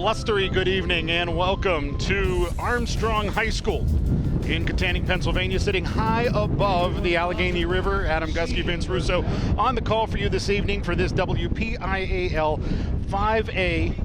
blustery good evening and welcome to Armstrong High School in Katanning, Pennsylvania, sitting high above the Allegheny River. Adam Gusky, Vince Russo on the call for you this evening for this WPIAL 5A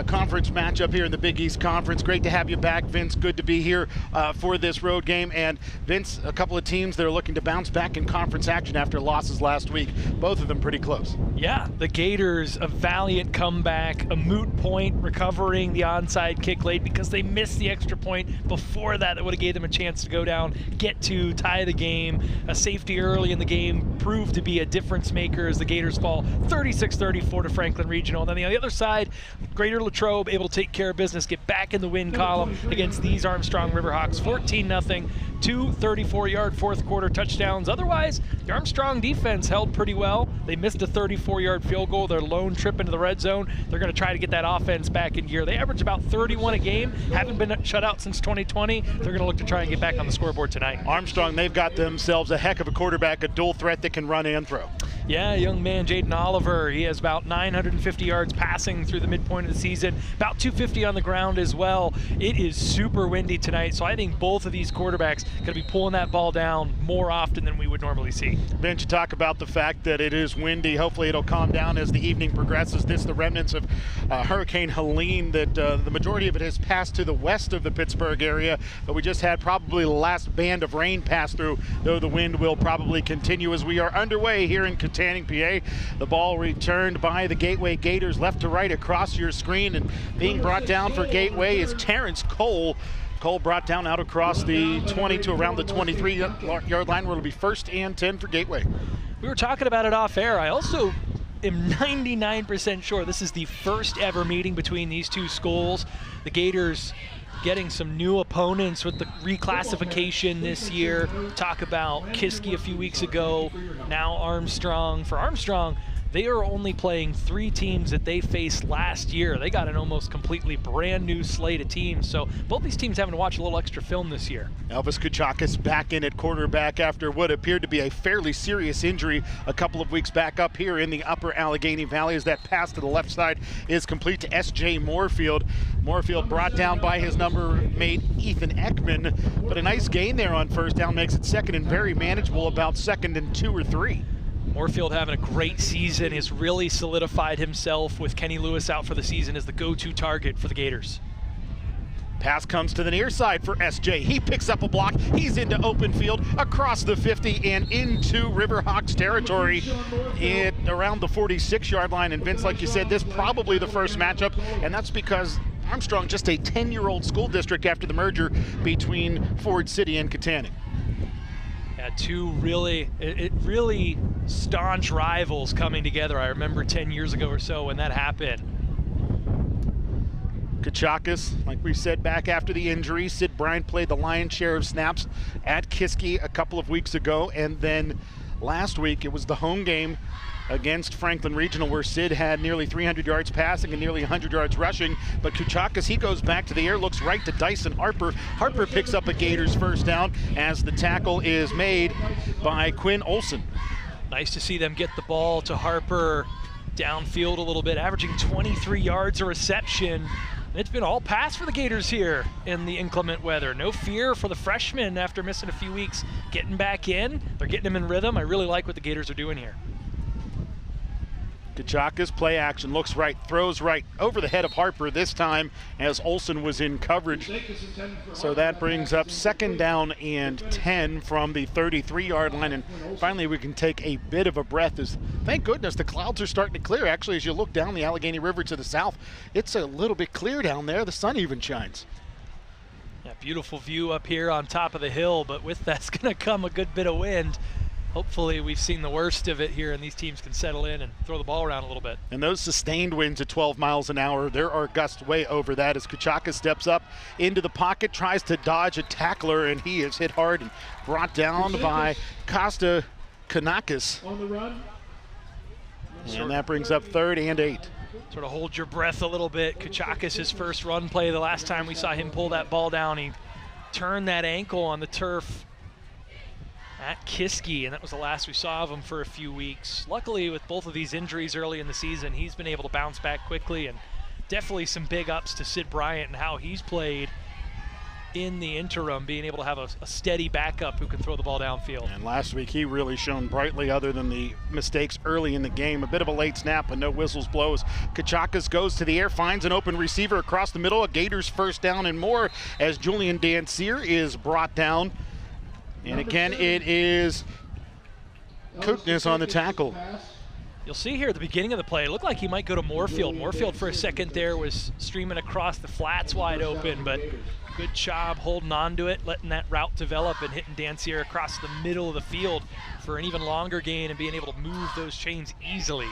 conference matchup here in the Big East Conference. Great to have you back, Vince. Good to be here for this road game. And Vince, a couple of teams that are looking to bounce back in conference action after losses last week. Both of them pretty close. Yeah, the Gators, a valiant comeback, a moot point, recovering the onside kick late because they missed the extra point before that. That would have gave them a chance to go down, get to tie the game. A safety early in the game proved to be a difference maker as the Gators fall 36-34 to Franklin Regional. And then on the other side, Greater Latrobe able to take care of business, get back in the win column against these Armstrong Riverhawks. 14-0, two 34-yard fourth quarter touchdowns. Otherwise, the Armstrong defense held pretty well. They missed a 34-yard field goal, their lone trip into the red zone. They're going to try to get that offense back in gear. They average about 31 a game, haven't been shut out since 2020. They're going to look to try and get back on the scoreboard tonight. Armstrong, they've got themselves a heck of a quarterback, a dual threat that can run and throw. Yeah, young man Jaden Oliver, he has about 950 yards passing through the midpoint of the season, about 250 on the ground as well. It is super windy tonight, so I think both of these quarterbacks going to be pulling that ball down more often than we would normally see. Vince, you talk about the fact that it is windy. Hopefully it'll calm down as the evening progresses. This the remnants of Hurricane Helene that the majority of it has passed to the west of the Pittsburgh area, but we just had probably the last band of rain pass through, though the wind will probably continue as we are underway here in Katanning, PA. The ball returned by the Gateway Gators left to right across your screen, and being brought down for Gateway is Terrence Cole. Cole brought down out across the 20 to around the 23-yard line, where it'll be 1st and 10 for Gateway. We were talking about it off air. I also am 99% sure this is the first ever meeting between these two schools. The Gators getting some new opponents with the reclassification this year. Talk about Kiski a few weeks ago, now Armstrong. For Armstrong, they are only playing 3 teams that they faced last year. They got an almost completely brand new slate of teams, so both these teams having to watch a little extra film this year. Elvis Kuchakis back in at quarterback after what appeared to be a fairly serious injury a couple of weeks back up here in the upper Allegheny Valley, as that pass to the left side is complete to S.J. Moorfield. Moorfield brought down by his number mate Ethan Ekman, but a nice gain there on first down makes it second and very manageable, about 2nd and 2 or 3. Moorfield having a great season, has really solidified himself with Kenny Lewis out for the season as the go-to target for the Gators. Pass comes to the near side for SJ. He picks up a block. He's into open field across the 50 and into Riverhawks territory at around the 46-yard line. And Vince, like you said, this probably the first matchup, and that's because Armstrong just a 10-year-old school district after the merger between Ford City and Katanning. Yeah, two really staunch rivals coming together. I remember 10 years ago or so when that happened. Kuchakis, like we said, back after the injury. Sid Bryant played the lion's share of snaps at Kiski a couple of weeks ago, and then last week it was the home game against Franklin Regional where Sid had nearly 300 yards passing and nearly 100 yards rushing. But Kuchakis, he goes back to the air, looks right to Dyson Harper. Harper picks up a Gators first down as the tackle is made by Quinn Olson. Nice to see them get the ball to Harper downfield a little bit, averaging 23 yards a reception. It's been all pass for the Gators here in the inclement weather. No fear for the freshmen after missing a few weeks getting back in. They're getting them in rhythm. I really like what the Gators are doing here. Kuchakis, play action, looks right, throws right over the head of Harper this time as Olson was in coverage. So that brings up 2nd down and 10 from the 33-yard line. And finally we can take a bit of a breath as, thank goodness, the clouds are starting to clear. Actually, as you look down the Allegheny River to the south, it's a little bit clear down there. The sun even shines. Yeah, beautiful view up here on top of the hill, but with that's going to come a good bit of wind. Hopefully we've seen the worst of it here and these teams can settle in and throw the ball around a little bit. And those sustained winds at 12 miles an hour, there are gusts way over that as Kuchakis steps up into the pocket, tries to dodge a tackler, and he is hit hard and brought down by Costa Kanakis. On the run. And that brings up 3rd and 8. Sort of hold your breath a little bit. Kuchakis, his first run play, the last time we saw him pull that ball down, he turned that ankle on the turf at Kiski, and that was the last we saw of him for a few weeks. Luckily, with both of these injuries early in the season, he's been able to bounce back quickly and definitely some big ups to Sid Bryant and how he's played in the interim, being able to have a steady backup who can throw the ball downfield. And last week he really shone brightly other than the mistakes early in the game. A bit of a late snap, but no whistles blows. Kachakis goes to the air, finds an open receiver across the middle. A Gators first down and more as Julian Dancier is brought down. And again, it is Kooknes on the tackle. You'll see here at the beginning of the play, it looked like he might go to Moorfield. Moorfield for a second there was streaming across the flats wide open, but good job holding on to it, letting that route develop and hitting Dancier across the middle of the field for an even longer gain and being able to move those chains easily.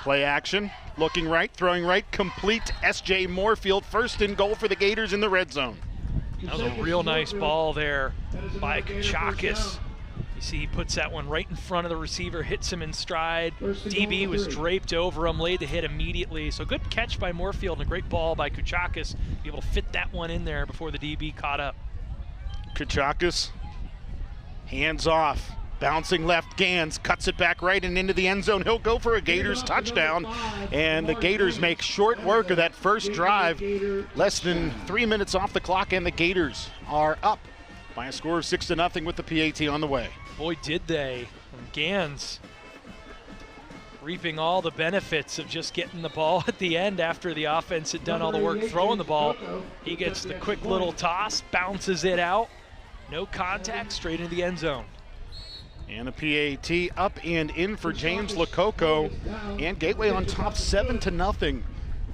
Play action, looking right, throwing right, complete. S.J. Moorfield, first and goal for the Gators in the red zone. That was a real nice ball there by Kachakis. You see he puts that one right in front of the receiver, hits him in stride. DB was draped over him, laid the hit immediately. So good catch by Moorfield and a great ball by Kachakis. Be able to fit that one in there before the DB caught up. Kachakis, hands off, bouncing left, Gans cuts it back right and into the end zone. He'll go for a Gators touchdown, and the Gators make short work of that first drive. Less than 3 minutes off the clock, and the Gators are up by a score of 6-0 with the PAT on the way. Boy, did they. And Gans reaping all the benefits of just getting the ball at the end after the offense had done all the work throwing the ball. He gets the quick little toss, bounces it out. No contact, straight into the end zone. And a PAT up and in for James Lococo, and Gateway on top 7-0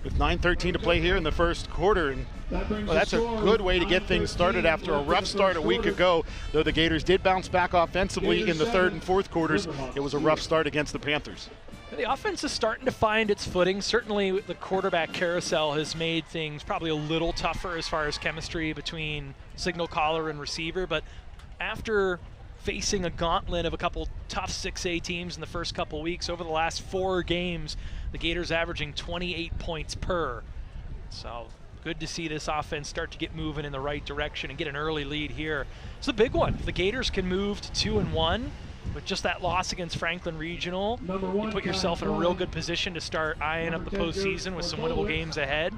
with 9:13 to play here in the first quarter. And well, that's a good way to get things started after a rough start a week ago. Though the Gators did bounce back offensively in the third and fourth quarters, it was a rough start against the Panthers. The offense is starting to find its footing. Certainly the quarterback carousel has made things probably a little tougher as far as chemistry between signal caller and receiver, but after facing a gauntlet of a couple tough 6A teams in the first couple weeks, over the last 4 games, the Gators averaging 28 points per. So good to see this offense start to get moving in the right direction and get an early lead here. It's a big one. If the Gators can move to 2-1 with just that loss against Franklin Regional, you put yourself in a real good position to start eyeing up the postseason with some winnable games ahead,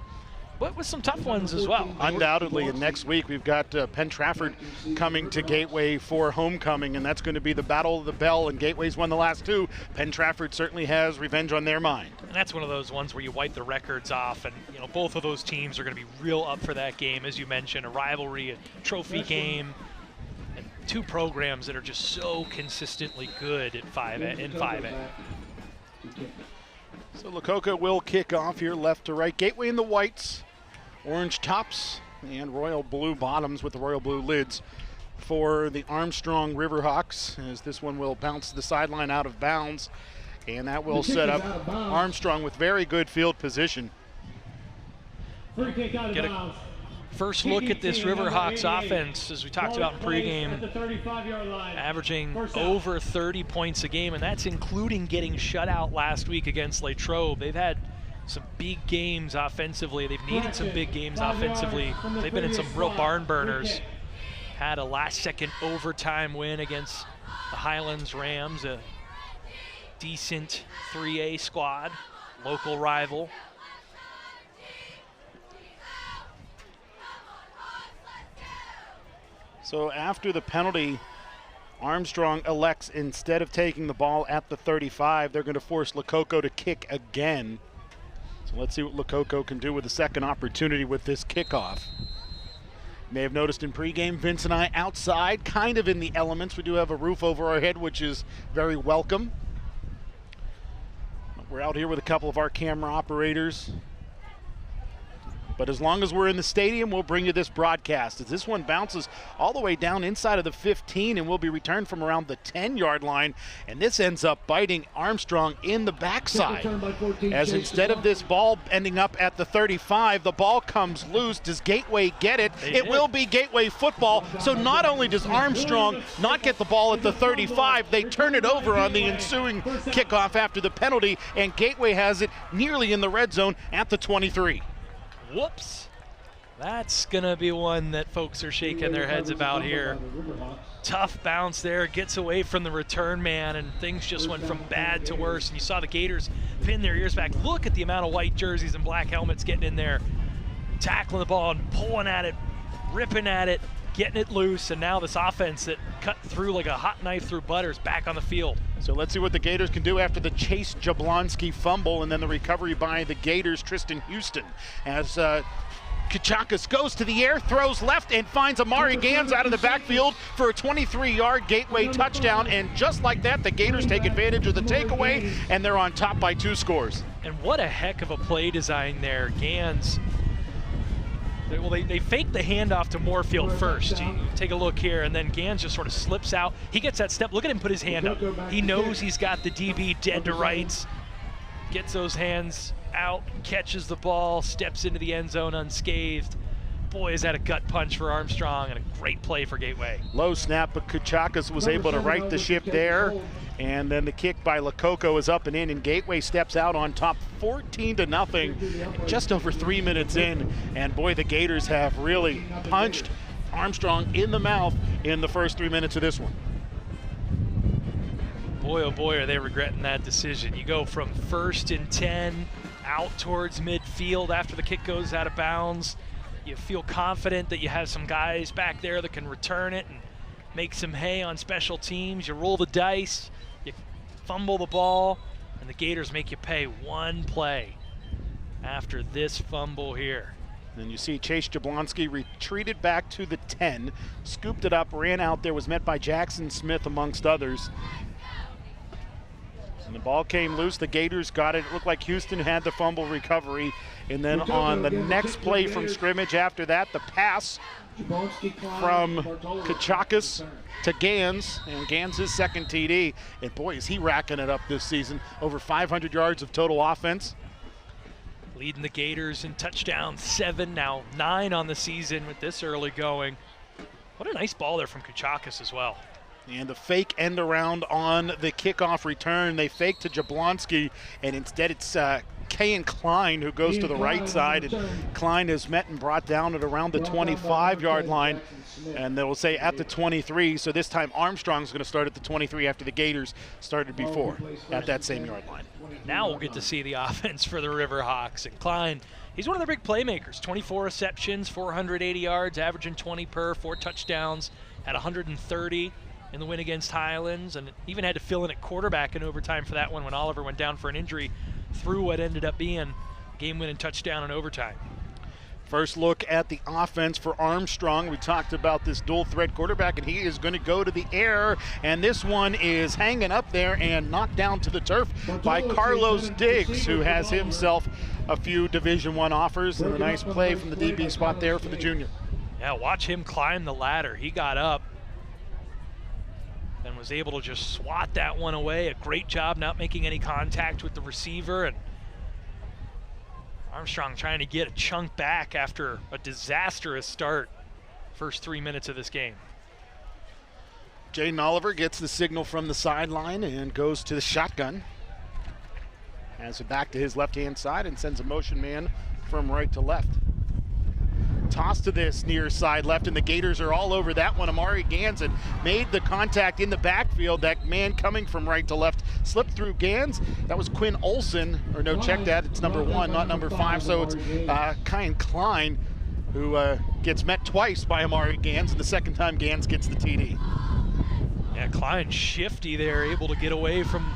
but with some tough ones as well. Undoubtedly, and next week we've got Penn Trafford coming to Gateway for homecoming, and that's going to be the battle of the bell, and Gateway's won the last 2. Penn Trafford certainly has revenge on their mind. And that's one of those ones where you wipe the records off, and you know both of those teams are going to be real up for that game, as you mentioned, a rivalry, a trophy game, and 2 programs that are just so consistently good at 5A. So Lococo will kick off here left to right. Gateway in the whites, orange tops, and royal blue bottoms with the royal blue lids for the Armstrong Riverhawks, as this one will bounce the sideline out of bounds, and that will set up Armstrong with very good field position. Get a first look at this Riverhawks offense, as we talked about in pregame, averaging over 30 points a game, and that's including getting shut out last week against Latrobe. They've had some big games offensively. They've needed some big games offensively. They've been in some real barn burners. Had a last-second overtime win against the Highlands Rams, a decent 3A squad, local rival. So after the penalty, Armstrong elects, instead of taking the ball at the 35, they're going to force Lococo to kick again. So let's see what Lococo can do with a second opportunity with this kickoff. You may have noticed in pregame, Vince and I outside, kind of in the elements. We do have a roof over our head, which is very welcome. We're out here with a couple of our camera operators. But as long as we're in the stadium, we'll bring you this broadcast, as this one bounces all the way down inside of the 15 and will be returned from around the 10-yard line. And this ends up biting Armstrong in the backside, as instead of this ball ending up at the 35, the ball comes loose. Does Gateway get it? It will be Gateway football. So not only does Armstrong not get the ball at the 35, they turn it over on the ensuing kickoff after the penalty, and Gateway has it nearly in the red zone at the 23. Whoops. That's going to be one that folks are shaking their heads about here. Tough bounce there, gets away from the return man, and things just went from bad to worse. And you saw the Gators pin their ears back. Look at the amount of white jerseys and black helmets getting in there, tackling the ball and pulling at it, ripping at it, getting it loose, and now this offense that cut through like a hot knife through butter is back on the field. So let's see what the Gators can do after the Chase Jablonski fumble and then the recovery by the Gators, Tristan Houston. As Kachakis goes to the air, throws left, and finds Amari Gans out of the backfield for a 23-yard Gateway touchdown. And just like that, the Gators take advantage of the takeaway, and they're on top by 2 scores. And what a heck of a play design there. Gans, well, they fake the handoff to Moorfield first. You take a look here, and then Gans just sort of slips out. He gets that step. Look at him put his hand up. He knows he's got the DB dead to rights. Gets those hands out, catches the ball, steps into the end zone unscathed. Boy, is that a gut punch for Armstrong, and a great play for Gateway. Low snap, but Kachakis was able to right the ship there. And then the kick by Lococo is up and in, and Gateway steps out on top 14-0, just over 3 minutes in. And boy, the Gators have really punched Armstrong in the mouth in the first 3 minutes of this one. Boy, oh boy, are they regretting that decision. You go from 1st and 10 out towards midfield after the kick goes out of bounds. You feel confident that you have some guys back there that can return it and make some hay on special teams. You roll the dice, you fumble the ball, and the Gators make you pay one play after this fumble here. And you see Chase Jablonski retreated back to the 10, scooped it up, ran out there, was met by Jackson Smith amongst others. And the ball came loose. The Gators got it. It looked like Houston had the fumble recovery. And then on the next play from scrimmage after that, the pass from Kachakis to Gans, and Gans' second TD. And boy, is he racking it up this season. Over 500 yards of total offense. Leading the Gators in touchdowns, 7, now 9 on the season with this early going. What a nice ball there from Kachakis as well. And the fake end around on the kickoff return. They fake to Jablonski, and instead it's Kayan Klein who goes to the right side. And Klein is met and brought down at around the 25-yard line. And they will say at the 23. So this time Armstrong's going to start at the 23 after the Gators started before at that same yard line. Now we'll get to see the offense for the Riverhawks. And Klein, he's one of their big playmakers. 24 receptions, 480 yards, averaging 20 per, 4 touchdowns, had 130 in the win against Highlands, and even had to fill in at quarterback in overtime for that one when Oliver went down for an injury, through what ended up being game-winning touchdown in overtime. First look at the offense for Armstrong. We talked about this dual-threat quarterback, and he is going to go to the air, and this one is hanging up there and knocked down to the turf by Carlos Diggs, who has himself a few Division I offers, and a nice play from the DB spot there for the junior. Yeah, watch him climb the ladder. He got up and was able to just swat that one away. A great job not making any contact with the receiver, and Armstrong trying to get a chunk back after a disastrous start first 3 minutes of this game. Jaden Oliver gets the signal from the sideline and goes to the shotgun. Has it back to his left-hand side and sends a motion man from right to left. Toss to this near side left, and the Gators are all over that one. Amari Gans had made the contact in the backfield. That man coming from right to left slipped through Gans. That was Quinn Olson, or no, check that. It's number 1, not number 5. So it's Kayan Klein who gets met twice by Amari Gans, and the second time Gans gets the TD. Yeah, Klein shifty there, able to get away from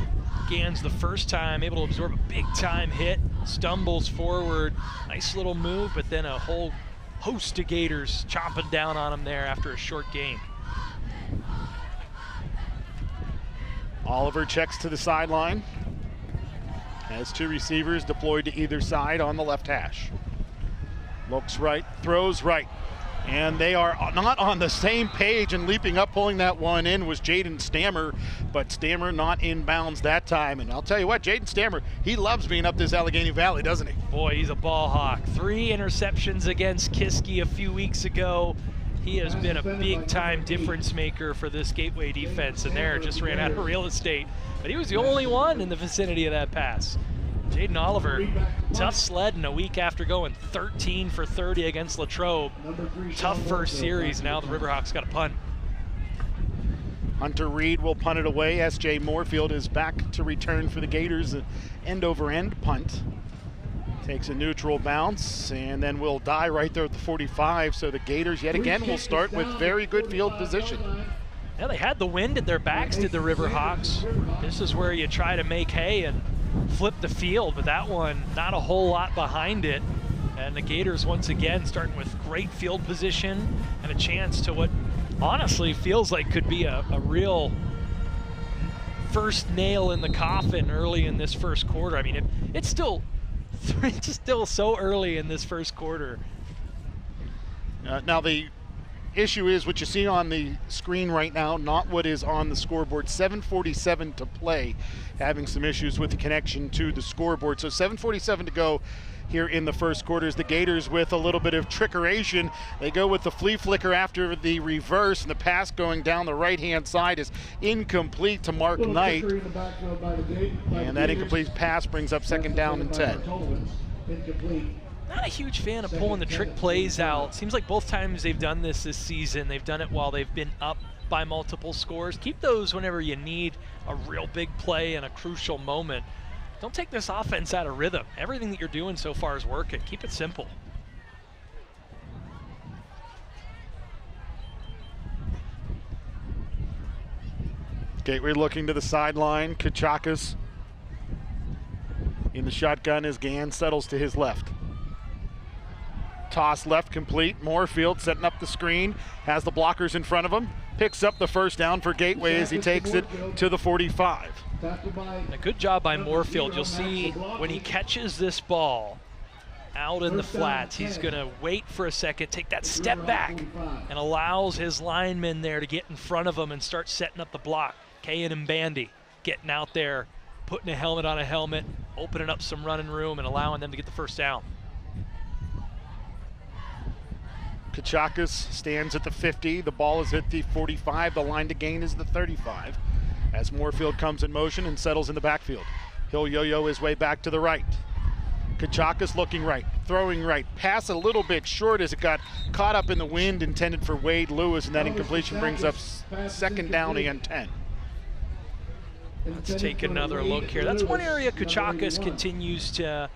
Gans the first time, able to absorb a big-time hit, stumbles forward. Nice little move, but then a whole host of Gators chomping down on him there after a short game. Oliver checks to the sideline. Has 2 receivers deployed to either side on the left hash. Looks right, throws right. And they are not on the same page, and leaping up, pulling that one in was Jaden Stammer, but Stammer not in bounds that time. And I'll tell you what, Jaden Stammer, he loves being up this Allegheny Valley, doesn't he? Boy, he's a ball hawk. 3 interceptions against Kiski a few weeks ago. He has been a big-time difference maker for this Gateway defense, and there just ran out of real estate. But he was the only one in the vicinity of that pass. Jaden Oliver, tough sledding a week after going 13 for 30 against Latrobe. Tough first series. Now the Riverhawks got a punt. Hunter Reed will punt it away. S.J. Moorfield is back to return for the Gators. An end-over-end punt. Takes a neutral bounce and then will die right there at the 45. So the Gators yet again will start with very good field position. Yeah, they had the wind at their backs, did the Riverhawks. This is where you try to make hay and flip the field, but that one, not a whole lot behind it. And the Gators once again starting with great field position and a chance to what honestly feels like could be a real first nail in the coffin early in this first quarter. I mean, it's still so early in this first quarter. Now the issue is what you see on the screen right now, not what is on the scoreboard. 7:47 to play, having some issues with the connection to the scoreboard. So 7:47 to go here in the first quarters. The Gators with a little bit of trickeration. They go with the flea flicker after the reverse, and the pass going down the right-hand side is incomplete to Mark Knight. And that incomplete pass brings up second down and 10. Not a huge fan of pulling the trick plays out. Seems like both times they've done this season, they've done it while they've been up by multiple scores. Keep those whenever you need a real big play and a crucial moment. Don't take this offense out of rhythm. Everything that you're doing so far is working. Keep it simple. Gateway looking to the sideline. Kachakas in the shotgun as Gann settles to his left. Toss left complete. Moorfield setting up the screen. Has the blockers in front of him. Picks up the first down for Gateway as he takes it to the 45. A good job by Moorfield. You'll see when he catches this ball out in the flats, he's going to wait for a second, take that step back, and allows his linemen there to get in front of him and start setting up the block. Kayan and Bandy getting out there, putting a helmet on a helmet, opening up some running room and allowing them to get the first down. Kachakas stands at the 50. The ball is at the 45. The line to gain is the 35. As Moorfield comes in motion and settles in the backfield. He'll yo-yo his way back to the right. Kachakas looking right, throwing right. Pass a little bit short as it got caught up in the wind, intended for Wade Lewis, and that incompletion brings up second down and 10. Let's take another look here. That's one area Kachakas continues to,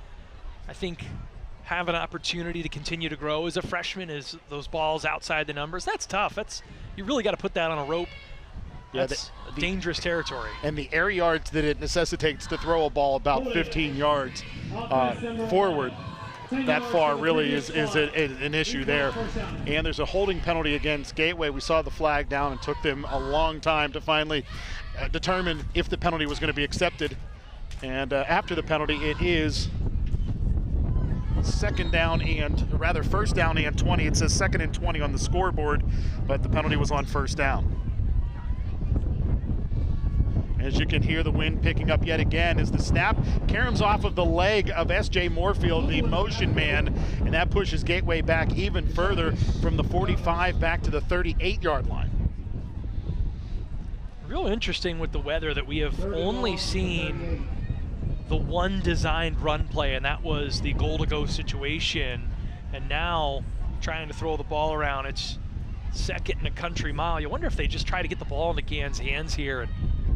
I think, have an opportunity to continue to grow as a freshman, is those balls outside the numbers. That's tough. You really got to put that on a rope. That's dangerous territory. And the air yards that it necessitates to throw a ball about 15 yards forward that far really is an issue there. And there's a holding penalty against Gateway. We saw the flag down and took them a long time to finally determine if the penalty was going to be accepted. And after the penalty, it is first down and 20. It says second and 20 on the scoreboard, but the penalty was on first down. As you can hear the wind picking up yet again as the snap caroms off of the leg of S.J. Moorfield, the motion man, and that pushes Gateway back even further from the 45 back to the 38-yard line. Real interesting with the weather that we have only seen the one designed run play, and that was the goal-to-go situation. And now trying to throw the ball around, it's second and a country mile. You wonder if they just try to get the ball into Gann's hands here and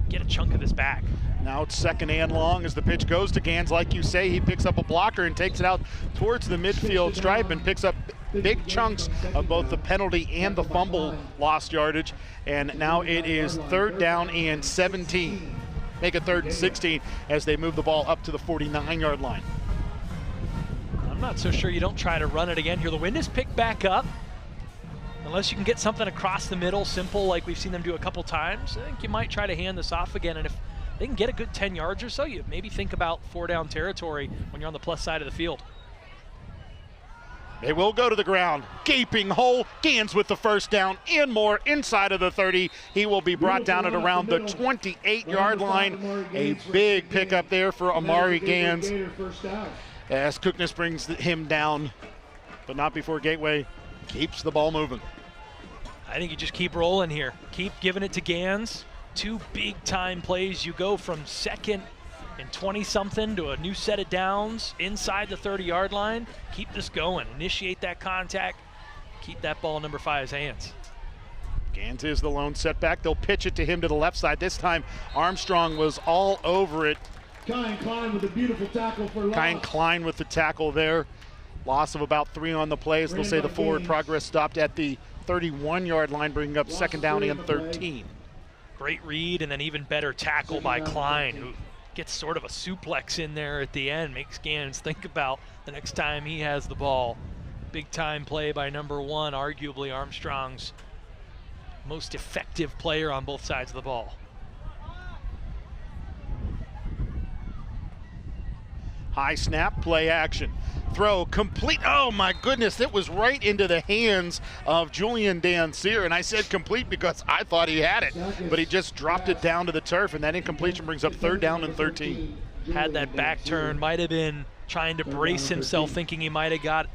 get a chunk of this back. Now it's second and long as the pitch goes to Gans. Like you say, he picks up a blocker and takes it out towards the midfield stripe and picks up big chunks of both the penalty and the fumble lost yardage. And now it is third down and 17. Make it third and 16 as they move the ball up to the 49-yard line. I'm not so sure you don't try to run it again here. The wind is picked back up. Unless you can get something across the middle, simple, like we've seen them do a couple times, I think you might try to hand this off again. And if they can get a good 10 yards or so, you maybe think about 4-down territory when you're on the plus side of the field. They will go to the ground. Gaping hole. Gans with the first down and more inside of the 30. He will be brought down at around the 28-yard line. A big pickup there for Amari Gans as Cookness brings him down, but not before Gateway keeps the ball moving. I think you just keep rolling here. Keep giving it to Gans. Two big-time plays. You go from second in 20-something to a new set of downs inside the 30-yard line. Keep this going. Initiate that contact. Keep that ball in number 5's hands. Gans is the lone setback. They'll pitch it to him to the left side. This time Armstrong was all over it. Kyan Klein with a beautiful tackle for loss. Kyan Klein with the tackle there. Loss of about 3 on the plays. They'll say the forward progress stopped at the 31-yard line, bringing up second down and 13. Great read, and then even better tackle by Klein, who gets sort of a suplex in there at the end, makes Gans think about the next time he has the ball. Big time play by number 1, arguably Armstrong's most effective player on both sides of the ball. High snap, play action. Throw complete. Oh my goodness, it was right into the hands of Julian Danseer, and I said complete because I thought he had it, but he just dropped it down to the turf, and that incompletion brings up third down and 13. Had that back turn, might have been trying to brace himself, thinking he might have got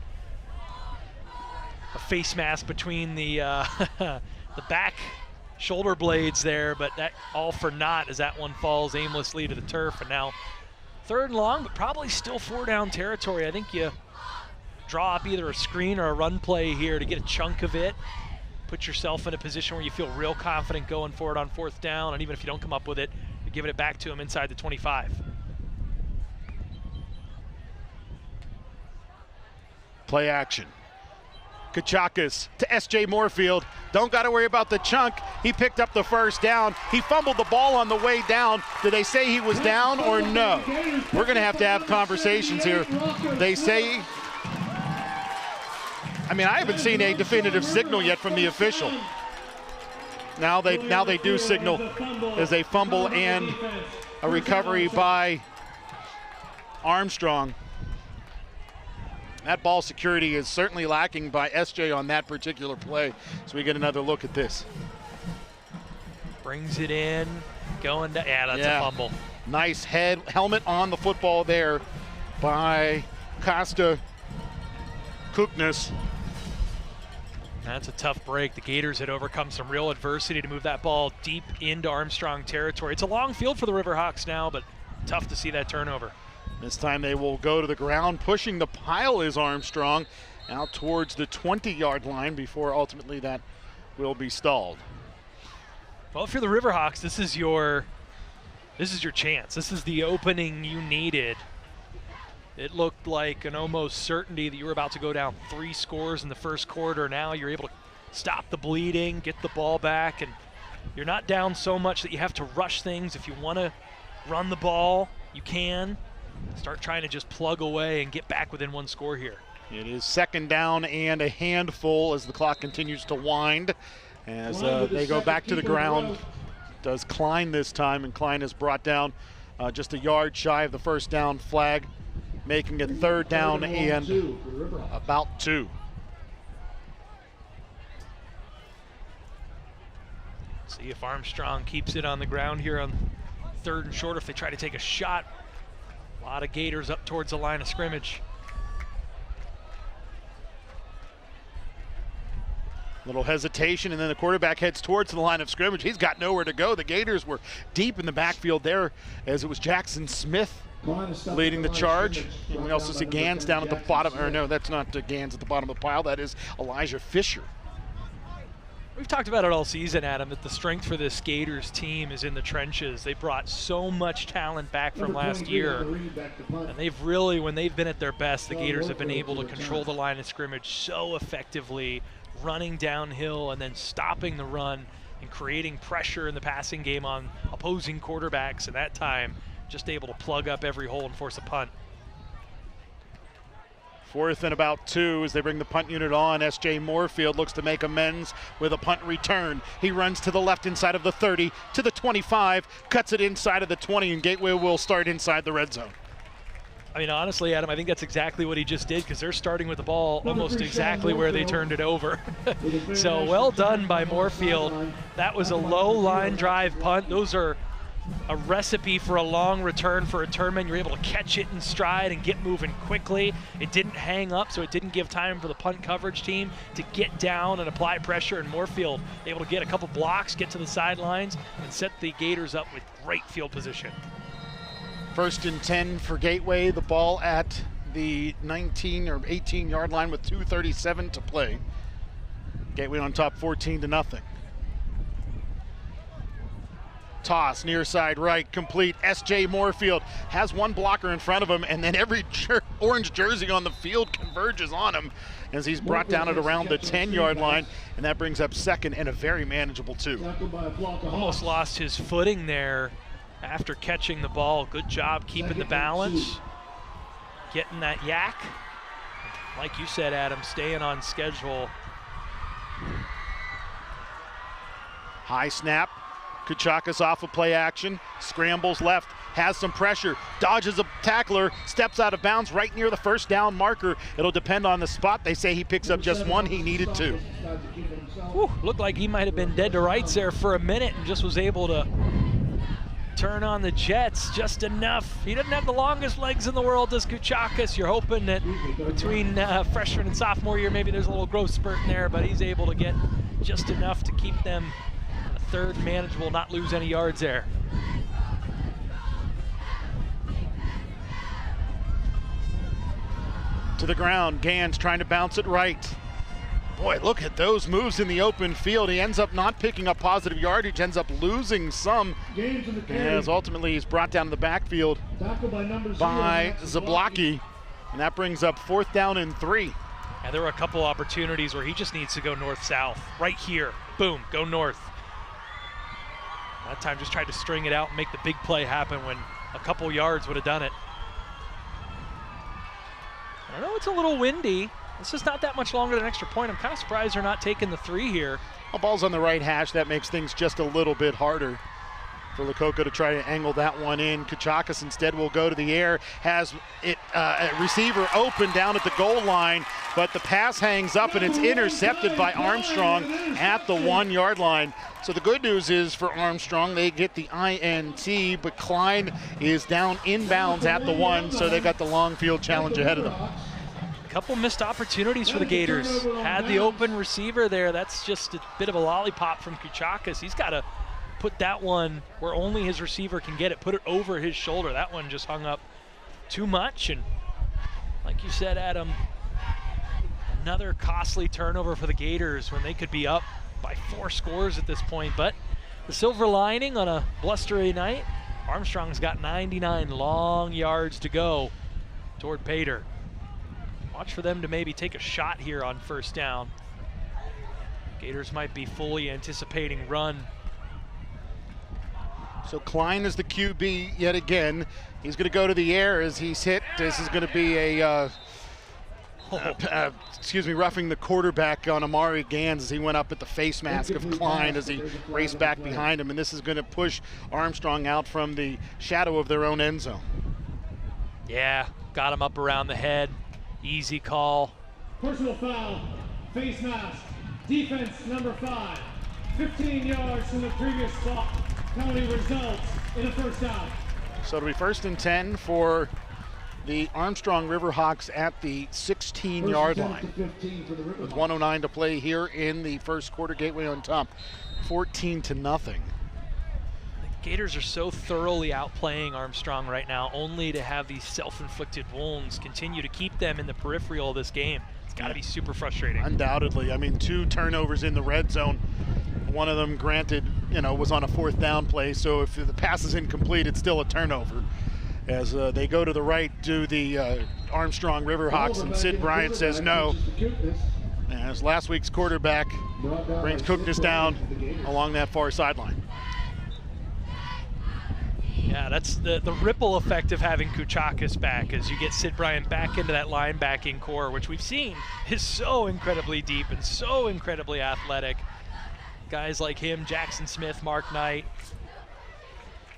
a face mask between the the back shoulder blades there, but that all for naught as that one falls aimlessly to the turf. And now 3rd and long, but probably still 4-down territory. I think you draw up either a screen or a run play here to get a chunk of it, put yourself in a position where you feel real confident going for it on 4th down, and even if you don't come up with it, you're giving it back to him inside the 25. Play action. Kachakas to S.J. Moorfield. Don't got to worry about the chunk. He picked up the first down. He fumbled the ball on the way down. Did they say he was down or no? We're going to have conversations here. They say, I mean, I haven't seen a definitive signal yet from the official. Now they do signal as a fumble and a recovery by Armstrong. That ball security is certainly lacking by SJ on that particular play. So we get another look at this. Brings it in, going to, that's a fumble. Nice helmet on the football there by Costa Kuknas. That's a tough break. The Gators had overcome some real adversity to move that ball deep into Armstrong territory. It's a long field for the Riverhawks now, but tough to see that turnover. This time they will go to the ground. Pushing the pile is Armstrong out towards the 20-yard line before ultimately that will be stalled. Well, if you're the Riverhawks, this is your chance. This is the opening you needed. It looked like an almost certainty that you were about to go down 3 scores in the first quarter. Now you're able to stop the bleeding, get the ball back, and you're not down so much that you have to rush things. If you want to run the ball, you can. Start trying to just plug away and get back within 1 score here. It is second down and a handful as the clock continues to wind. As they go back to the ground, does Klein this time, and Klein is brought down just a yard shy of the first down flag, making it 3rd down and about 2. See if Armstrong keeps it on the ground here on 3rd and short, if they try to take a shot. A lot of Gators up towards the line of scrimmage. Little hesitation, and then the quarterback heads towards the line of scrimmage. He's got nowhere to go. The Gators were deep in the backfield there as it was Jackson Smith leading the charge. And we also see Gans down at the bottom, or no, that's not Gans at the bottom of the pile. That is Elijah Fisher. We've talked about it all season, Adam, that the strength for this Gators team is in the trenches. They brought so much talent back from last year, and they've really, when they've been at their best, the Gators have been able to control the line of scrimmage so effectively, running downhill and then stopping the run and creating pressure in the passing game on opposing quarterbacks, and that time just able to plug up every hole and force a punt. 4th and about 2 as they bring the punt unit on. S.J. Moorfield looks to make amends with a punt return. He runs to the left inside of the 30, to the 25, cuts it inside of the 20, and Gateway will start inside the red zone. I mean, honestly, Adam, I think that's exactly what he just did, because they're starting with the ball almost exactly where they turned it over. So well done by Moorfield. That was a low line drive punt. Those are a recipe for a long return for a turnman. You're able to catch it in stride and get moving quickly. It didn't hang up, so it didn't give time for the punt coverage team to get down and apply pressure, and Moorfield able to get a couple blocks, get to the sidelines, and set the Gators up with great field position. First and 10 for Gateway. The ball at the 19 or 18-yard line with 2:37 to play. Gateway on top 14-0. Toss near side right, complete. S.J. Moorfield has one blocker in front of him, and then every orange jersey on the field converges on him as he's brought down at around the 10-yard line, and that brings up second and a very manageable 2. Almost lost his footing there after catching the ball. Good job keeping the balance, getting that yak. Like you said, Adam, staying on schedule. High snap. Kuchakas off of play action, scrambles left, has some pressure, dodges a tackler, steps out of bounds right near the first down marker. It'll depend on the spot. They say he picks up just 1. He needed 2. Whew, looked like he might have been dead to rights there for a minute and just was able to turn on the jets just enough. He doesn't have the longest legs in the world, does Kuchakas. You're hoping that between freshman and sophomore year, maybe there's a little growth spurt in there, but he's able to get just enough to keep them third manageable, not lose any yards there. To the ground, Gans trying to bounce it right. Boy, look at those moves in the open field. He ends up not picking up positive yardage, ends up losing some, as ultimately he's brought down to the backfield by Zablocki, and that brings up 4th down and 3. And there were a couple opportunities where he just needs to go north-south. Right here, boom, go north. That time just tried to string it out and make the big play happen when a couple yards would have done it. I know it's a little windy. This is not that much longer than an extra point. I'm kind of surprised they're not taking the 3 here. A ball's on the right hash. That makes things just a little bit harder for Lococo to try to angle that one in. Kuchakas instead will go to the air, has it a receiver open down at the goal line, but the pass hangs up and it's intercepted by Armstrong at the 1-yard line. So the good news is for Armstrong, they get the INT, but Klein is down inbounds at the 1, so they got the long field challenge ahead of them. A couple missed opportunities for the Gators. Had the open receiver there. That's just a bit of a lollipop from Kuchakas. He's got to put that one where only his receiver can get it, put it over his shoulder. That one just hung up too much, and like you said, Adam, another costly turnover for the Gators when they could be up by 4 scores at this point. But the silver lining on a blustery night, Armstrong's got 99 long yards to go toward Pater. Watch for them to maybe take a shot here on 1st down. Gators might be fully anticipating run. So Klein is the QB yet again. He's going to go to the air as he's hit. This is going to be a, roughing the quarterback on Amari Gans as he went up at the face mask of Klein as he raced back behind him. And this is going to push Armstrong out from the shadow of their own end zone. Yeah, got him up around the head. Easy call. Personal foul, face mask, defense number 5, 15 yards from the previous spot. County results in a 1st down. So it'll be 1st and 10 for the Armstrong Riverhawks at the 16-yard line. With 1:09 to play here in the first quarter, Gateway on top, 14-0. The Gators are so thoroughly outplaying Armstrong right now, only to have these self-inflicted wounds continue to keep them in the peripheral of this game. It's got to be super frustrating. Undoubtedly. I mean, 2 turnovers in the red zone. One of them, granted, was on a 4th down play, so if the pass is incomplete, it's still a turnover. As they go to the right to the Armstrong Riverhawks, and Sid Bryant says no. As last week's quarterback brings Cookness down along that far sideline. Yeah, that's the ripple effect of having Kuchakas back as you get Sid Bryant back into that linebacking core, which we've seen is so incredibly deep and so incredibly athletic. Guys like him, Jackson Smith, Mark Knight.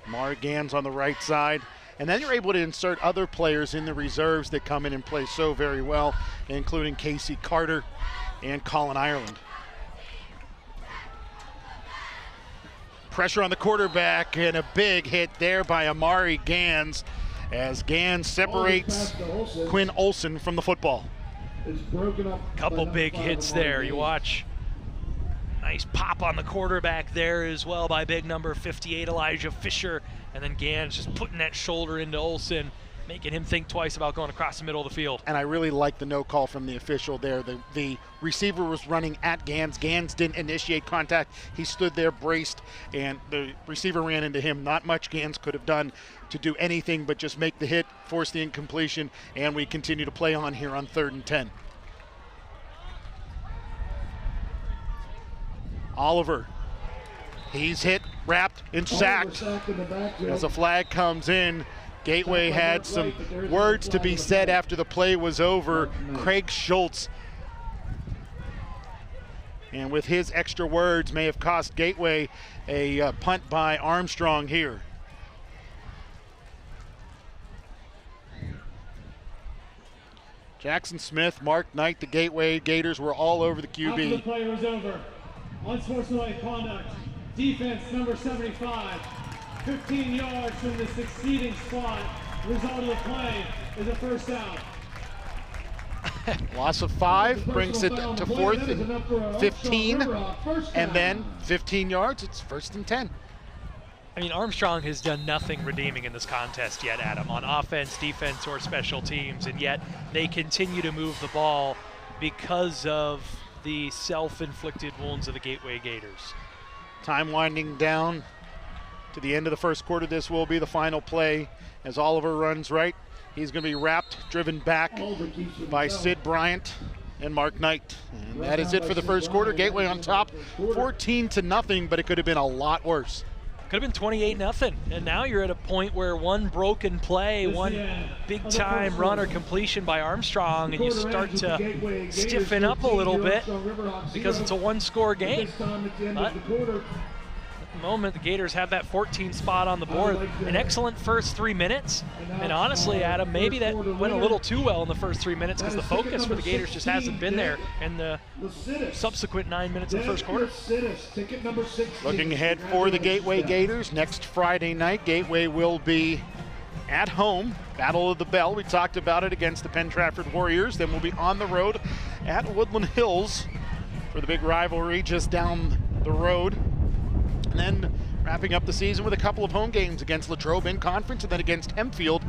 Amari Gans on the right side. And then you're able to insert other players in the reserves that come in and play so very well, including Casey Carter and Colin Ireland. Pressure on the quarterback and a big hit there by Amari Gans as Gans separates Quinn Olson from the football. Couple big hits there. You watch Nice pop on the quarterback there as well by big number 58, Elijah Fisher. And then Gans just putting that shoulder into Olsen, making him think twice about going across the middle of the field. And I really like the no call from the official there. The receiver was running at Gans. Gans didn't initiate contact. He stood there braced, and the receiver ran into him. Not much Gans could have done to do anything but just make the hit, force the incompletion, and we continue to play on here on 3rd and 10. Oliver, he's hit, wrapped, and sacked. As a flag comes in, Gateway had some words to be said after the play was over. Craig Schultz, and with his extra words, may have cost Gateway a punt by Armstrong here. Jackson Smith, Mark Knight, the Gateway Gators were all over the QB. After the play was over, unsportsmanlike conduct, defense number 75, 15 yards from the succeeding spot. Result of the play is a first down. Loss of 5 brings it to 4th and 15, and then 15 yards, it's 1st and 10. I mean, Armstrong has done nothing redeeming in this contest yet, Adam, on offense, defense, or special teams, and yet they continue to move the ball because of the self-inflicted wounds of the Gateway Gators. Time winding down to the end of the first quarter. This will be the final play as Oliver runs right. He's going to be wrapped, driven back by Sid Bryant and Mark Knight. And that is it for the first quarter. Gateway on top, 14-0, but it could have been a lot worse. Could have been 28-0, and now you're at a point where one broken play, one big-time run or completion by Armstrong, and you start to stiffen up a little bit because it's a one-score game. But at the moment, the Gators have that 14 spot on the board. An excellent first 3 minutes, and honestly, Adam, maybe that went a little too well in the first 3 minutes because the focus for the Gators just hasn't been there in the subsequent 9 minutes of the first quarter. Looking ahead for the Gateway Gators, next Friday night, Gateway will be at home, Battle of the Bell. We talked about it against the Penn Trafford Warriors. Then we'll be on the road at Woodland Hills for the big rivalry just down the road. And then wrapping up the season with a couple of home games against Latrobe in conference and then against Hempfield,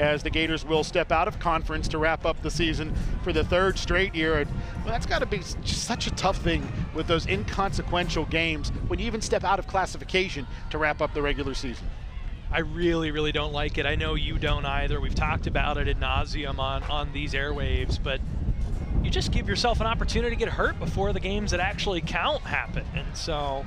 as the Gators will step out of conference to wrap up the season for the 3rd straight year. And well, that's got to be just such a tough thing with those inconsequential games when you even step out of classification to wrap up the regular season. I really, really don't like it. I know you don't either. We've talked about it ad nauseum on these airwaves, but you just give yourself an opportunity to get hurt before the games that actually count happen. And so,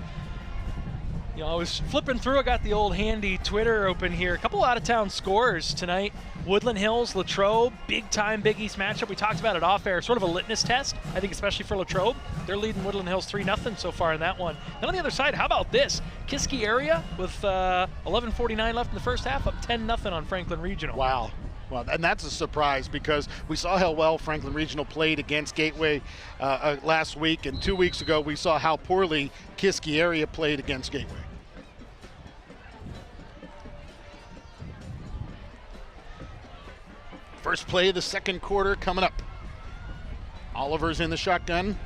you know, I was flipping through, I got the old handy Twitter open here. A couple out-of-town scores tonight. Woodland Hills, Latrobe, big-time Big East matchup. We talked about it off-air, sort of a litmus test, I think, especially for Latrobe. They're leading Woodland Hills 3-0 so far in that one. Then on the other side, how about this? Kiski area with 11:49 left in the first half, up 10-0 on Franklin Regional. Wow. Well, and that's a surprise because we saw how well Franklin Regional played against Gateway last week, and 2 weeks ago we saw how poorly Kiski area played against Gateway. First play of the second quarter coming up. Oliver's in the shotgun.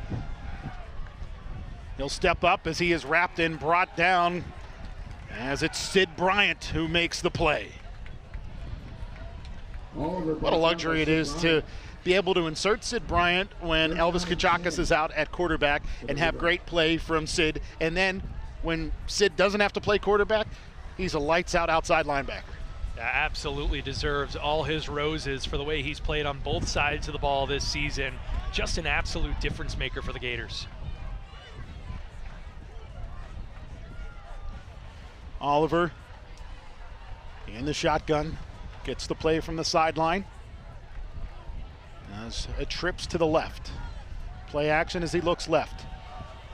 He'll step up as he is wrapped and brought down, as it's Sid Bryant who makes the play. What a luxury it is to be able to insert Sid Bryant when Elvis Kachakis is out at quarterback and have great play from Sid. And then when Sid doesn't have to play quarterback, he's a lights-out outside linebacker. Absolutely deserves all his roses for the way he's played on both sides of the ball this season. Just an absolute difference maker for the Gators. Oliver in the shotgun, gets the play from the sideline. As it trips to the left. Play action as he looks left.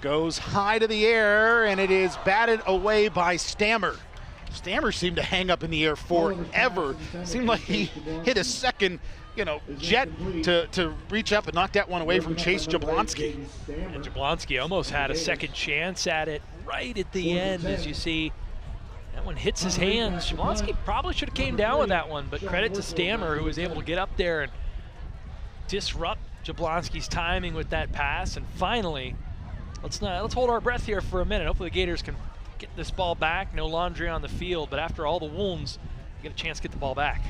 Goes high to the air, and it is batted away by Stammer. Stammer seemed to hang up in the air forever. Seemed like he hit a second, jet to reach up and knock that one away from Chase Jablonski. And Jablonski almost had a second chance at it right at the end, as you see. That one hits his hands. Jablonski probably should have came down with that one, but credit to Stammer, who was able to get up there and disrupt Jablonski's timing with that pass. And finally, Let's hold our breath here for a minute. Hopefully the Gators can get this ball back. No laundry on the field, but after all the wounds, you get a chance to get the ball back.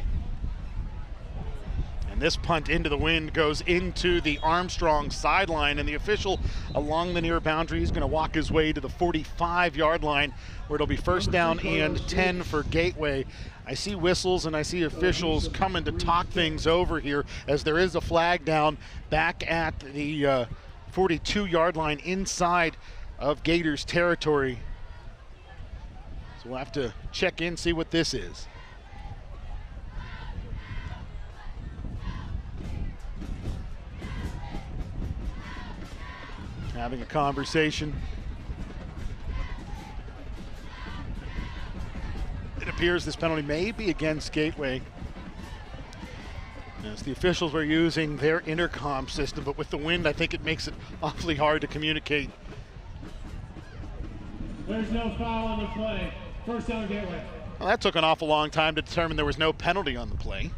And this punt into the wind goes into the Armstrong sideline, and the official along the near boundary is going to walk his way to the 45-yard line, where it'll be first down and 10 for Gateway. I see whistles and I see officials coming to talk things over here, as there is a flag down back at the 42-yard line inside of Gators territory. So we'll have to check in, see what this is. Having a conversation. It appears this penalty may be against Gateway, as the officials were using their intercom system, but with the wind, I think it makes it awfully hard to communicate. There's no foul on the play. First down, Gateway. Well, that took an awful long time to determine there was no penalty on the play.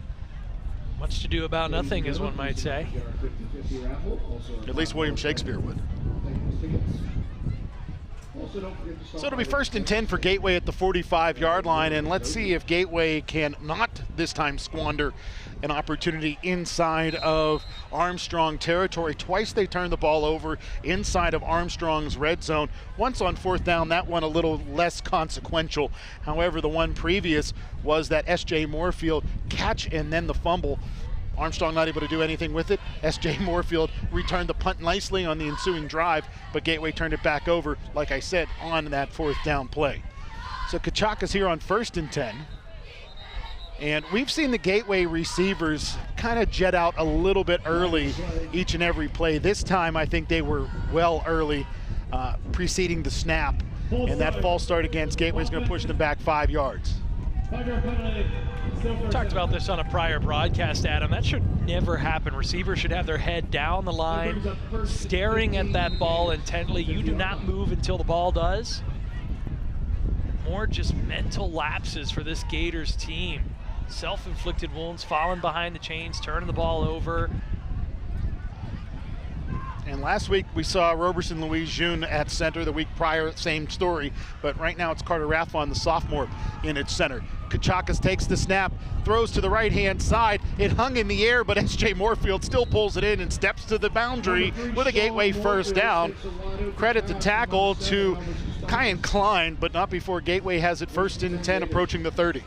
Much to do about nothing, as one might say. At least William Shakespeare would. So it'll be first and 10 for Gateway at the 45-yard line, and let's see if Gateway can not this time squander an opportunity inside of Armstrong territory. Twice they turned the ball over inside of Armstrong's red zone. Once on fourth down, that one a little less consequential. However, the one previous was that S.J. Moorfield catch and then the fumble. Armstrong not able to do anything with it. S.J. Moorfield returned the punt nicely on the ensuing drive, but Gateway turned it back over, like I said, on that fourth down play. So Kachaka's here on first and 10. And we've seen the Gateway receivers kind of jet out a little bit early each and every play. This time I think they were well early, preceding the snap. And that false start against Gateway is going to push them back 5 yards. Talked about this on a prior broadcast, Adam. That should never happen. Receivers should have their head down the line, staring at that ball intently. You do not move until the ball does. More just mental lapses for this Gators team. Self-inflicted wounds, falling behind the chains, turning the ball over. And last week we saw Roberson Louise June at center. The week prior, same story. But right now it's Carter Rathbun, the sophomore, in its center. Kachakas takes the snap, throws to the right-hand side. It hung in the air, but S.J. Moorfield still pulls it in and steps to the boundary with a Gateway first down. Credit the tackle to Kyan Klein, but not before Gateway has it first and 10 approaching the 30.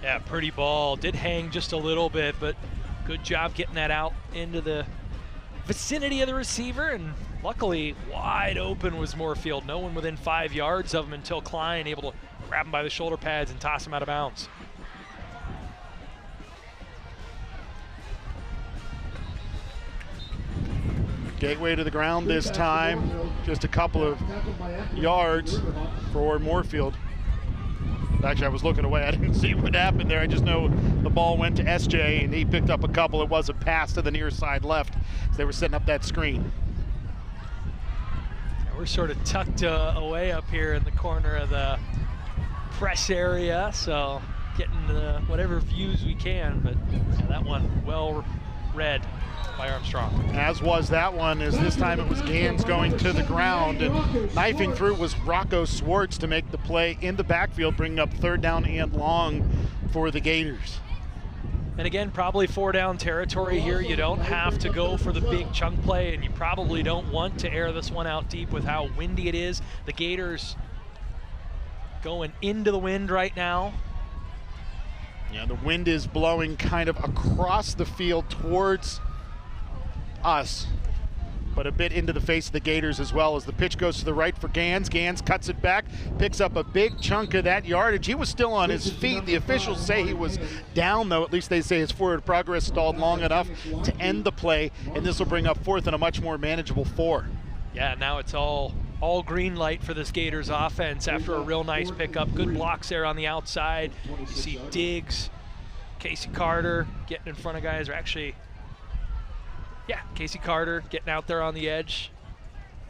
Yeah, pretty ball. Did hang just a little bit, but good job getting that out into the vicinity of the receiver, and luckily wide open was Moorfield. No one within 5 yards of him until Klein able to grab him by the shoulder pads and toss him out of bounds. Gateway to the ground this time, just a couple of yards for Moorfield. Actually, I was looking away. I didn't see what happened there. I just know the ball went to SJ, and he picked up a couple. It was a pass to the near side left, so they were setting up that screen. We're sort of tucked away up here in the corner of the press area, so getting whatever views we can, but yeah, that one well read by Armstrong. As was that one, as this time it was Gans going to the ground, and knifing through was Rocco Swartz to make the play in the backfield, bringing up third down and long for the Gators. And again, probably 4 down territory here. You don't have to go for the big chunk play, and you probably don't want to air this one out deep with how windy it is. The Gators going into the wind right now. Yeah, the wind is blowing kind of across the field towards us, but a bit into the face of the Gators as well, as the pitch goes to the right for Gans. Gans cuts it back, picks up a big chunk of that yardage. He was still on his feet. The officials say he was down, though. At least they say his forward progress stalled long enough to end the play, and this will bring up fourth and a much more manageable 4. Yeah, now it's all green light for this Gators offense after a real nice pickup. Good blocks there on the outside. You see Diggs, Casey Carter getting in front of guys, or actually, yeah, Casey Carter getting out there on the edge,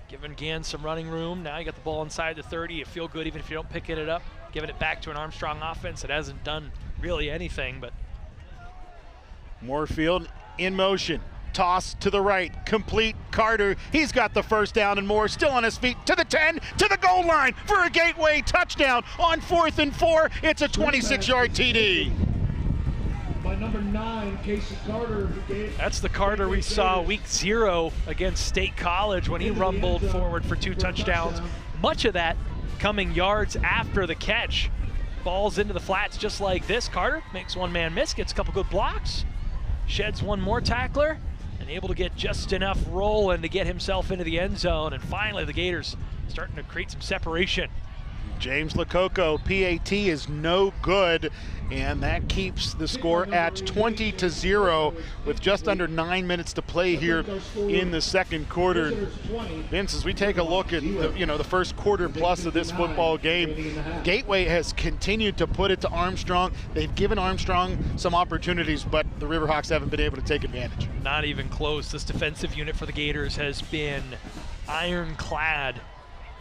giving Gans some running room. Now you got the ball inside the 30. You feel good even if you don't pick it up. Giving it back to an Armstrong offense that hasn't done really anything. But Moorfield in motion. Toss to the right, complete. Carter, he's got the first down and more, still on his feet, to the 10, to the goal line for a Gateway touchdown on 4th and 4. It's a 26-yard TD. By number 9, Casey Carter. That's the Carter we saw week 0 against State College when he rumbled forward for 2 touchdowns. Much of that coming yards after the catch. Balls into the flats just like this. Carter makes one man miss, gets a couple good blocks, sheds one more tackler, and able to get just enough rolling to get himself into the end zone. And finally, the Gators starting to create some separation. James Lococo, PAT is no good, and that keeps the score at 20-0 with just under 9 minutes to play here in the second quarter. Vince, as we take a look at the first quarter plus of this football game, Gateway has continued to put it to Armstrong. They've given Armstrong some opportunities, but the Riverhawks haven't been able to take advantage. Not even close. This defensive unit for the Gators has been ironclad,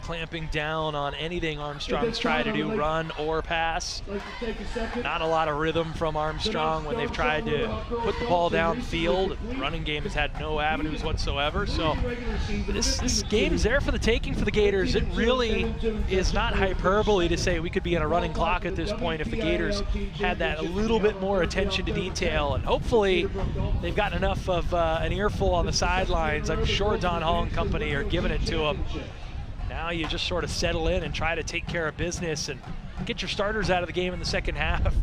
clamping down on anything Armstrong's tried to do, run or pass. Not a lot of rhythm from Armstrong when they've tried to put the ball downfield. The running game has had no avenues whatsoever. So this game's there for the taking for the Gators. It really is not hyperbole to say we could be in a running clock at this point if the Gators had that a little bit more attention to detail. And hopefully they've gotten enough of an earful on the sidelines. I'm sure Don Hall and company are giving it to them. Now you just sort of settle in and try to take care of business and get your starters out of the game in the second half.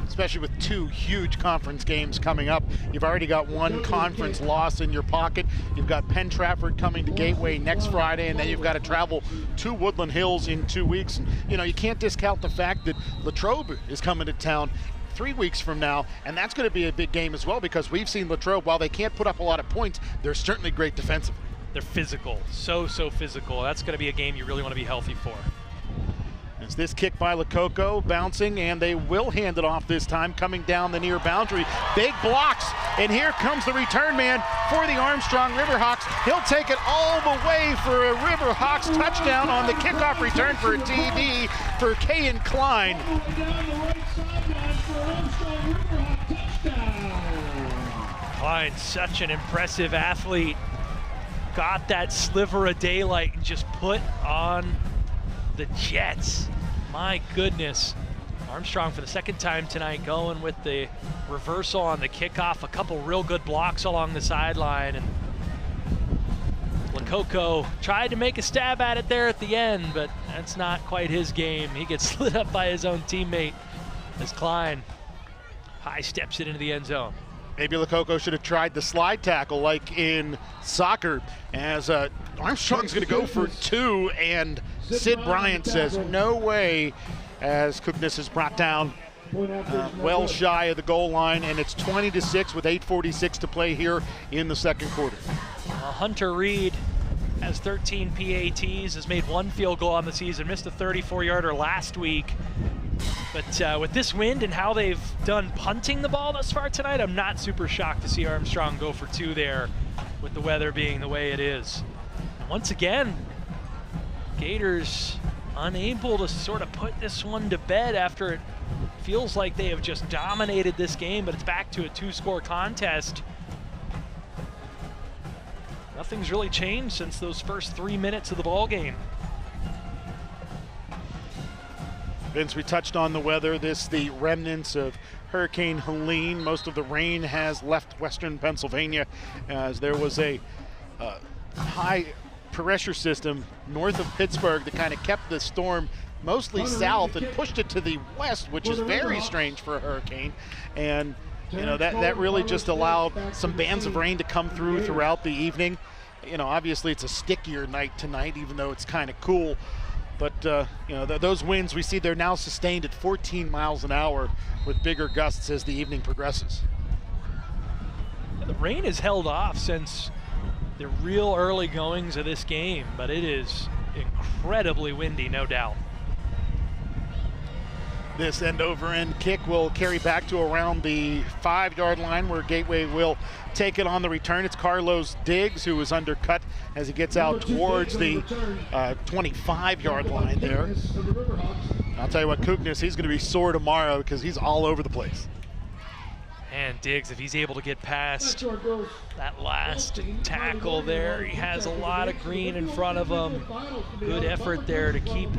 Especially with 2 huge conference games coming up. You've already got 1 conference loss in your pocket. You've got Penn Trafford coming to Gateway next Friday, and then you've got to travel to Woodland Hills in 2 weeks. And, you can't discount the fact that Latrobe is coming to town 3 weeks from now, and that's going to be a big game as well, because we've seen Latrobe, while they can't put up a lot of points, they're certainly great defensively. They're physical, so physical. That's going to be a game you really want to be healthy for. As this kick by Lococo bouncing, and they will hand it off this time, coming down the near boundary. Big blocks, and here comes the return man for the Armstrong Riverhawks. He'll take it all the way for a Riverhawks touchdown on the kickoff return for a TD for Kayan Klein. Klein, such an impressive athlete. Got that sliver of daylight and just put on the Jets. My goodness. Armstrong for the second time tonight going with the reversal on the kickoff. A couple real good blocks along the sideline. And Lococo tried to make a stab at it there at the end, but that's not quite his game. He gets slid up by his own teammate as Klein high steps it into the end zone. Maybe Lococo should have tried the slide tackle like in soccer, as Armstrong's going to go for 2, and Sid Bryant says no way, as Cookness is brought down well shy of the goal line, and it's 20-6 with 8:46 to play here in the second quarter. Hunter Reed has 13 PATs, has made 1 field goal on the season, missed a 34-yarder last week. But with this wind and how they've done punting the ball thus far tonight, I'm not super shocked to see Armstrong go for 2 there with the weather being the way it is. And once again, Gators unable to sort of put this one to bed after it feels like they have just dominated this game, but it's back to a 2-score contest. Nothing's really changed since those first 3 minutes of the ball game. Vince, we touched on the weather. The remnants of Hurricane Helene. Most of the rain has left western Pennsylvania, as there was a high pressure system north of Pittsburgh that kind of kept the storm mostly south and pushed it to the west, which is very strange for a hurricane. And that really just allowed some bands of rain to come throughout the evening. Obviously it's a stickier night tonight, even though it's kind of cool. But, those winds we see, they're now sustained at 14 miles an hour with bigger gusts as the evening progresses. The rain has held off since the real early goings of this game, but it is incredibly windy, no doubt. This end-over-end kick will carry back to around the 5-yard line, where Gateway will take it on the return. It's Carlos Diggs who is undercut as he gets out towards the 25-yard line there. I'll tell you what, Kookness, he's going to be sore tomorrow because he's all over the place. And Diggs, if he's able to get past that last tackle there, he has a lot of green in front of him. Good effort there to keep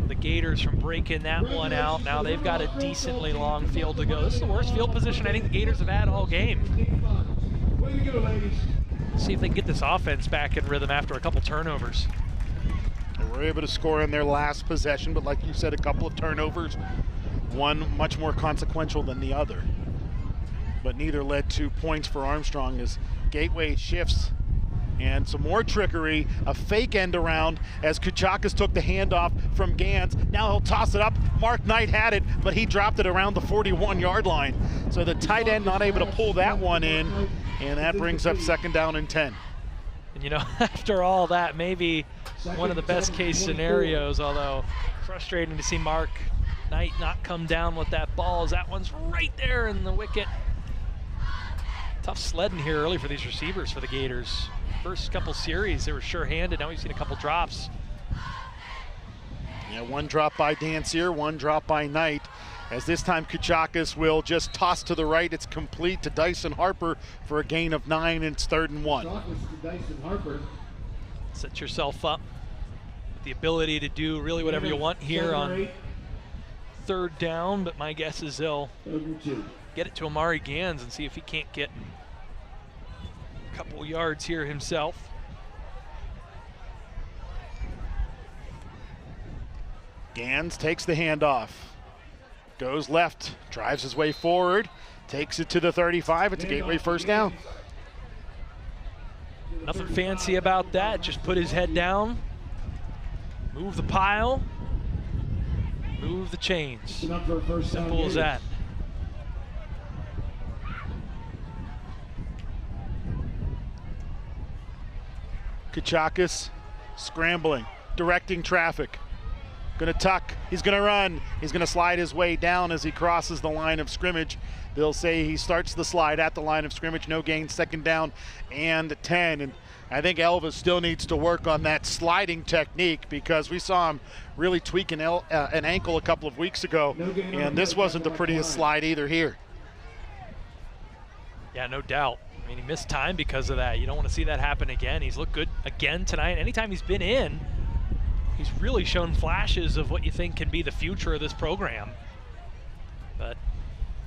the Gators from breaking that one out. Now they've got a decently long field to go. This is the worst field position I think the Gators have had all game. See if they can get this offense back in rhythm after a couple turnovers. They were able to score in their last possession, but like you said, a couple of turnovers. One much more consequential than the other. But neither led to points for Armstrong as Gateway shifts. And some more trickery, a fake end around as Kuchakis took the handoff from Gans. Now he'll toss it up. Mark Knight had it, but he dropped it around the 41-yard line. So the tight end not able to pull that one in, and that brings up 2nd down and 10. And you know, after all that, maybe one of the best case scenarios, although frustrating to see Mark Knight not come down with that ball, as that one's right there in the wicket. Tough sledding here early for these receivers for the Gators. First couple series, they were sure-handed. Now we've seen a couple drops. Yeah, one drop by Dancier, one drop by Knight. As this time Kuchakis will just toss to the right. It's complete to Dyson Harper for a gain of 9, and it's 3rd and 1. Set yourself up with the ability to do really whatever you want here on 3rd down, but my guess is they'll get it to Amari Gans and see if he can't get a couple yards here himself. Gans takes the handoff, goes left, drives his way forward, takes it to the 35. It's a Gateway 1st down. Nothing fancy about that, just put his head down, move the pile, move the chains. Simple as that. Kuchakis scrambling, directing traffic. Gonna tuck, he's gonna run, he's gonna slide his way down as he crosses the line of scrimmage. They'll say he starts the slide at the line of scrimmage, no gain, 2nd down and 10. And I think Elvis still needs to work on that sliding technique, because we saw him really tweak an ankle a couple of weeks ago, and this wasn't the prettiest slide either here. Yeah, no doubt. I mean, he missed time because of that. You don't want to see that happen again. He's looked good again tonight. Anytime he's been in, he's really shown flashes of what you think can be the future of this program. But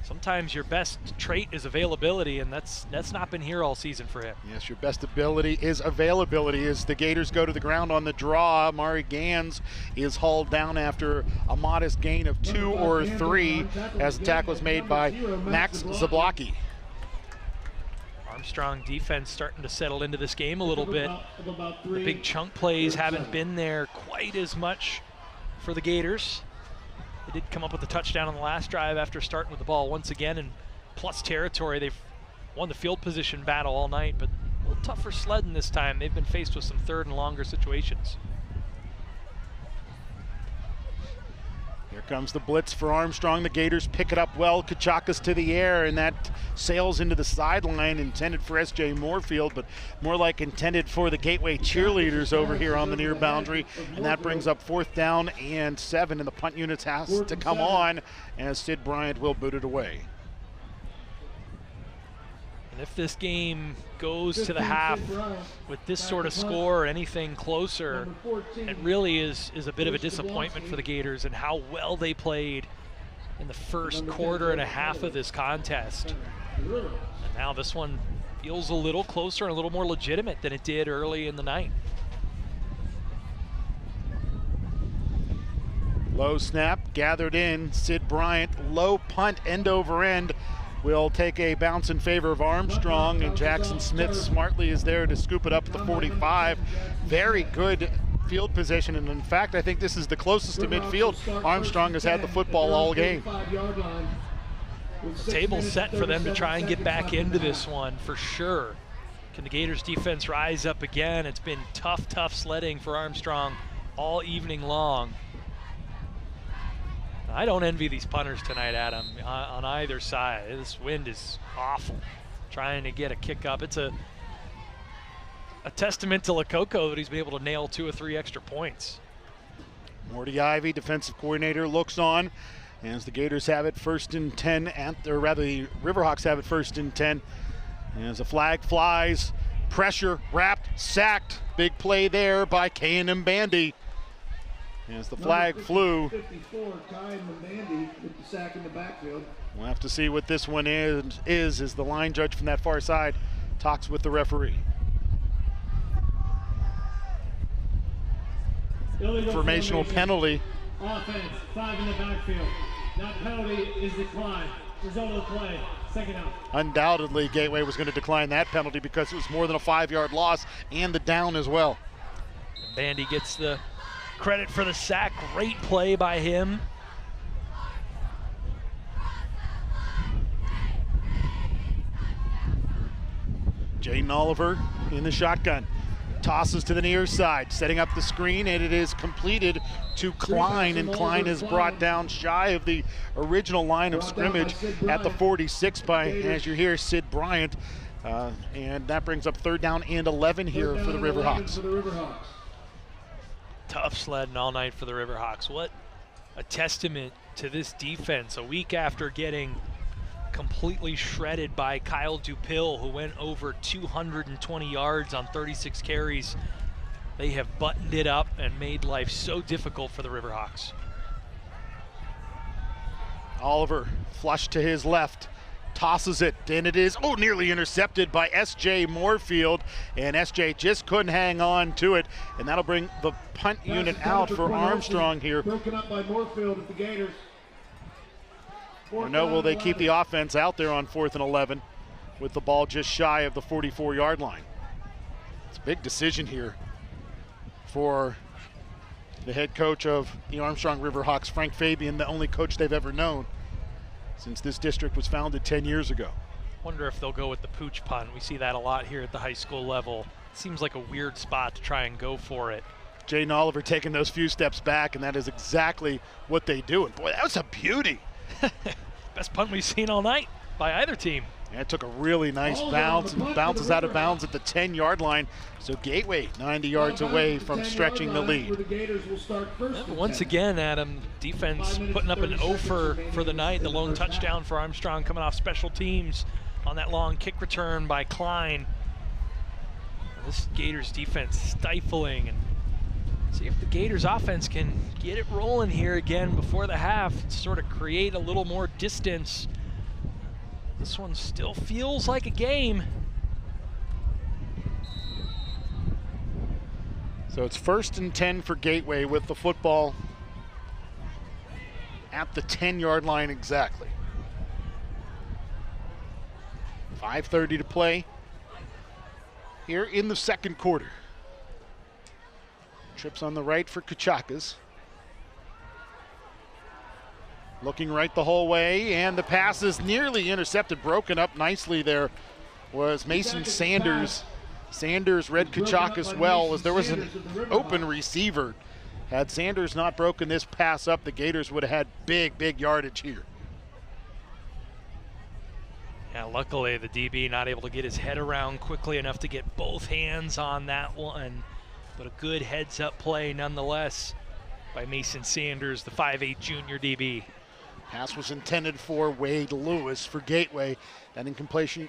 sometimes your best trait is availability, and that's not been here all season for him. Yes, your best ability is availability. As the Gators go to the ground on the draw, Amari Gans is hauled down after a modest gain of 2 or 3 as the tackle was made by Max Zablocki. Armstrong defense starting to settle into this game a little bit. The big chunk plays haven't been there quite as much for the Gators. They did come up with a touchdown on the last drive after starting with the ball once again in plus territory. They've won the field position battle all night, but a little tougher sledding this time. They've been faced with some 3rd and longer situations. Here comes the blitz for Armstrong. The Gators pick it up well. Kuchakis to the air, and that sails into the sideline, intended for S.J. Moorfield, but more like intended for the Gateway cheerleaders over here on the near boundary. And that brings up 4th down and 7, and the punt units has to come on as Sid Bryant will boot it away. And if this game goes to the half with this sort of score or anything closer, it really is a bit of a disappointment for the Gators and how well they played in the first quarter and a half of this contest. And now this one feels a little closer and a little more legitimate than it did early in the night. Low snap, gathered in. Sid Bryant, low punt, end over end. Will take a bounce in favor of Armstrong, and Jackson Smith smartly is there to scoop it up at the 45. Very good field position, and in fact, I think this is the closest to midfield Armstrong has had the football all game. Table set for them to try and get back into this one for sure. Can the Gators defense rise up again? It's been tough sledding for Armstrong all evening long. I don't envy these punters tonight, Adam, on either side. This wind is awful. Trying to get a kick up. It's a testament to Lococo that he's been able to nail 2 or 3 extra points. Morty Ivy, defensive coordinator, looks on. As the Gators have it 1st and 10, or rather the Riverhawks have it 1st and 10. As the flag flies, pressure, wrapped, sacked. Big play there by K&M Bandy. As the flag flew. 54, K&M Bandy with the sack in the backfield. We'll have to see what this one is as the line judge from that far side talks with the referee. Formational penalty. Offense, 5 in the backfield. That penalty is declined. Result of the play, second out. Undoubtedly, Gateway was going to decline that penalty because it was more than a 5-yard loss and the down as well. Bandy gets the credit for the sack. Great play by him. Jaden Oliver in the shotgun. Tosses to the near side, setting up the screen, and it is completed to Klein, and Klein is brought down shy of the original line of scrimmage at the 46 by, as you hear, Sid Bryant. And that brings up 3rd down and 11 here for the Riverhawks. Tough sledding all night for the Riverhawks. What a testament to this defense. A week after getting completely shredded by Kyle Dupil, who went over 220 yards on 36 carries. They have buttoned it up and made life so difficult for the Riverhawks. Oliver flush to his left, tosses it, and it is nearly intercepted by S.J. Moorfield, and S.J. just couldn't hang on to it, and that'll bring the punt unit out for Armstrong here. Broken up by Moorfield at the Gators. Or no, will they keep the offense out there on 4th and 11 with the ball just shy of the 44-yard line? It's a big decision here for the head coach of the Armstrong Riverhawks, Frank Fabian, the only coach they've ever known since this district was founded 10 years ago. Wonder if they'll go with the pooch punt. We see that a lot here at the high school level. Seems like a weird spot to try and go for it. Jaden Oliver taking those few steps back, and that is exactly what they do. And boy, that was a beauty. Best punt we've seen all night by either team. And it took a really nice bounce and bounces out of bounds at the 10-yard line. So Gateway 90 yards away from stretching the lead. Once again, Adam, defense putting up an offer for the night. The lone touchdown for Armstrong coming off special teams on that long kick return by Klein. This Gators defense stifling, and see if the Gators offense can get it rolling here again before the half, sort of create a little more distance. This one still feels like a game. So it's 1st and 10 for Gateway with the football at the 10-yard line exactly. 5:30 to play here in the 2nd quarter. Trips on the right for Kachakas. Looking right the whole way, and the pass is nearly intercepted, broken up nicely there was Mason Sanders. Sanders read Kachakas well as there was an open receiver. Had Sanders not broken this pass up, the Gators would have had big yardage here. Yeah, luckily the DB not able to get his head around quickly enough to get both hands on that one. But a good heads-up play nonetheless by Mason Sanders, the 5'8 junior DB. Pass was intended for Wade Lewis for Gateway. That incompletion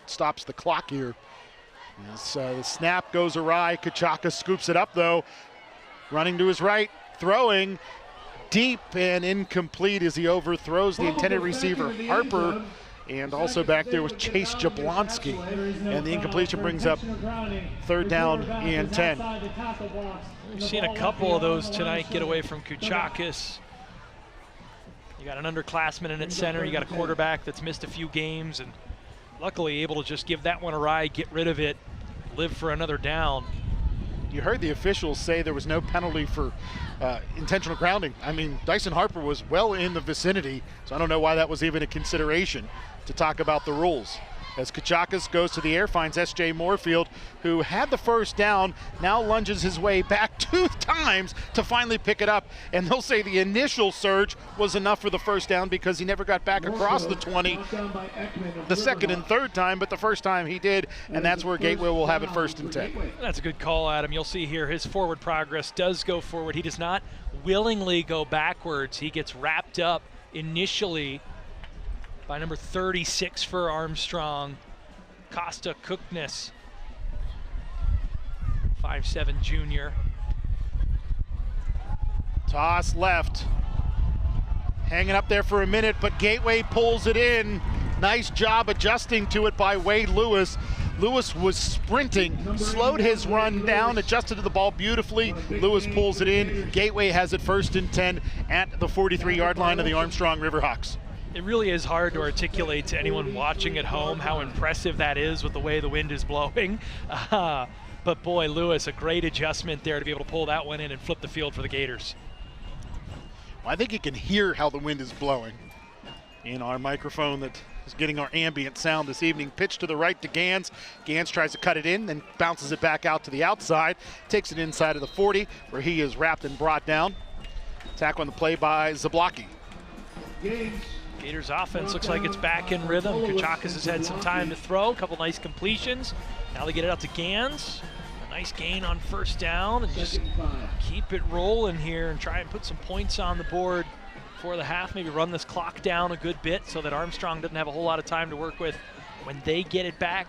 stops the clock here. As the snap goes awry, Kachaka scoops it up though. Running to his right, throwing deep and incomplete as he overthrows the intended receiver, Harper. And also back there was Chase Jablonski. And the incompletion brings up 3rd down and 10. We've seen a couple of those tonight get away from Kuchakis. You got an underclassman in at center, you got a quarterback that's missed a few games, and luckily able to just give that one a ride, get rid of it, live for another down. You heard the officials say there was no penalty for intentional grounding. I mean, Dyson Harper was well in the vicinity, so I don't know why that was even a consideration to talk about the rules. as Kachakis goes to the air, finds S.J. Moorfield, who had the first down, now lunges his way back 2 times to finally pick it up. And they'll say the initial surge was enough for the first down because he never got back across the 20 the second and third time, but the first time he did, and that's where Gateway will have it 1st and 10. That's a good call, Adam. You'll see here his forward progress does go forward. He does not willingly go backwards. He gets wrapped up initially by number 36 for Armstrong, Costa Cookness, 5'7" junior. Toss left, hanging up there for a minute, but Gateway pulls it in. Nice job adjusting to it by Wade Lewis. Lewis was sprinting, slowed his run down, adjusted to the ball beautifully. Lewis pulls it in. Gateway has it 1st and 10 at the 43-yard line of the Armstrong Riverhawks. It really is hard to articulate to anyone watching at home how impressive that is with the way the wind is blowing. But boy, Lewis, a great adjustment there to be able to pull that one in and flip the field for the Gators. Well, I think you can hear how the wind is blowing in our microphone that is getting our ambient sound this evening. Pitch to the right to Gans. Gans tries to cut it in, then bounces it back out to the outside. Takes it inside of the 40, where he is wrapped and brought down. Tackle on the play by Zablocki. Gators offense looks like it's back in rhythm. Kachakis has had some time to throw, a couple nice completions. Now they get it out to Gans. A nice gain on 1st down, and just keep it rolling here and try and put some points on the board for the half. Maybe run this clock down a good bit so that Armstrong doesn't have a whole lot of time to work with when they get it back,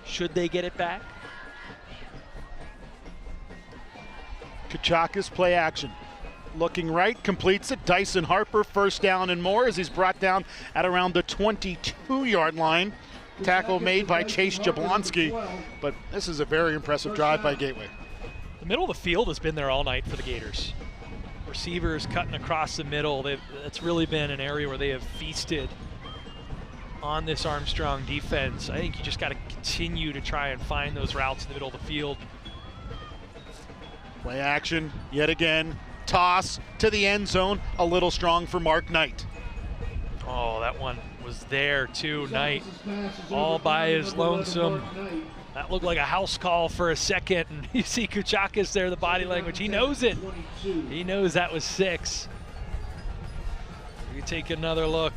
should they get it back. Kachakis play action. Looking right, completes it. Dyson Harper 1st down and more as he's brought down at around the 22-yard line. Tackle made by Chase Jablonski, but this is a very impressive drive by Gateway. The middle of the field has been there all night for the Gators. Receivers cutting across the middle. That's really been an area where they have feasted on this Armstrong defense. I think you just got to continue to try and find those routes in the middle of the field. Play action yet again. Toss to the end zone, a little strong for Mark Knight. Oh, that one was there too. Knight all by his lonesome. That looked like a house call for a second, and you see Kachakis there, the body language. He knows it. He knows that was 6. We take another look.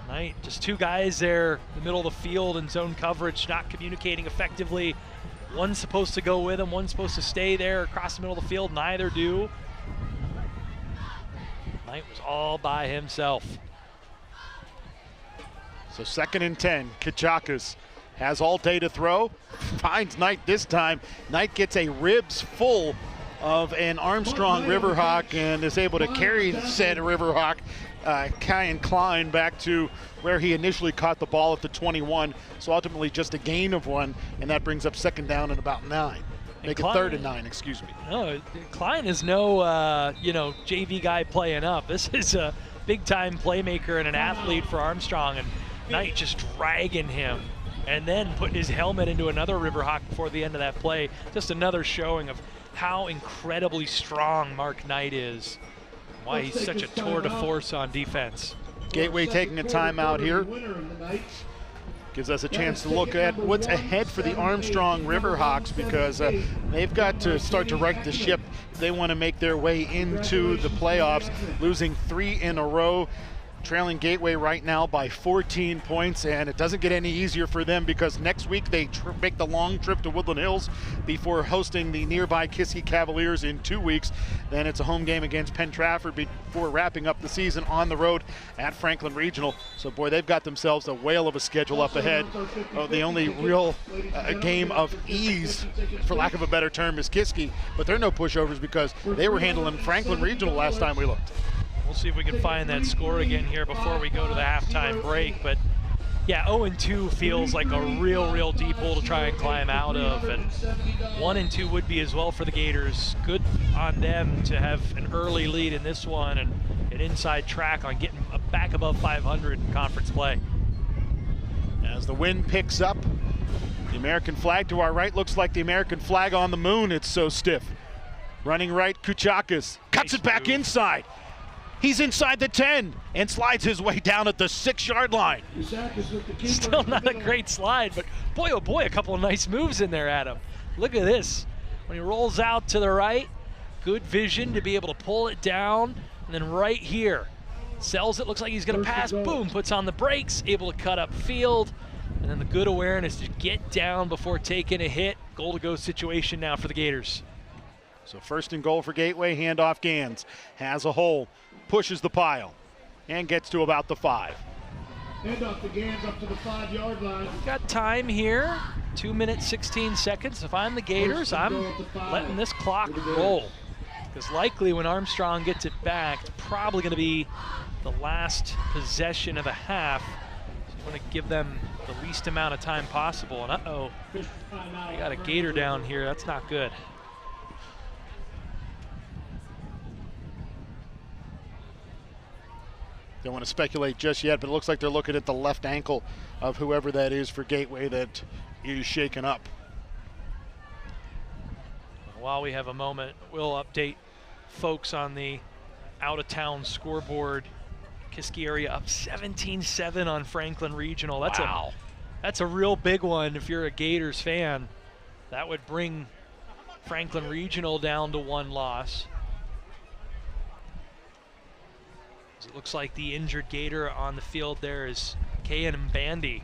Knight, just 2 guys there in the middle of the field in zone coverage, not communicating effectively. One's supposed to go with him, one's supposed to stay there across the middle of the field. Neither do. Knight was all by himself. So 2nd and 10, Kachakis has all day to throw, finds Knight this time. Knight gets a ribs full of an Armstrong Riverhawk and is able to carry said Riverhawk, Kyan Klein, back to where he initially caught the ball at the 21. So ultimately just a gain of 1, and that brings up 2nd down and about 9. Make it 3rd and 9, excuse me. No, Klein is no, JV guy playing up. This is a big-time playmaker and an athlete for Armstrong, and Knight just dragging him and then putting his helmet into another Riverhawk before the end of that play. Just another showing of how incredibly strong Mark Knight is, why he's such a tour de force on defense. Gateway taking a timeout here. Gives us a chance to look at what's ahead for the Armstrong Riverhawks, because they've got to start to right the ship if they want to make their way into the playoffs. Losing 3 in a row, trailing Gateway right now by 14 points, and it doesn't get any easier for them because next week they make the long trip to Woodland Hills before hosting the nearby Kiski Cavaliers in 2 weeks. Then it's a home game against Penn Trafford before wrapping up the season on the road at Franklin Regional. So boy, they've got themselves a whale of a schedule up ahead. The only real game of ease, for lack of a better term, is Kiski, but they're no pushovers because they were handling Franklin Regional last time we looked. We'll see if we can find that score again here before we go to the halftime break. But yeah, 0-2 feels like a real deep hole to try and climb out of, and 1-2 would be as well for the Gators. Good on them to have an early lead in this one and an inside track on getting back above 500 in conference play. As the wind picks up, the American flag to our right looks like the American flag on the moon. It's so stiff. Running right, Kachakis cuts it back inside. He's inside the 10 and slides his way down at the 6-yard line. Isaac is with the keeper Still in the not a middle. great slide, but boy, oh boy, a couple of nice moves in there, Adam. Look at this. When he rolls out to the right, good vision to be able to pull it down, and then right here, sells it, looks like he's gonna First and pass, goal. boom, puts on the brakes, able to cut up field, and then the good awareness to get down before taking a hit. Goal to go situation now for the Gators. So first and goal for Gateway, handoff Gans. Has a hole, pushes the pile, and gets to about the 5. Hand off the Gans up to the 5-yard line. Got time here, 2 minutes, 16 seconds. If I'm the Gators, I'm letting this clock roll. Because likely when Armstrong gets it back, it's probably gonna be the last possession of the half. So you wanna give them the least amount of time possible. And uh-oh, they got a Gator down here, that's not good. Don't want to speculate just yet, but it looks like they're looking at the left ankle of whoever that is for Gateway that is shaken up. While we have a moment, we'll update folks on the out-of-town scoreboard. Kiski area up 17-7 on Franklin Regional. That's a real big one if you're a Gators fan. That would bring Franklin Regional down to 1 loss. It looks like the injured Gator on the field there is Kayan Mbandi.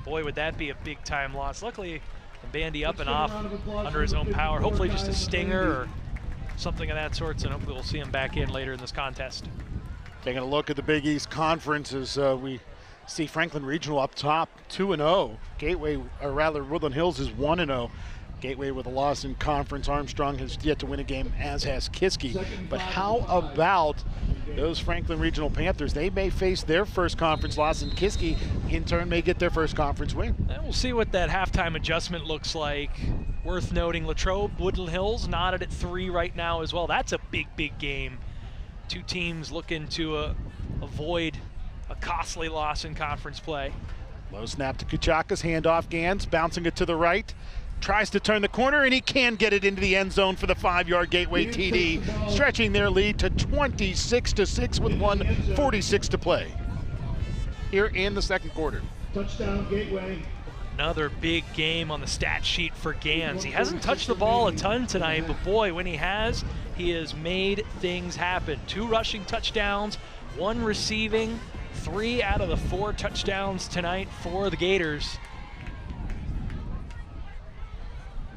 Boy, would that be a big-time loss. Luckily, Mbandi up and off under his own power. Hopefully just a stinger or something of that sort, and hopefully we'll see him back in later in this contest. Taking a look at the Big East Conference as we see Franklin Regional up top, 2-0. Gateway, or rather Woodland Hills is 1-0. Gateway with a loss in conference. Armstrong has yet to win a game, as has Kiski. But how about those Franklin Regional Panthers? They may face their first conference loss, and Kiski, in turn, may get their first conference win. And we'll see what that halftime adjustment looks like. Worth noting, Latrobe, Woodland Hills knotted at 3 right now as well. That's a big, big game. Two teams looking to avoid a costly loss in conference play. Low snap to Kuchakas, handoff Gans, bouncing it to the right. Tries to turn the corner, and he can get it into the end zone for the 5-yard Gateway TD, stretching their lead to 26-6 with 1:46 to play here in the second quarter. Touchdown Gateway. Another big game on the stat sheet for Gans. He hasn't touched the ball a ton tonight, but boy, when he has made things happen. 2 rushing touchdowns, 1 receiving, 3 out of the 4 touchdowns tonight for the Gators.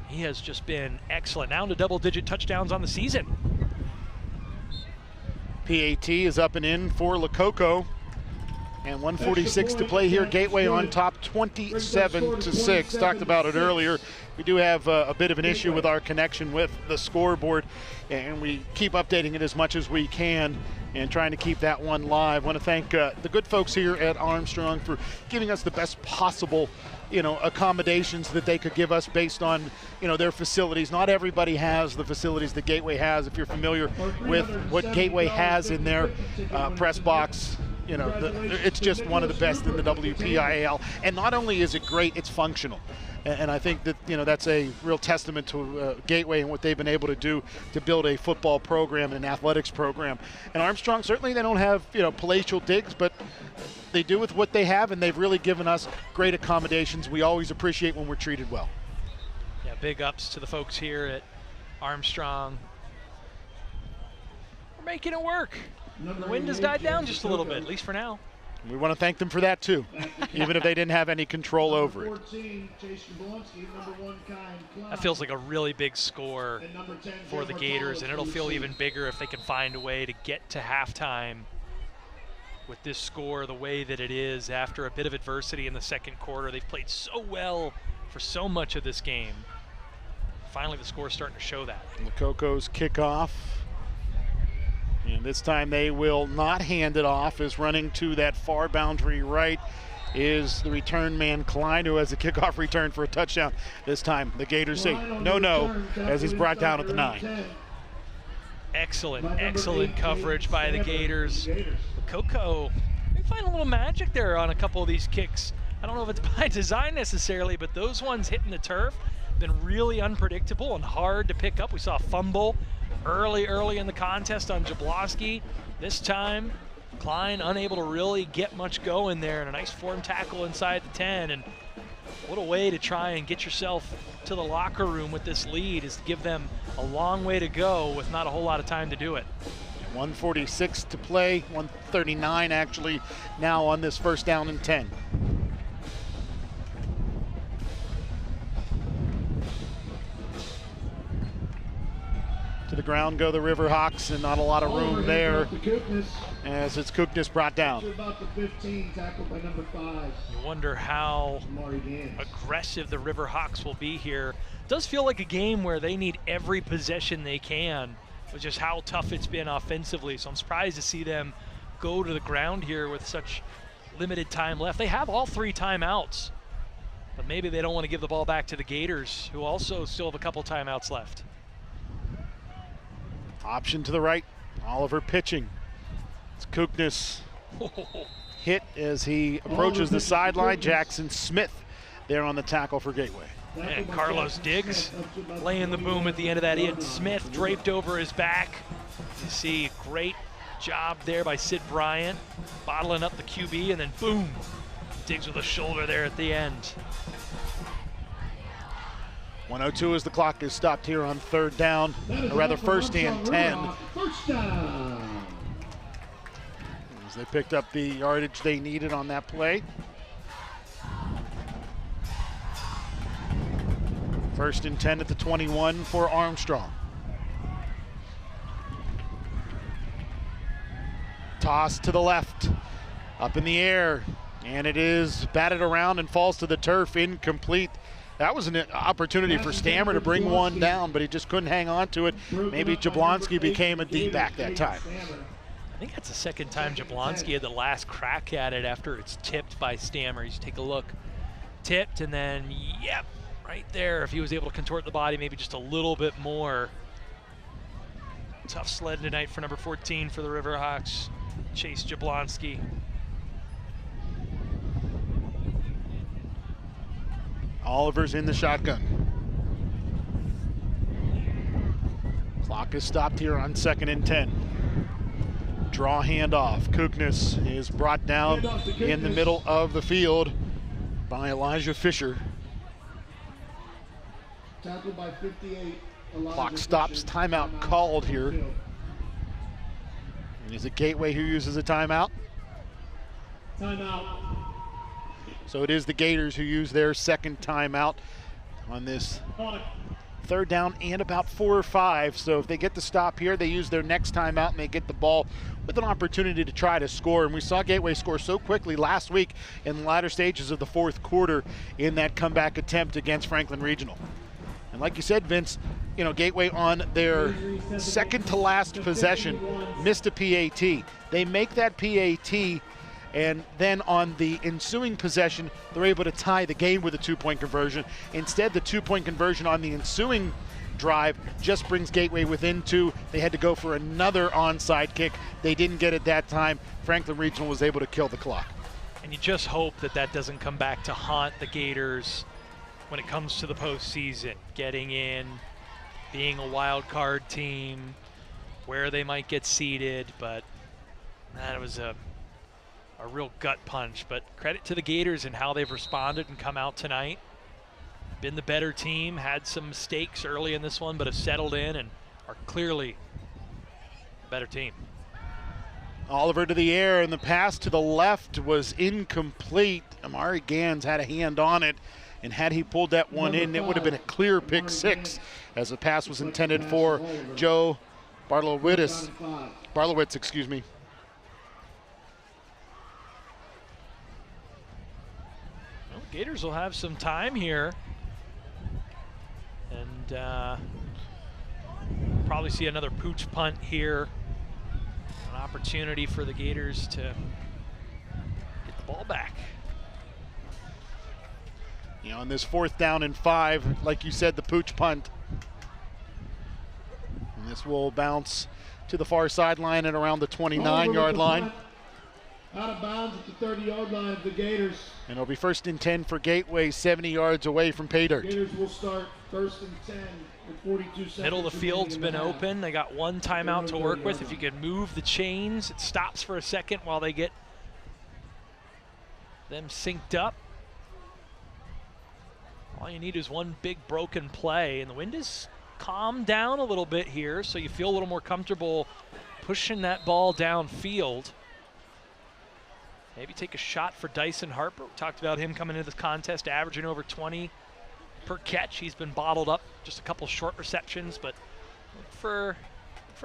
He has just been excellent. Now to double-digit touchdowns on the season. PAT is up and in for Lococo. And 1:46 to play here. Gateway on top 27-6. Talked about it earlier. We do have a bit of an issue with our connection with the scoreboard, and we keep updating it as much as we can and trying to keep that one live. I want to thank the good folks here at Armstrong for giving us the best possible accommodations that they could give us based on their facilities. Not everybody has the facilities that Gateway has. If you're familiar with what Gateway has in their press box, it's just one of the best in the WPIAL. And not only is it great, it's functional. And I think that that's a real testament to Gateway and what they've been able to do to build a football program and an athletics program. And Armstrong, certainly they don't have palatial digs, but they do with what they have, and they've really given us great accommodations. We always appreciate when we're treated well. Yeah, big ups to the folks here at Armstrong. We're making it work. The wind has died down just a little bit, at least for now. We want to thank them for that too, even if they didn't have any control over it. 14, Jason Blonsky, number 1, Kyle Klein. That feels like a really big score And number 10, for the Jennifer Gators, and it'll Collins, feel receiver. even bigger if they can find a way to get to halftime with this score the way that it is after a bit of adversity in the second quarter. They've played so well for so much of this game. Finally, the score's starting to show that. Lococo's kickoff. And this time they will not hand it off, as running to that far boundary right is the return man Klein, who has a kickoff return for a touchdown. This time the Gators say no, as he's brought down at the 9. Excellent coverage by the Gators. Coco, we find a little magic there on a couple of these kicks. I don't know if it's by design necessarily, but those ones hitting the turf have been really unpredictable and hard to pick up. We saw a fumble early in the contest on Jablonski. This time, Klein unable to really get much going there, and a nice form tackle inside the 10. And what a way to try and get yourself to the locker room with this lead, is to give them a long way to go with not a whole lot of time to do it. 1:46 to play, 1:39 actually now on this first down and 10. To the ground go the Riverhawks, and not a lot of room there as it's Kuknis brought down. About the 15, tackled by number 5. You wonder how aggressive the Riverhawks will be here. It does feel like a game where they need every possession they can, with just how tough it's been offensively. So I'm surprised to see them go to the ground here with such limited time left. They have all 3 timeouts, but maybe they don't want to give the ball back to the Gators, who also still have a couple timeouts left. Option to the right, Oliver pitching. It's Kuknis hit as he approaches the sideline. Jackson Smith there on the tackle for Gateway. And Carlos Diggs laying the boom at the end of that. Ian Smith draped over his back. You see, great job there by Sid Bryant, bottling up the QB, and then boom, Diggs with a shoulder there at the end. 1:02 as the clock is stopped here on third down, or rather first and 10. First down. As they picked up the yardage they needed on that play. First and 10 at the 21 for Armstrong. Toss to the left, up in the air, and it is batted around and falls to the turf, incomplete. That was an opportunity for Stammer to bring one down, but he just couldn't hang on to it. Maybe Jablonski became a D-back that time. I think that's the second time Jablonski had the last crack at it after it's tipped by Stammer. You just take a look. Tipped, and then, yep, right there. If he was able to contort the body maybe just a little bit more. Tough sled tonight for number 14 for the Riverhawks, Chase Jablonski. Oliver's in the shotgun. Clock is stopped here on 2nd and 10. Draw handoff. Kuknis is brought down in the middle of the field by Elijah Fisher. Tackled by 58. Clock stops, timeout called here. And is it Gateway who uses a timeout? Timeout. So it is the Gators who use their second timeout on this third down and about 4 or 5. So if they get the stop here, they use their next timeout and they get the ball with an opportunity to try to score. And we saw Gateway score so quickly last week in the latter stages of the 4th quarter in that comeback attempt against Franklin Regional. And like you said, Vince, you know, Gateway on their second to last possession missed a PAT. They make that PAT, and then on the ensuing possession, they're able to tie the game with a 2-point conversion. Instead, the 2-point conversion on the ensuing drive just brings Gateway within 2. They had to go for another onside kick. They didn't get it that time. Franklin Regional was able to kill the clock. And you just hope that that doesn't come back to haunt the Gators when it comes to the postseason, getting in, being a wild card team, where they might get seeded. But that was a real gut punch. But credit to the Gators and how they've responded and come out tonight. Been the better team, had some mistakes early in this one, but have settled in and are clearly a better team. Oliver to the air, and the pass to the left was incomplete. Amari Gans had a hand on it, and had he pulled that one in, it would have been a clear pick 6, as the pass was intended for Joe Barlowitz, excuse me. Well, Gators will have some time here, and probably see another pooch punt here. An opportunity for the Gators to get the ball back. You know, on this 4th down and 5, like you said, the pooch punt. And this will bounce to the far sideline and around the 29-yard line. Out of bounds at the 30-yard line of the Gators. And it'll be 1st and 10 for Gateway, 70 yards away from pay dirt. Gators will start First and 10 with 42 seconds. Middle of the field's been remaining in the half. open. They got one timeout to work with. If you can move the chains, it stops for a second while they get them synced up. All you need is one big broken play, and the wind is calmed down a little bit here, so you feel a little more comfortable pushing that ball downfield. Maybe take a shot for Dyson Harper. We talked about him coming into this contest, averaging over 20 per catch. He's been bottled up, just a couple short receptions, but look for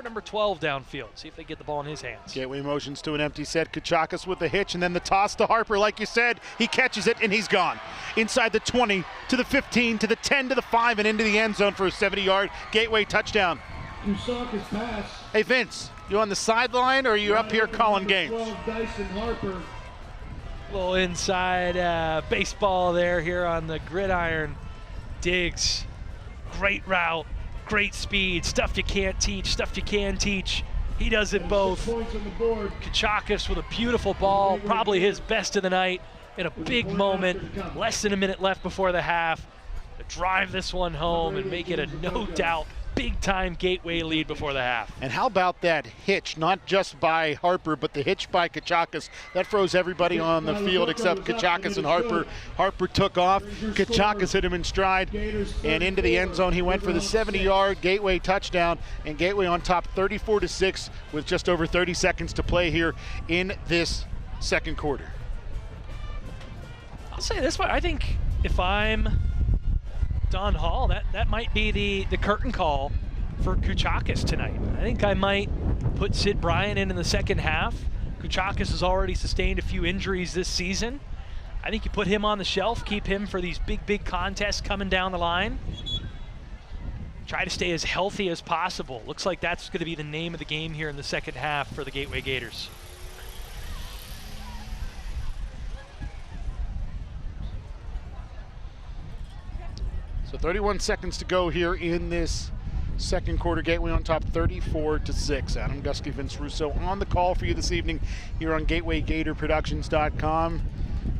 number 12 downfield. See if they get the ball in his hands. Gateway motions to an empty set. Kachakis with the hitch, and then the toss to Harper. Like you said, he catches it, and he's gone. Inside the 20, to the 15, to the 10, to the 5, and into the end zone for a 70-yard Gateway touchdown. Kusakis pass. Hey, Vince, you on the sideline, or are you up here calling games? 12, Dyson Harper. Little inside baseball there here on the gridiron. Diggs, great route, great speed, stuff you can't teach, stuff you can teach. He does it both. Points on the board. Kachakis with a beautiful ball, probably his best of the night in a big moment. Less than a minute left before the half to drive this one home and make it a no doubt big-time Gateway lead before the half. And how about that hitch, not just by Harper, but the hitch by Kachakis? That froze everybody on the field except Kachakis and Harper. Harper took off. Kachakis hit him in stride, and into the end zone he went for the 70-yard Gateway touchdown, and Gateway on top 34-6 with just over 30 seconds to play here in this second quarter. I'll say this way, I think if I'm Don Hall, that might be the curtain call for Kachakis tonight. I think I might put Sid Bryant in the second half. Kachakis has already sustained a few injuries this season. I think you put him on the shelf, keep him for these big contests coming down the line. Try to stay as healthy as possible. Looks like that's going to be the name of the game here in the second half for the Gateway Gators. So 31 seconds to go here in this second quarter. Gateway on top 34-6. Adam Gusky, Vince Russo on the call for you this evening here on GatewayGatorProductions.com.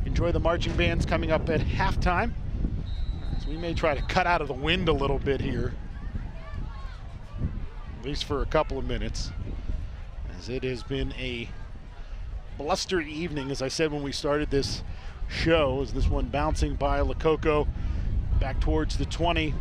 Enjoy the marching bands coming up at halftime. So we may try to cut out of the wind a little bit here, at least for a couple of minutes, as it has been a blustery evening, as I said when we started this show, as this one bouncing by Lococo back towards the 20. A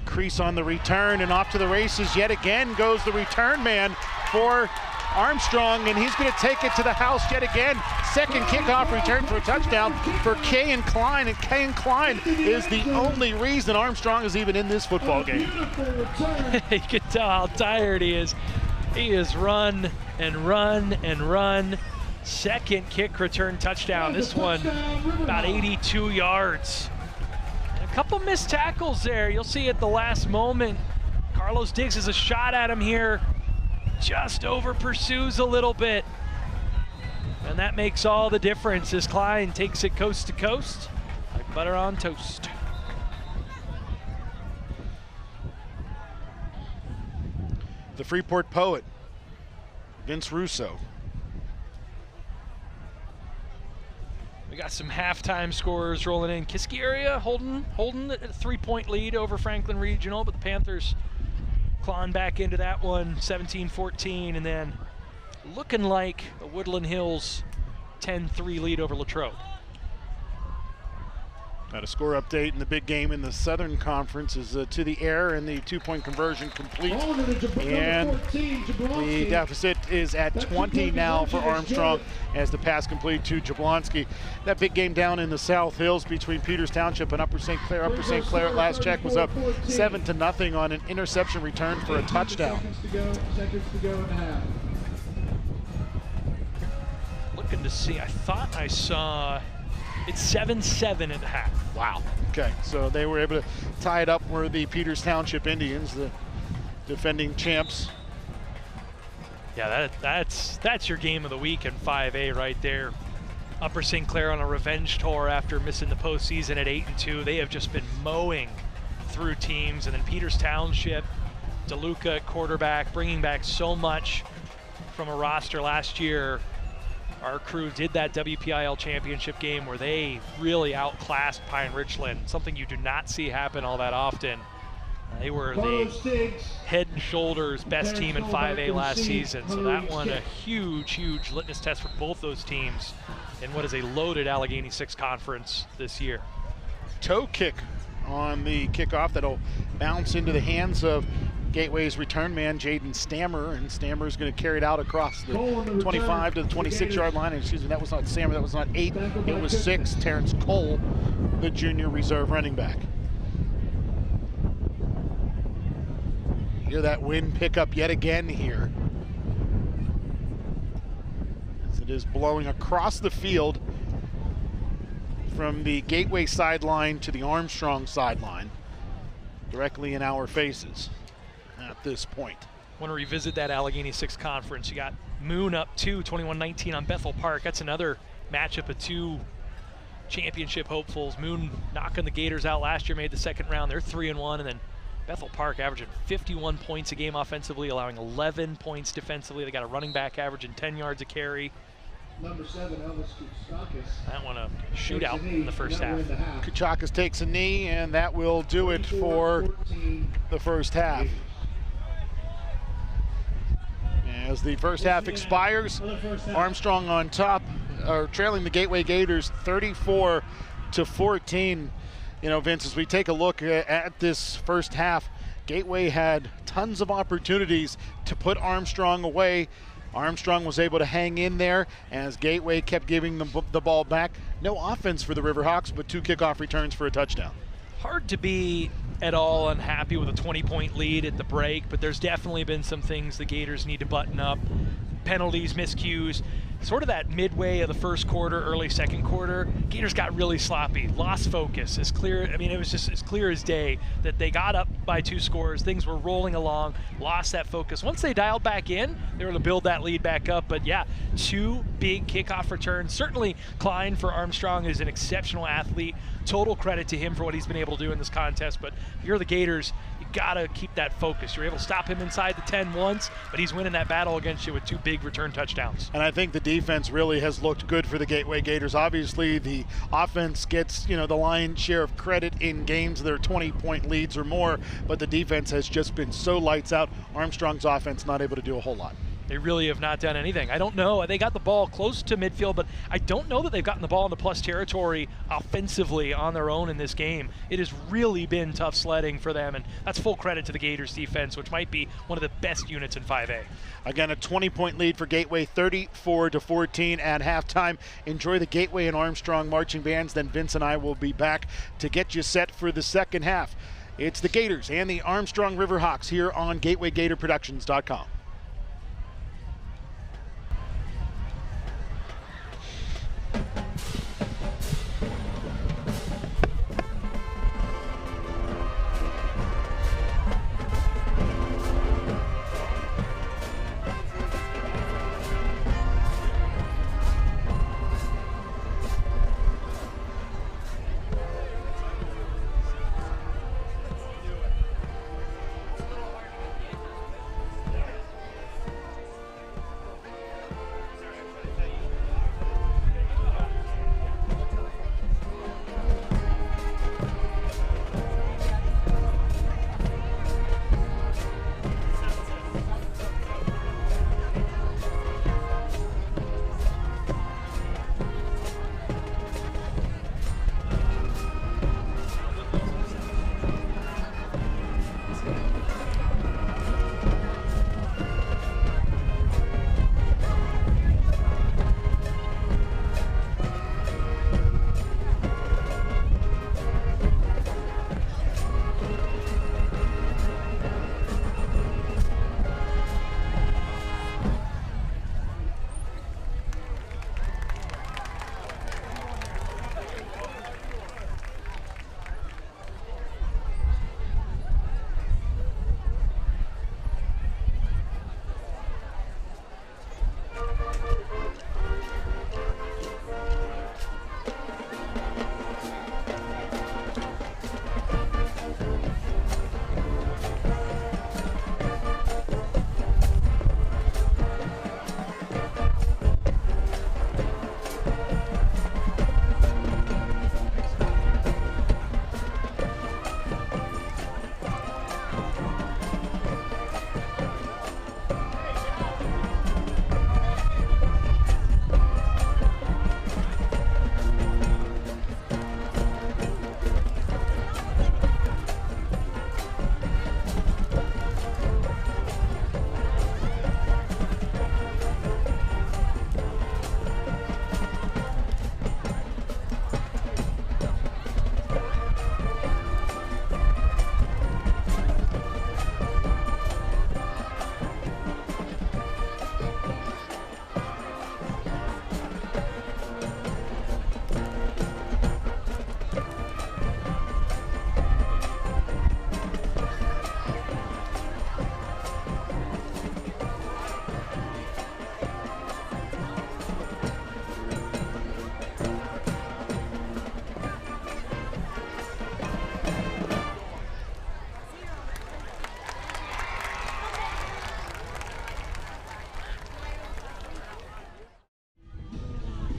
crease on the return, and off to the races yet again goes the return man for Armstrong, and he's going to take it to the house yet again. Second kickoff return for a touchdown for Kayan Klein, and Kayan Klein is the only reason Armstrong is even in this football game. You can tell how tired he is. He has run and run and run. Second kick return touchdown. This one about 82 yards. A couple missed tackles there. You'll see at the last moment. Carlos Diggs has a shot at him here. Just over pursues a little bit. And that makes all the difference as Klein takes it coast to coast like butter on toast. The Freeport poet, Vince Russo. We got some halftime scores rolling in. Kiski area holding a 3-point lead over Franklin Regional, but the Panthers clawing back into that one, 17-14, and then looking like the Woodland Hills 10-3 lead over Latrobe. Got a score update in the big game in the Southern Conference is to the air, and the 2-point conversion complete. And the deficit is at 20 now for Armstrong as the pass complete to Jablonski. That big game down in the South Hills between Peters Township and Upper St. Clair. Upper St. Clair at last check was up 7-0 on an interception return for a touchdown. Seconds to go in the half. Looking to see, I thought I saw it's 7-7 at the half. Wow. Okay, so they were able to tie it up where the Peters Township Indians, the defending champs. Yeah, that's your game of the week in 5A right there. Upper St. Clair on a revenge tour after missing the postseason at 8-2. They have just been mowing through teams, and then Peters Township, DeLuca at quarterback, bringing back so much from a roster last year. Our crew did that WPIAL championship game where they really outclassed Pine Richland, something you do not see happen all that often. They were the head and shoulders best team in 5A last season, so that one a huge, huge litmus test for both those teams in what is a loaded Allegheny 6 conference this year. Toe kick on the kickoff that'll bounce into the hands of Gateway's return man, Jaden Stammer, and Stammer is going to carry it out across the 25 to the 26-yard line. And excuse me, that was not Stammer, that was not 8, it was 6. Terrence Cole, the junior reserve running back. Hear that wind pick up yet again here, as it is blowing across the field from the Gateway sideline to the Armstrong sideline, directly in our faces at this point. Want to revisit that Allegheny 6 conference. You got Moon up 21-19 on Bethel Park. That's another matchup of 2 championship hopefuls. Moon knocking the Gators out last year, made the second round. They're 3-1, and then Bethel Park averaging 51 points a game offensively, allowing 11 points defensively. They got a running back averaging 10 yards a carry. Number 7, Elvis Kuchakis. That one a shootout in the first half. Kuchakis takes a knee, and that will do it for the first half. As the first half expires, Armstrong on top, or trailing the Gateway Gators 34-14. You know, Vince, as we take a look at this first half, Gateway had tons of opportunities to put Armstrong away. Armstrong was able to hang in there as Gateway kept giving them the ball back. No offense for the Riverhawks, but 2 kickoff returns for a touchdown. Hard to be at all unhappy with a 20-point lead at the break, but there's definitely been some things the Gators need to button up. Penalties, miscues, sort of that midway of the first quarter, early second quarter, Gators got really sloppy, lost focus. It's clear, I mean, it was just as clear as day that they got up by 2 scores, things were rolling along, lost that focus. Once they dialed back in, they were able to build that lead back up, but yeah, 2 big kickoff returns. Certainly Klein for Armstrong is an exceptional athlete. Total credit to him for what he's been able to do in this contest, but if you're the Gators, you gotta keep that focus. You're able to stop him inside the 10 once, but he's winning that battle against you with 2 big return touchdowns. And I think the defense really has looked good for the Gateway Gators. Obviously, the offense gets, you know, the lion's share of credit in games that are 20-point leads or more, but the defense has just been so lights out. Armstrong's offense not able to do a whole lot. They really have not done anything. I don't know. They got the ball close to midfield, but I don't know that they've gotten the ball in the plus territory offensively on their own in this game. It has really been tough sledding for them, and that's full credit to the Gators defense, which might be one of the best units in 5A. Again, a 20-point lead for Gateway, 34-14 at halftime. Enjoy the Gateway and Armstrong marching bands, then Vince and I will be back to get you set for the second half. It's the Gators and the Armstrong Riverhawks here on GatewayGatorProductions.com.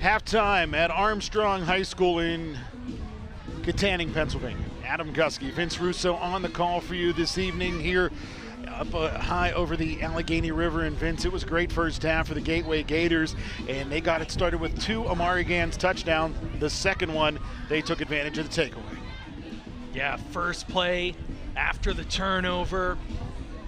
Halftime at Armstrong High School in Katanning, Pennsylvania. Adam Gusky, Vince Russo on the call for you this evening here up high over the Allegheny River. And Vince, it was a great first half for the Gateway Gators, and they got it started with 2 Amari Gans touchdowns. The second one, they took advantage of the takeaway. Yeah, first play after the turnover,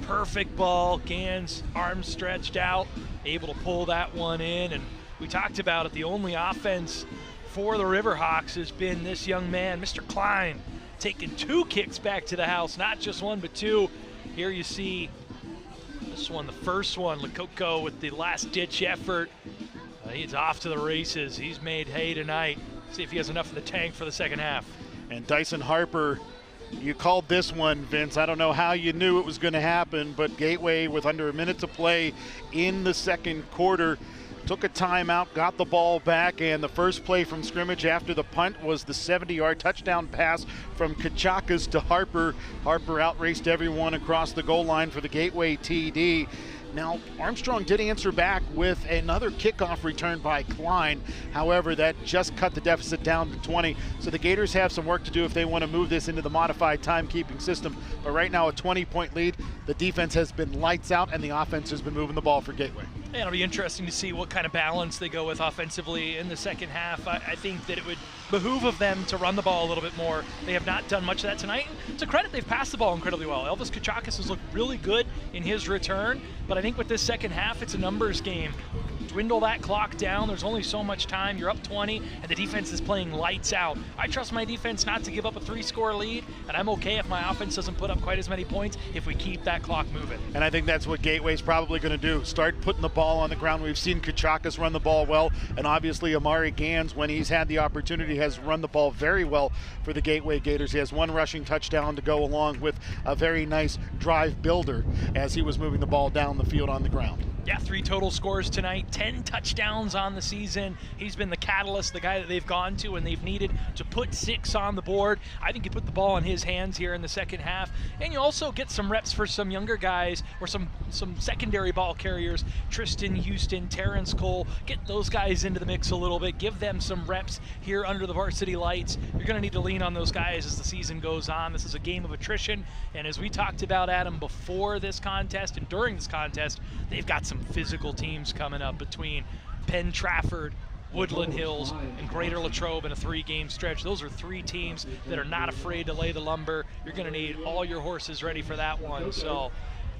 perfect ball. Gans, arms stretched out, able to pull that one in. And we talked about it, the only offense for the Riverhawks has been this young man, Mr. Klein, taking 2 kicks back to the house, not just 1 but 2. Here you see this one, the first one, Lococo with the last-ditch effort. He's off to the races. He's made hay tonight. See if he has enough in the tank for the second half. And Dyson Harper, you called this one, Vince. I don't know how you knew it was going to happen, but Gateway, with under a minute to play in the second quarter, took a timeout, got the ball back, and the first play from scrimmage after the punt was the 70-yard touchdown pass from Kachakas to Harper. Harper outraced everyone across the goal line for the Gateway TD. Now, Armstrong did answer back with another kickoff return by Klein. However, that just cut the deficit down to 20. So the Gators have some work to do if they want to move this into the modified timekeeping system. But right now, a 20-point lead. The defense has been lights out, and the offense has been moving the ball for Gateway. Yeah, it'll be interesting to see what kind of balance they go with offensively in the second half. I think that it would behoove of them to run the ball a little bit more. They have not done much of that tonight. To credit, they've passed the ball incredibly well. Elvis Kachakas has looked really good in his return, but I think with this second half, it's a numbers game. Dwindle that clock down. There's only so much time. You're up 20, and the defense is playing lights out. I trust my defense not to give up a 3-score lead, and I'm okay if my offense doesn't put up quite as many points if we keep that clock moving. And I think that's what Gateway's probably going to do. Start putting the ball on the ground. We've seen Kachakas run the ball well, and obviously Amari Gans, when he's had the opportunity, has run the ball very well for the Gateway Gators. He has 1 rushing touchdown to go along with a very nice drive builder as he was moving the ball down the field on the ground. Yeah, 3 total scores tonight, 10 touchdowns on the season. He's been the catalyst, the guy that they've gone to and they've needed to put 6 on the board. I think you put the ball in his hands here in the second half, and you also get some reps for some younger guys or some secondary ball carriers, Tristan Houston, Terrence Cole. Get those guys into the mix a little bit, give them some reps here under the varsity lights. You're going to need to lean on those guys as the season goes on. This is a game of attrition, and as we talked about, Adam, before this contest and during this contest, they've got some physical teams coming up between Penn Trafford, Woodland Hills, and Greater Latrobe in a 3-game stretch. Those are 3 teams that are not afraid to lay the lumber. You're going to need all your horses ready for that one. So,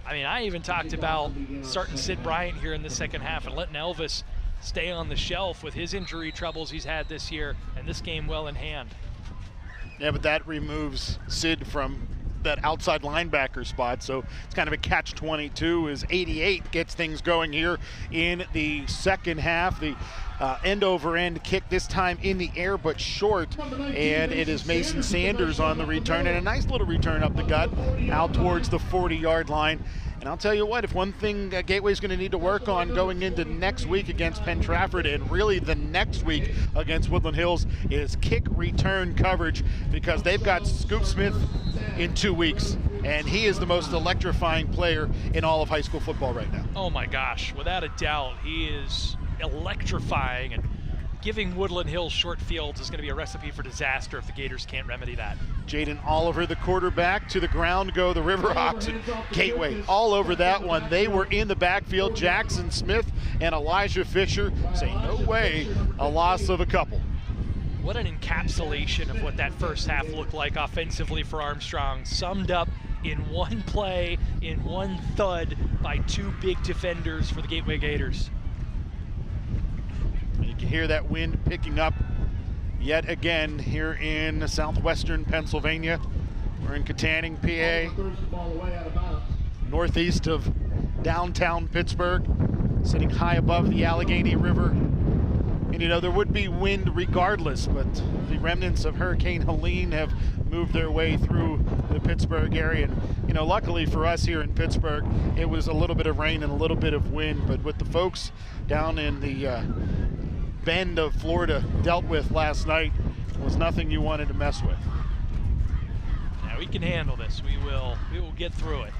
I mean, I even talked about starting Sid Bryant here in the second half and letting Elvis stay on the shelf with his injury troubles he's had this year and this game well in hand. Yeah, but that removes Sid from that outside linebacker spot, so it's kind of a catch-22 as 88 gets things going here in the second half. The end-over-end kick, this time in the air but short, and it is Mason Sanders on the return, and a nice little return up the gut out towards the 40-yard line. And I'll tell you what, if one thing Gateway's going to need to work on going into next week against Penn Trafford and really the next week against Woodland Hills is kick return coverage, because they've got Scoop Smith in 2 weeks, and he is the most electrifying player in all of high school football right now. Oh my gosh, without a doubt, he is electrifying, and giving Woodland Hills short fields is going to be a recipe for disaster if the Gators can't remedy that. Jaden Oliver, the quarterback, to the ground go the Riverhawks. Gateway all over that one. They were in the backfield. Jackson Smith and Elijah Fisher say no way, a loss of a couple. What an encapsulation of what that first half looked like offensively for Armstrong, summed up in one play, in one thud by 2 big defenders for the Gateway Gators. You can hear that wind picking up yet again here in southwestern Pennsylvania. We're in Katanning, PA, northeast of downtown Pittsburgh, sitting high above the Allegheny River. And you know, there would be wind regardless, but the remnants of Hurricane Helene have moved their way through the Pittsburgh area. And you know, luckily for us here in Pittsburgh, it was a little bit of rain and a little bit of wind, but with the folks down in the bend of Florida dealt with last night, was nothing you wanted to mess with. Now we can handle this. We will get through it.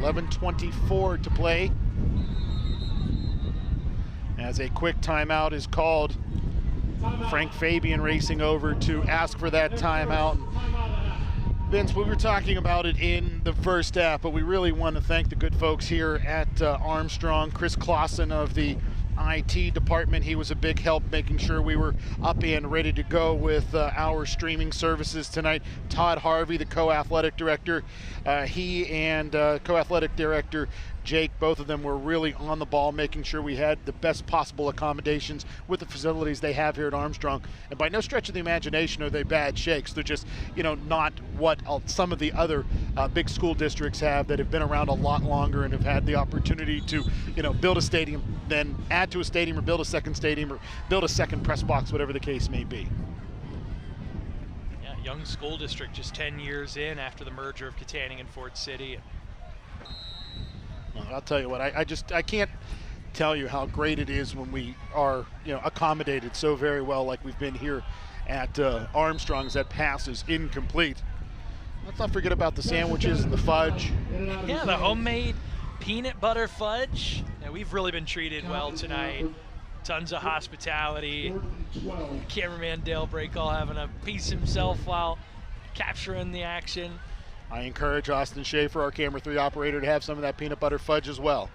11:24 to play as a quick timeout is called. Frank Fabian racing over to ask for that timeout. Vince, we were talking about it in the first half, but we really want to thank the good folks here at Armstrong. Chris Clausen of the IT department, he was a big help making sure we were up and ready to go with our streaming services tonight. Todd Harvey, the co-athletic director, he and co-athletic director Jake, both of them were really on the ball, making sure we had the best possible accommodations with the facilities they have here at Armstrong. And by no stretch of the imagination are they bad shakes. They're just, not what some of the other big school districts have that have been around a lot longer and have had the opportunity to, build a stadium, then add to a stadium or build a second stadium or build a second press box, whatever the case may be. Yeah, young school district, just 10 years in after the merger of Katanning and Ford City. Well, I'll tell you what, I can't tell you how great it is when we are, accommodated so very well like we've been here at Armstrong's. That pass is incomplete. Let's not forget about the sandwiches and the fudge. Yeah, the homemade peanut butter fudge. Yeah, we've really been treated well tonight. Tons of hospitality. Cameraman Dale Breakall having a piece himself while capturing the action. I encourage Austin Schaefer, our camera 3 operator, to have some of that peanut butter fudge as well.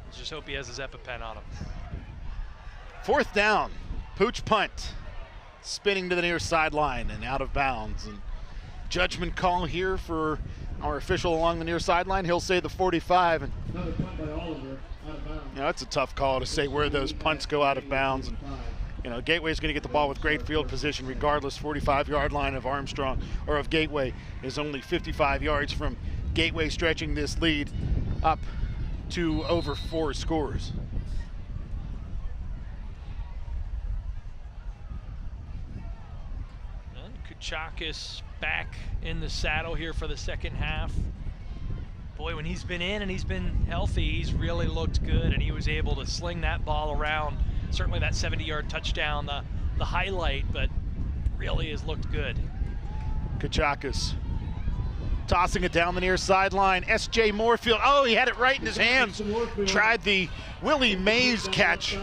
Let's just hope he has his EpiPen on him. 4th down, pooch punt, spinning to the near sideline and out of bounds. And judgment call here for our official along the near sideline. He'll say the 45. And Another punt by Oliver, out of bounds. It's a tough call to say where those punts go out of bounds. And Gateway's going to get the ball with great field position regardless. 45-yard line of Armstrong, or of Gateway, is only 55 yards from Gateway, stretching this lead up to over 4 scores. And Kuchakis back in the saddle here for the second half. Boy, when he's been in and he's been healthy, he's really looked good, and he was able to sling that ball around. Certainly that 70-yard touchdown, the highlight, but really has looked good. Kuchakis tossing it down the near sideline. S.J. Moorfield, he had it right in his hands. Tried the Willie Mays catch,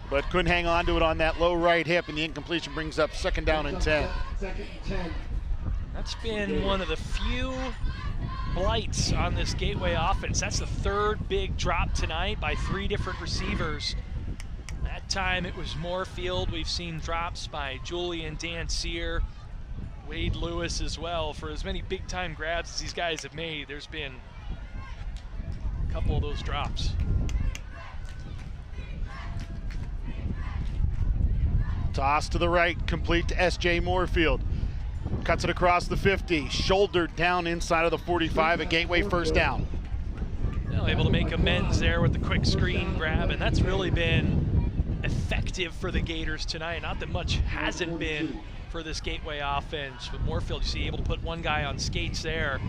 but couldn't hang on to it on that low right hip, and the incompletion brings up 2nd down and 10. Second and 10. That's been one of the few blights on this Gateway offense. That's the 3rd big drop tonight by 3 different receivers. That time it was Moorfield. We've seen drops by Julian Dancier, Wade Lewis as well. For as many big-time grabs as these guys have made, there's been a couple of those drops. Toss to the right, complete to S.J. Moorfield. Cuts it across the 50, shouldered down inside of the 45, a Gateway 1st down. Able to make amends there with the quick screen grab, and that's really been effective for the Gators tonight. Not that much hasn't been for this Gateway offense. With Moorfield, you see, able to put one guy on skates there.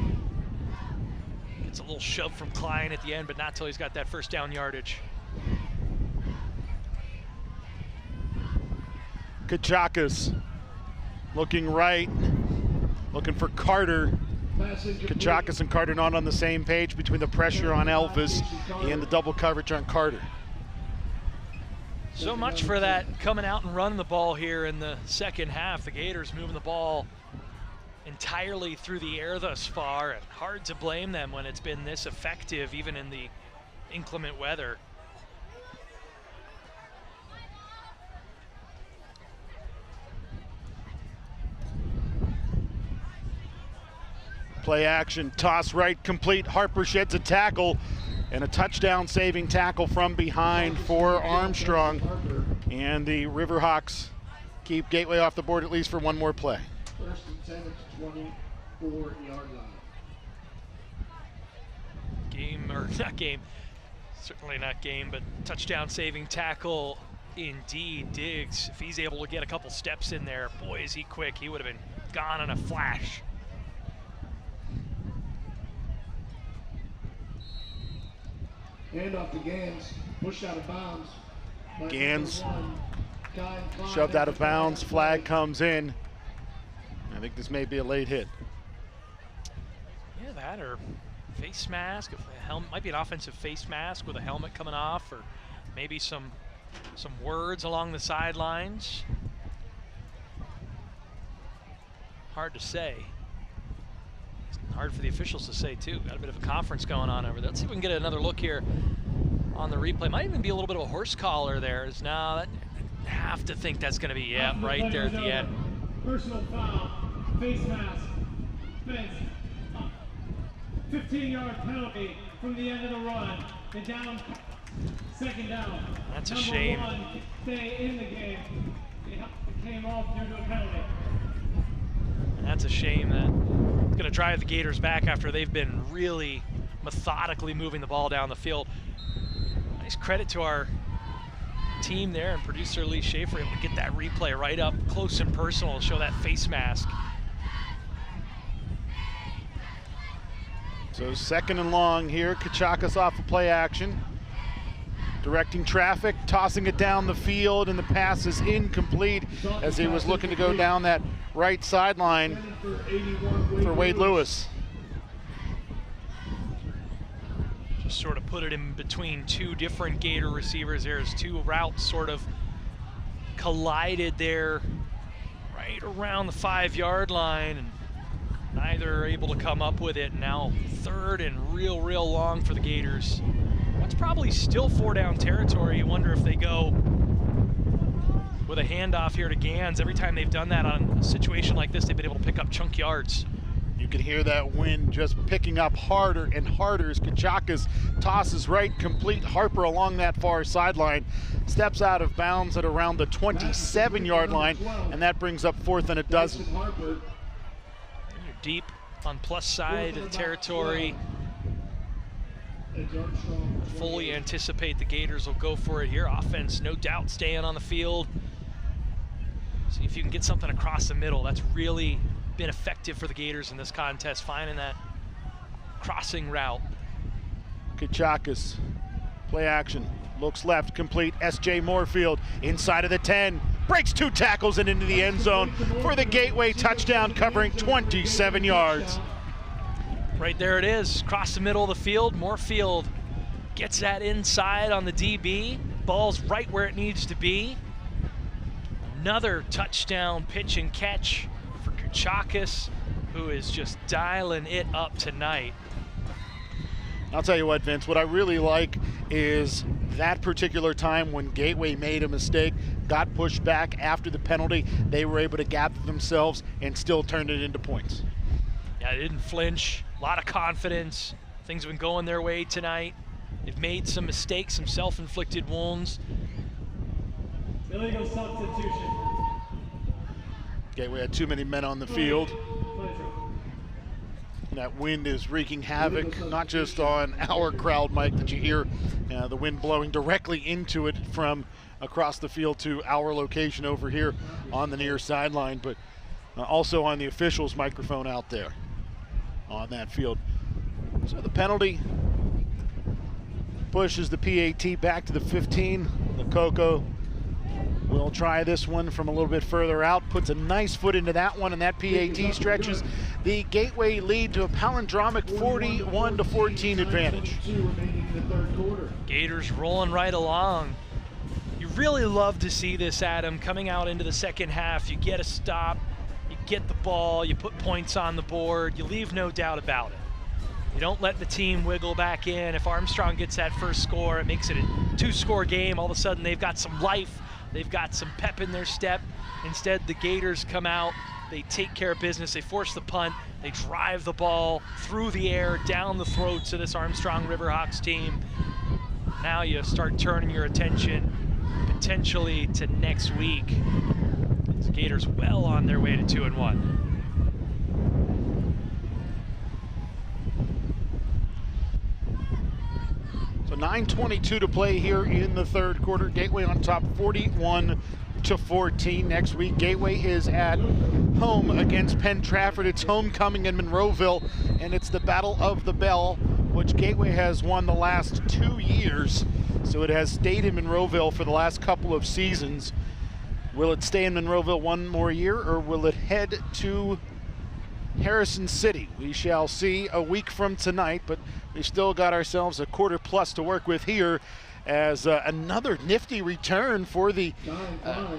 Gets a little shove from Klein at the end, but not till he's got that 1st down yardage. Kuchakis looking right, looking for Carter. Kuchakis and Carter not on the same page between the pressure on Elvis and the double coverage on Carter. So much for that coming out and running the ball here in the second half. The Gators moving the ball entirely through the air thus far, and hard to blame them when it's been this effective even in the inclement weather. Play action, toss right, complete. Harper sheds a tackle, and a touchdown saving tackle from behind for Armstrong. And the Riverhawks keep Gateway off the board at least for one more play. 1st and 10 at 24-yard line. Game, or not game, certainly not game, but touchdown saving tackle indeed. Diggs, if he's able to get a couple steps in there, boy is he quick. He would have been gone in a flash. Hand off to Gans, pushed out of bounds. Gans shoved out of bounds, flag comes in. I think this may be a late hit. Yeah, that or face mask, a helmet, might be an offensive face mask with a helmet coming off, or maybe some words along the sidelines. Hard to say. It's hard for the officials to say too. Got a bit of a conference going on over there. Let's see if we can get another look here on the replay. Might even be a little bit of a horse collar there. No, I have to think that's going to be, yeah, right there at the end. Personal foul, face mask, fence, 15-yard penalty from the end of the run. The down, second down. That's a shame. Number 1, stay in the game. It came off due to a penalty. That's a shame. That it's going to drive the Gators back after they've been really methodically moving the ball down the field. Nice credit to our team there and producer Lee Schaefer able to get that replay right up close and personal to show that face mask. So 2nd and long here. Kachakis off of play action. Directing traffic, tossing it down the field, and the pass is incomplete as he was looking to go down that right sideline for Wade Lewis. Just sort of put it in between two different Gator receivers there as two routes sort of collided there right around the 5-yard line, and neither are able to come up with it. Now 3rd and real long for the Gators. That's probably still 4-down territory. You wonder if they go with a handoff here to Gans. Every time they've done that on a situation like this, they've been able to pick up chunk yards. You can hear that wind just picking up harder and harder as Kachakis tosses right complete. Harper along that far sideline steps out of bounds at around the 27-yard line, and that brings up 4th and a dozen. You're deep on plus side of the territory. Fully anticipate the Gators will go for it here. Offense, no doubt, staying on the field. See if you can get something across the middle. That's really been effective for the Gators in this contest, finding that crossing route. Kachakis, play action, looks left, complete. S.J. Moorfield inside of the 10, breaks 2 tackles and into the end zone for the Gateway touchdown, covering 27 yards. Right there it is, across the middle of the field. Moorfield gets that inside on the DB. Ball's right where it needs to be. Another touchdown pitch and catch for Kachakis, who is just dialing it up tonight. I'll tell you what, Vince, what I really like is that particular time when Gateway made a mistake, got pushed back after the penalty, they were able to gather themselves and still turn it into points. Yeah, they didn't flinch. A lot of confidence. Things have been going their way tonight. They've made some mistakes, some self-inflicted wounds. Illegal substitution. Gateway had too many men on the field. That wind is wreaking havoc, not just on our crowd, Mike, that you hear the wind blowing directly into it from across the field to our location over here on the near sideline, but also on the officials' microphone out there on that field. So the penalty pushes the PAT back to the 15. The Coco will try this one from a little bit further out, puts a nice foot into that one, and that PAT stretches the Gateway lead to a palindromic 41-14 advantage. Gators rolling right along. You really love to see this, Adam, coming out into the second half. You get a stop, you get the ball, you put points on the board, you leave no doubt about it. You don't let the team wiggle back in. If Armstrong gets that first score, it makes it a 2-score game. All of a sudden, they've got some life. They've got some pep in their step. Instead, the Gators come out. They take care of business. They force the punt. They drive the ball through the air, down the throats of this Armstrong Riverhawks team. Now you start turning your attention potentially to next week. The Gators well on their way to 2-1. So 9:22 to play here in the third quarter. Gateway on top 41-14. Next week, Gateway is at home against Penn Trafford. It's homecoming in Monroeville, and it's the Battle of the Bell, which Gateway has won the last 2 years. So it has stayed in Monroeville for the last couple of seasons. Will it stay in Monroeville one more year, or will it head to Harrison City. We shall see a week from tonight, but we still got ourselves a quarter plus to work with here as another nifty return for the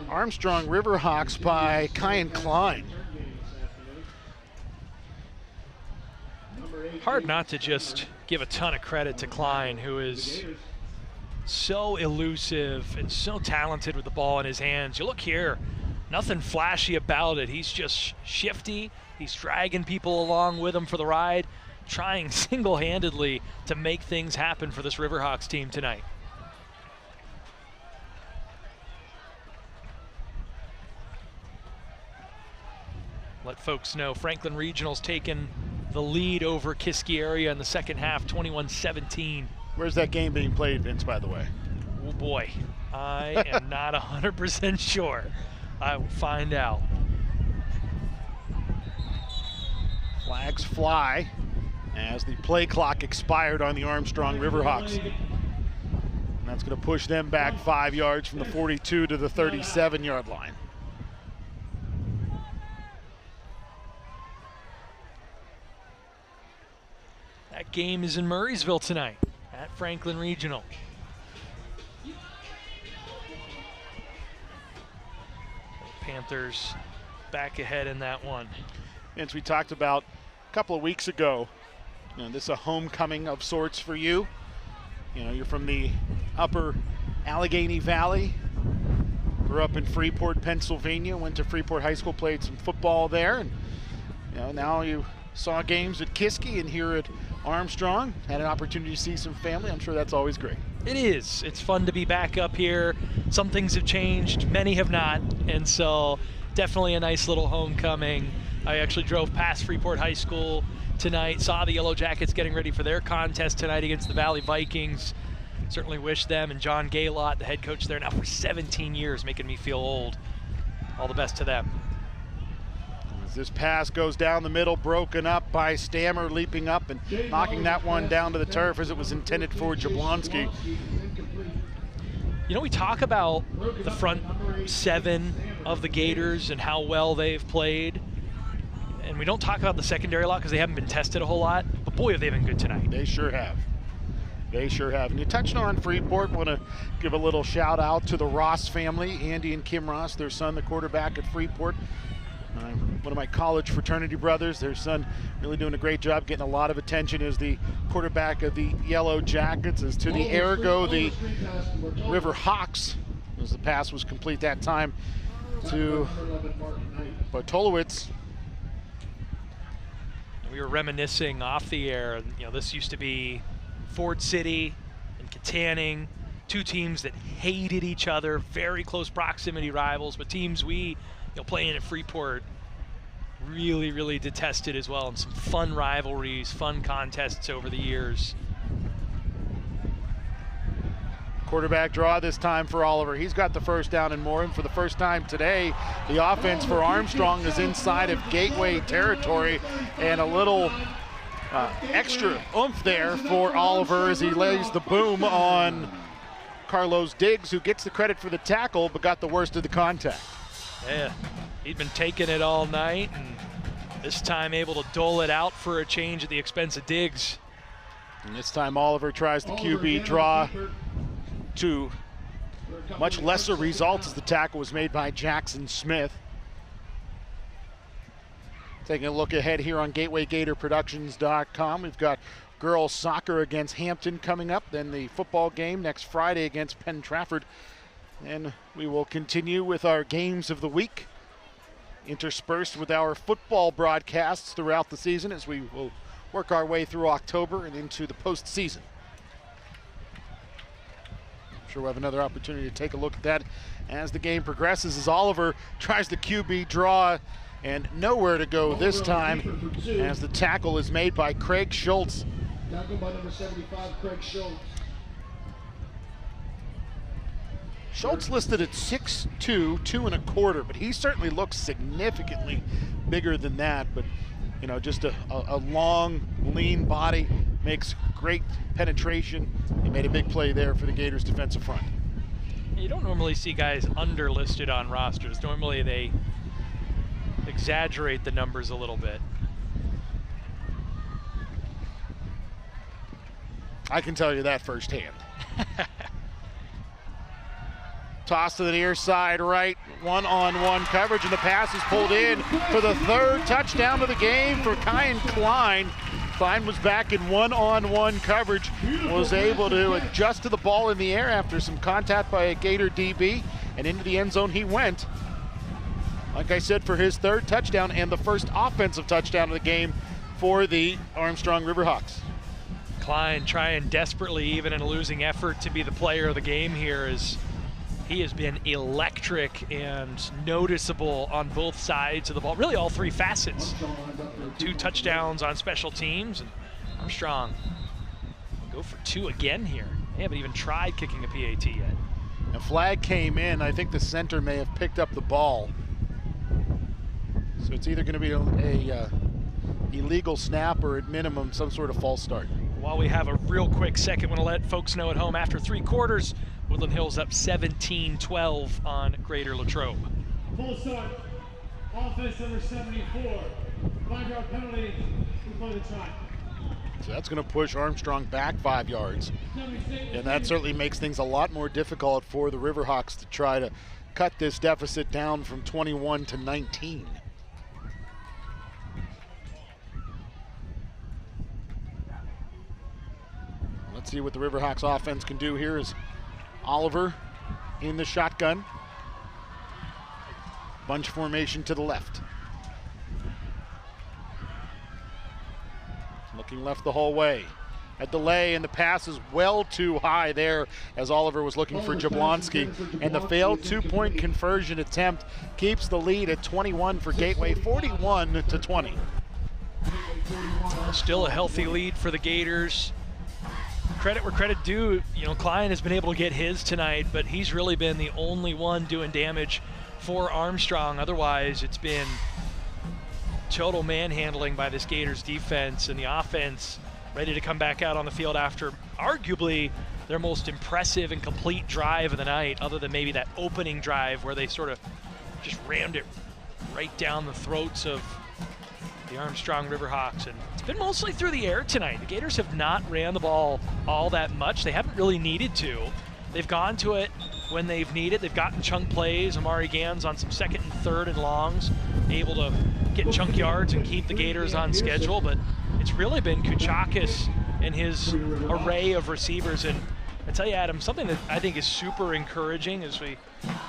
Armstrong Riverhawks by Kyan Klein. Hard not to just give a ton of credit to Klein, who is so elusive and so talented with the ball in his hands. You look here, nothing flashy about it. He's just shifty. He's dragging people along with him for the ride, trying single-handedly to make things happen for this Riverhawks team tonight. Let folks know Franklin Regional's taken the lead over Kiski area in the second half, 21-17. Where's that game being played, Vince, by the way? Oh boy, I am not 100% sure. I will find out. Flags fly as the play clock expired on the Armstrong Riverhawks. And that's going to push them back 5 yards from the 42 to the 37-yard line. That game is in Murraysville tonight at Franklin Regional. Panthers back ahead in that one. As we talked about a couple of weeks ago, this is a homecoming of sorts for you. You're from the upper Allegheny Valley, grew up in Freeport, Pennsylvania, went to Freeport High School, played some football there, and now you saw games at Kiski and here at Armstrong, had an opportunity to see some family. I'm sure that's always great. It is. It's fun to be back up here. Some things have changed, many have not, and so definitely a nice little homecoming. I actually drove past Freeport High School tonight, saw the Yellow Jackets getting ready for their contest tonight against the Valley Vikings. Certainly wish them and John Gaylott, the head coach there now for 17 years, making me feel old. All the best to them. As this pass goes down the middle, broken up by Stammer, leaping up and knocking that one down to the turf as it was intended for Jablonski. We talk about the front seven of the Gators and how well they've played. And we don't talk about the secondary a lot because they haven't been tested a whole lot. But boy, have they been good tonight. They sure have. They sure have. And you touched on Freeport. Want to give a little shout out to the Ross family, Andy and Kim Ross, their son, the quarterback at Freeport. One of my college fraternity brothers, their son really doing a great job, getting a lot of attention as the quarterback of the Yellow Jackets. As to the air go the Riverhawks, as the pass was complete that time to Bartolowicz. We were reminiscing off the air, this used to be Ford City and Katanning, two teams that hated each other, very close proximity rivals, but teams we playing at Freeport really, really detested as well, and some fun rivalries, fun contests over the years. Quarterback draw this time for Oliver. He's got the first down and more, and for the first time today, the offense for Armstrong is inside of Gateway territory, and a little extra oomph there for Oliver as he lays the boom on Carlos Diggs, who gets the credit for the tackle but got the worst of the contact. Yeah, he'd been taking it all night, and this time able to dole it out for a change at the expense of Diggs. And this time Oliver tries the QB draw to much lesser results as the tackle was made by Jackson Smith. Taking a look ahead here on GatewayGatorProductions.com, we've got girls soccer against Hampton coming up, then the football game next Friday against Penn Trafford. And we will continue with our games of the week, interspersed with our football broadcasts throughout the season as we will work our way through October and into the postseason. I'm sure we'll have another opportunity to take a look at that as the game progresses, as Oliver tries the QB draw and nowhere to go this time as the tackle is made by Craig Schultz. Tackle by number 75, Craig Schultz. Schultz listed at 6'2", 2 1/4", but he certainly looks significantly bigger than that. But just a long, lean body, makes great penetration. He made a big play there for the Gators defensive front. You don't normally see guys underlisted on rosters. Normally they exaggerate the numbers a little bit. I can tell you that firsthand. Toss to the near side right, one-on-one coverage, and the pass is pulled in for the third touchdown of the game for Kyan Klein. Klein was back in one-on-one coverage, was able to adjust to the ball in the air after some contact by a Gator DB, and into the end zone he went. Like I said, for his third touchdown and the first offensive touchdown of the game for the Armstrong Riverhawks. Klein trying desperately, even in a losing effort, to be the player of the game here, as he has been electric and noticeable on both sides of the ball, really all three facets. 2 touchdowns on special teams, and Armstrong go for 2 again here. They haven't even tried kicking a PAT yet. A flag came in. I think the center may have picked up the ball. So it's either going to be a illegal snap or at minimum some sort of false start. While we have a real quick second, want to let folks know at home, after 3 quarters, Woodland Hills up 17-12 on Greater Latrobe. Full start. Offense number 74. 5-yard penalty. We play the try. So that's going to push Armstrong back 5 yards. And that certainly makes things a lot more difficult for the Riverhawks to try to cut this deficit down from 21 to 19. Let's see what the Riverhawks offense can do here. Is Oliver in the shotgun. Bunch formation to the left. Looking left the whole way. A delay, and the pass is well too high there as Oliver was looking for Jablonski. And the failed 2-point conversion attempt keeps the lead at 21 for Gateway, 41 to 20. Still a healthy lead for the Gators. Credit where credit due, you know, Klein has been able to get his tonight, but he's really been the only one doing damage for Armstrong. Otherwise, it's been total manhandling by this Gators defense, and the offense ready to come back out on the field after arguably their most impressive and complete drive of the night, other than maybe that opening drive where they sort of just rammed it right down the throats of the Armstrong Riverhawks. And it's been mostly through the air tonight. The Gators have not ran the ball all that much. They haven't really needed to. They've gone to it when they've needed. They've gotten chunk plays. Amari Gans on some 2nd and 3rd and longs, able to get chunk yards and keep the Gators on schedule. But it's really been Kuchakis and his array of receivers. And I tell you, Adam, something that I think is super encouraging as we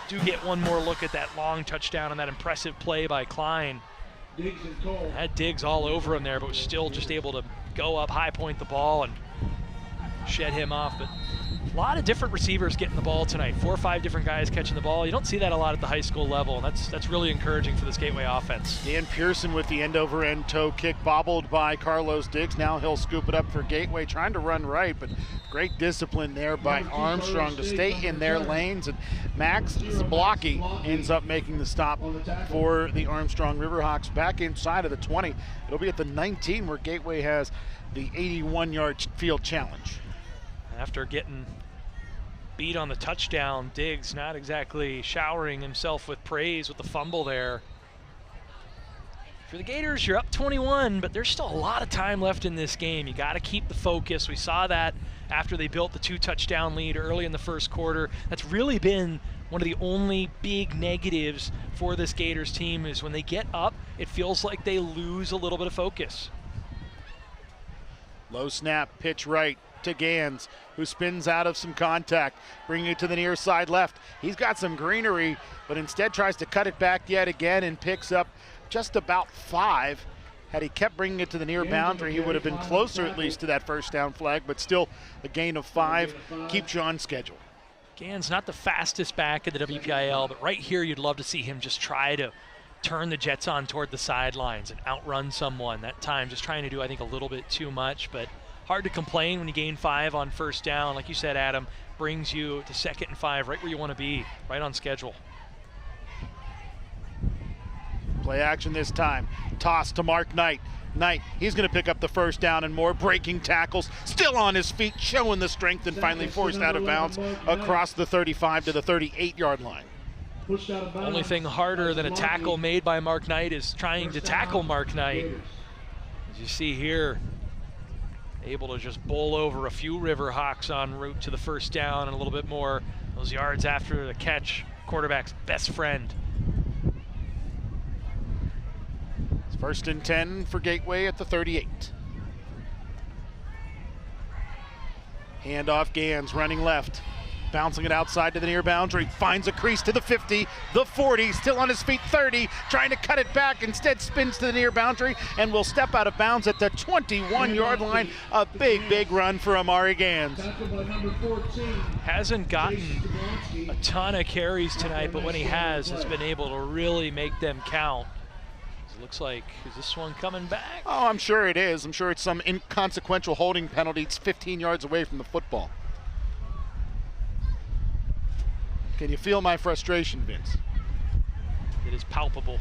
do get one more look at that long touchdown and that impressive play by Klein. Had Diggs all over him there, but was still just able to go up, high point the ball, and shed him off. But a lot of different receivers getting the ball tonight. 4 or 5 different guys catching the ball. You don't see that a lot at the high school level, and that's really encouraging for this Gateway offense. Dan Pearson with the end-over-end toe kick, bobbled by Carlos Diggs. Now he'll scoop it up for Gateway, trying to run right, but great discipline there by Armstrong to stay in their lanes. And Max Zablocki ends up making the stop for the Armstrong Riverhawks back inside of the 20. It'll be at the 19 where Gateway has the 81-yard field challenge. After getting beat on the touchdown, Diggs not exactly showering himself with praise with the fumble there. For the Gators, you're up 21, but there's still a lot of time left in this game. You got to keep the focus. We saw that after they built the 2-touchdown lead early in the first quarter. That's really been one of the only big negatives for this Gators team, is when they get up, it feels like they lose a little bit of focus. Low snap, pitch right to Gans, who spins out of some contact, bringing it to the near side left. He's got some greenery, but instead tries to cut it back yet again and picks up just about 5. Had he kept bringing it to the near boundary, he would have been closer at least to that first down flag, but still a gain of 5 keeps you on schedule. Gans not the fastest back in the WPIAL, but right here you'd love to see him just try to turn the Jets on toward the sidelines and outrun someone. That time just trying to do, I think, a little bit too much, but hard to complain when you gain 5 on first down. Like you said, Adam, brings you to 2nd and 5, right where you want to be, right on schedule. Play action this time. Toss to Mark Knight. Knight, he's going to pick up the first down and more. Breaking tackles, still on his feet, showing the strength, and finally forced out of bounds across the 35 to the 38-yard line. Only thing harder than a tackle made by Mark Knight is trying to tackle Mark Knight. As you see here, able to just bowl over a few Riverhawks en route to the first down and a little bit more. Those yards after the catch, quarterback's best friend. It's 1st and 10 for Gateway at the 38. Handoff, Gans running left. Bouncing it outside to the near boundary, finds a crease to the 50, the 40, still on his feet, 30, trying to cut it back, instead spins to the near boundary and will step out of bounds at the 21-yard line. A big run for Amari Gans. Hasn't gotten a ton of carries tonight, but when he has been able to really make them count. It looks like, is this one coming back? Oh, I'm sure it is. I'm sure it's some inconsequential holding penalty. It's 15 yards away from the football. Can you feel my frustration, Vince? It is palpable.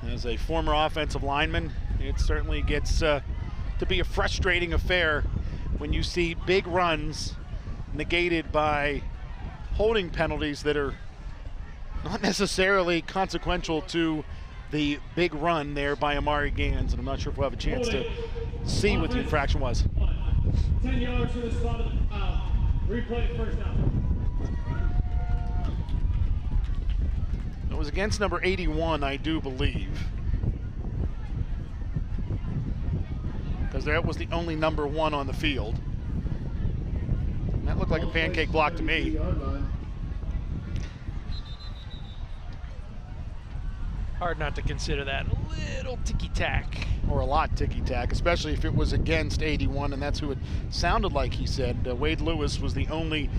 As a former offensive lineman, it certainly gets to be a frustrating affair when you see big runs negated by holding penalties that are not necessarily consequential to the big run there by Amari Gans. And I'm not sure if we'll have a chance to see what the infraction was. 10 yards from the spot of the foul. Replay first down. It was against number 81, I do believe. Because that was the only number 1 on the field. And that looked like a pancake block to me. Hard not to consider that a little ticky-tack. Or a lot ticky-tack, especially if it was against 81, and that's who it sounded like he said. Wade Lewis was the only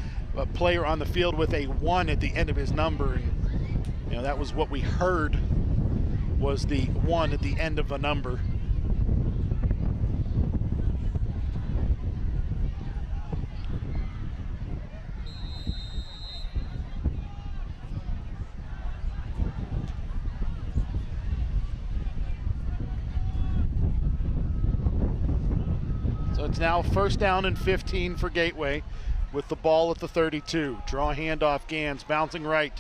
player on the field with a 1 at the end of his number, and you know, that was what we heard, was the 1 at the end of a number. It's now 1st down and 15 for Gateway with the ball at the 32. Draw handoff, Gans bouncing right.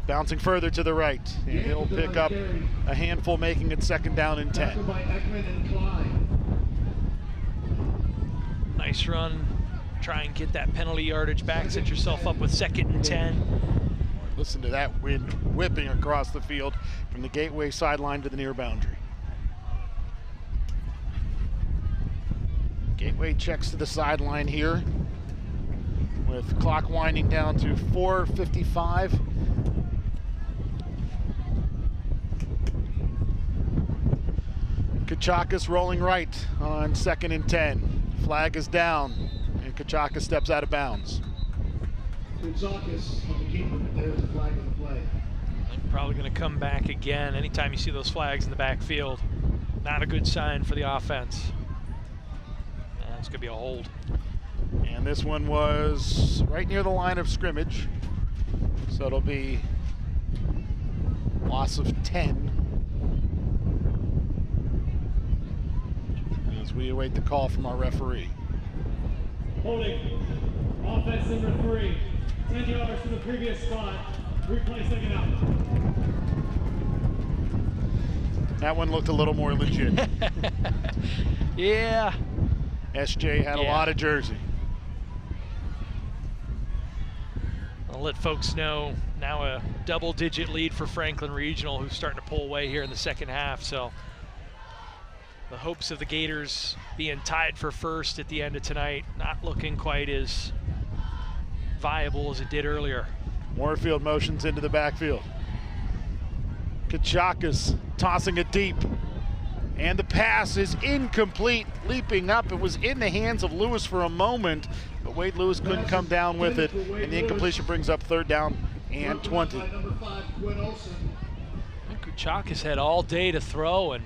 Bouncing further to the right. And he'll pick up a handful, making it 2nd down and 10. Nice run. Try and get that penalty yardage back. Set yourself up with 2nd and 10. Listen to that wind whipping across the field from the Gateway sideline to the near boundary. Gateway checks to the sideline here with clock winding down to 4:55. Kachakis rolling right on 2nd and 10. Flag is down and Kachakis steps out of bounds. Kachakis on the keeper, but there's a flag on the play. I'm probably going to come back again anytime you see those flags in the backfield. Not a good sign for the offense. It's going to be a hold. And this one was right near the line of scrimmage. So it'll be loss of 10 as we await the call from our referee. Holding. Offense number 3. 10 yards from the previous spot. Replay 2nd down. That one looked a little more legit. Yeah. SJ had a lot of jersey. I'll let folks know now a double-digit lead for Franklin Regional, who's starting to pull away here in the 2nd half. So the hopes of the Gators being tied for 1st at the end of tonight not looking quite as viable as it did earlier. Moorfield motions into the backfield. Kachakis tossing it deep. And the pass is incomplete, leaping up. It was in the hands of Lewis for a moment, but Wade Lewis couldn't come down with it, and the incompletion brings up 3rd down and 20. Kachakis had all day to throw and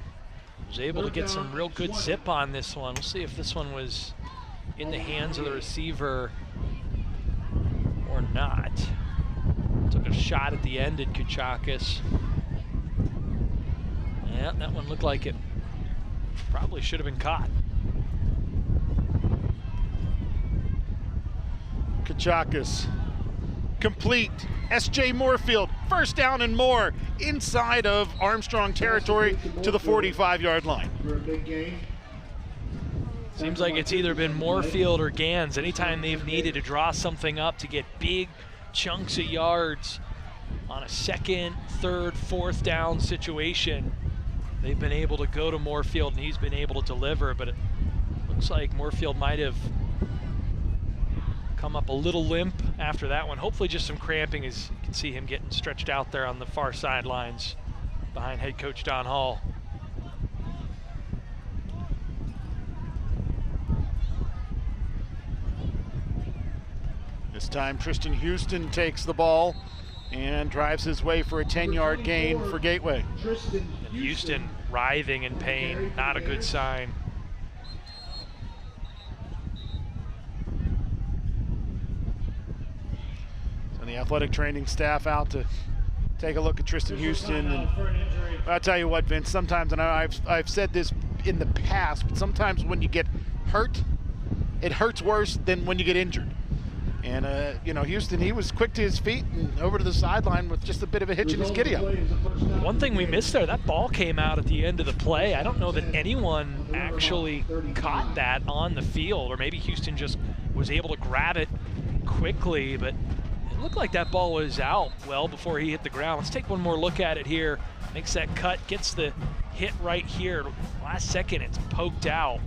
was able to get some real good zip on this one. We'll see if this one was in the hands of the receiver or not. Took a shot at the end at Kachakis. Yeah, that one looked like it probably should have been caught. Kachakis complete. SJ Moorfield First down and more inside of Armstrong territory to the 45-yard line. For a big game. Seems like it's either been Moorfield or Gans. Anytime they've needed to draw something up to get big chunks of yards on a second, third, fourth down situation, they've been able to go to Moorfield and he's been able to deliver, but it looks like Moorfield might have come up a little limp after that one. Hopefully just some cramping, as you can see him getting stretched out there on the far sidelines behind head coach Don Hall. This time Tristan Houston takes the ball and drives his way for a 10-yard gain for Gateway. Tristan Houston writhing in pain, not a good sign. So the athletic training staff out to take a look at Tristan Houston. And I'll tell you what, Vince, sometimes, and I've said this in the past, but sometimes when you get hurt, it hurts worse than when you get injured. And, you know, Houston, he was quick to his feet and over to the sideline with just a bit of a hitch in his giddy-up. One thing we missed there, that ball came out at the end of the play. I don't know that anyone actually caught that on the field, or maybe Houston just was able to grab it quickly, but it looked like that ball was out well before he hit the ground. Let's take one more look at it here. Makes that cut, gets the hit right here. Last second, it's poked out.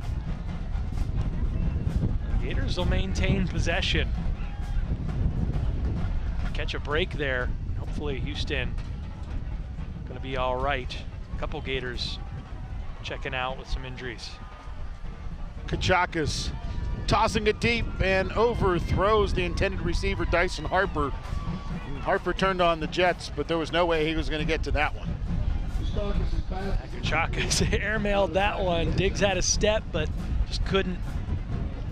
The Gators will maintain possession. Catch a break there. Hopefully Houston gonna be all right. A couple Gators checking out with some injuries. Kachakas tossing it deep and overthrows the intended receiver, Dyson Harper. And Harper turned on the Jets, but there was no way he was gonna get to that one. Kachakas airmailed that one. Diggs had a step, but just couldn't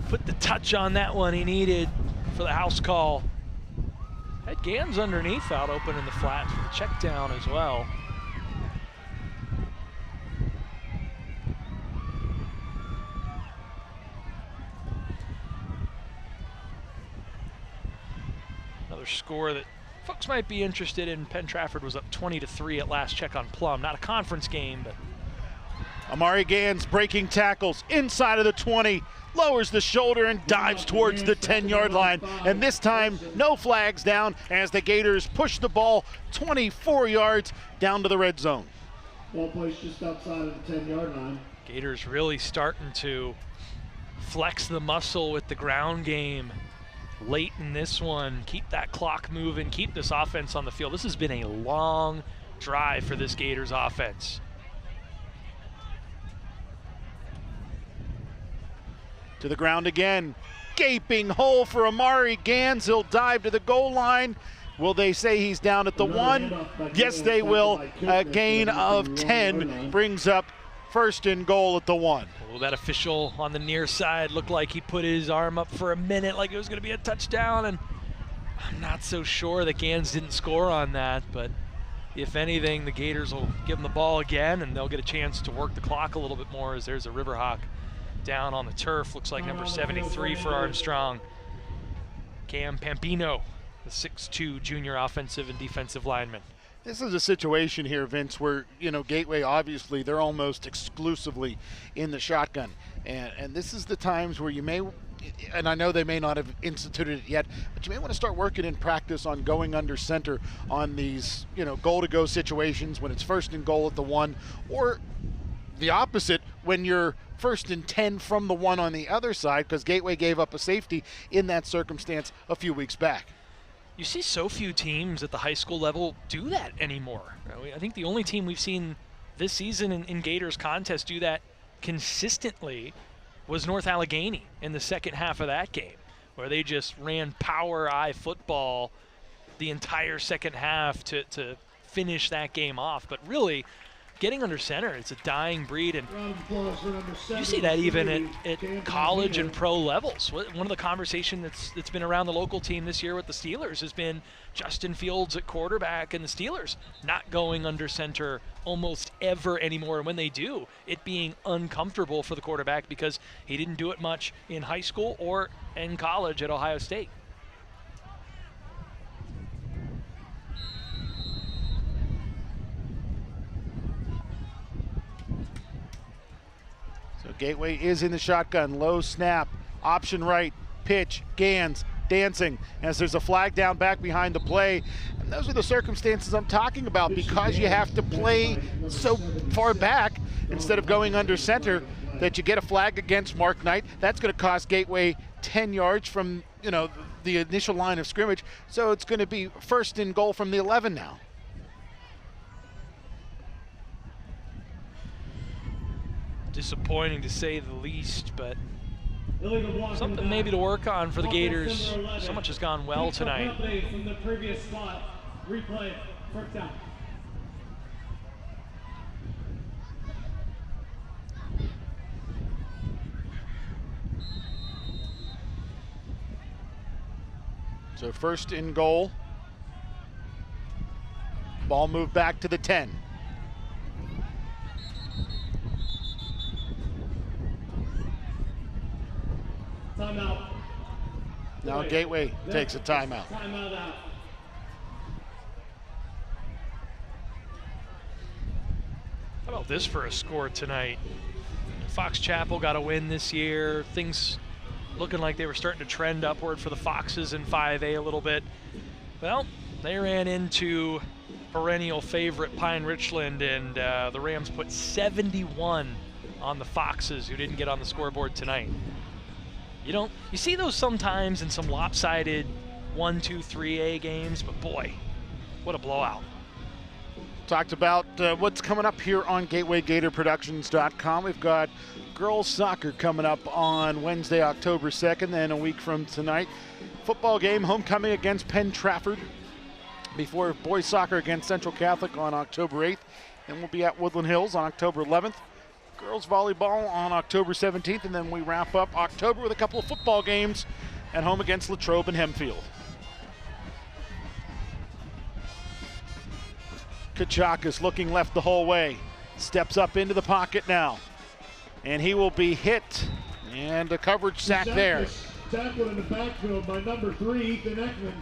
put the touch on that one he needed for the house call. Had Gans underneath out open in the flat for the check down as well. Another score that folks might be interested in. Penn Trafford was up 20-3 at last check on Plum. Not a conference game, but Amari Gans breaking tackles inside of the 20, lowers the shoulder and dives towards the 10-yard line. And this time, no flags down as the Gators push the ball 24 yards down to the red zone. Ball placed just outside of the 10-yard line. Gators really starting to flex the muscle with the ground game late in this one. Keep that clock moving, keep this offense on the field. This has been a long drive for this Gators offense. To the ground again. Gaping hole for Amari Gans. He'll dive to the goal line. Will they say he's down at the 1? Yes, they will. A gain of 10 brings up first and goal at the 1. Well, that official on the near side looked like he put his arm up for a minute like it was going to be a touchdown, and I'm not so sure that Gans didn't score on that, but if anything, the Gators will give them the ball again, and they'll get a chance to work the clock a little bit more as there's a Riverhawk down on the turf. Looks like number 73 for Armstrong, Cam Pampino, the 6'2" junior offensive and defensive lineman. This is a situation here, Vince, where, you know, Gateway, obviously, they're almost exclusively in the shotgun. And this is the times where you may, and I know they may not have instituted it yet, but you may want to start working in practice on going under center on these, you know, goal-to-go situations when it's first and goal at the 1, or the opposite when you're first and 10 from the 1 on the other side, because Gateway gave up a safety in that circumstance a few weeks back. You see so few teams at the high school level do that anymore. I think the only team we've seen this season in Gators contest do that consistently was North Allegheny in the second half of that game, where they just ran power eye football the entire second half to finish that game off. But really, getting under center, it's a dying breed, and you see that even at college and pro levels. One of the conversations that's been around the local team this year with the Steelers has been Justin Fields at quarterback and the Steelers not going under center almost ever anymore, and when they do, it being uncomfortable for the quarterback because he didn't do it much in high school or in college at Ohio State. So Gateway is in the shotgun, low snap, option right, pitch, Gans, dancing, as there's a flag down back behind the play. And those are the circumstances I'm talking about, because you have to play so far back instead of going under center, that you get a flag against Mark Knight. That's going to cost Gateway 10 yards from, the initial line of scrimmage. So it's going to be first and goal from the 11 now. Disappointing to say the least, but something maybe to work on for the Gators. So much has gone well tonight. From the previous spot. Replay, first down. So first and goal. Ball moved back to the 10. Timeout. Now Gateway takes a timeout. Timeout out. How about this for a score tonight? Fox Chapel got a win this year. Things looking like they were starting to trend upward for the Foxes in 5A a little bit. Well, they ran into perennial favorite Pine Richland, and the Rams put 71 on the Foxes, who didn't get on the scoreboard tonight. You see those sometimes in some lopsided 1, 2, 3A games, but boy, what a blowout. Talked about what's coming up here on GatewayGatorProductions.com. We've got girls soccer coming up on Wednesday, October 2nd, then a week from tonight. Football game, homecoming against Penn Trafford, before boys soccer against Central Catholic on October 8th. Then we'll be at Woodland Hills on October 11th. Girls volleyball on October 17th, and then we wrap up October with a couple of football games at home against Latrobe and Hempfield. Kachakis looking left the whole way. Steps up into the pocket now. And he will be hit. And a coverage sack there. Tackled in the backfield by number 3, Ethan Ekman.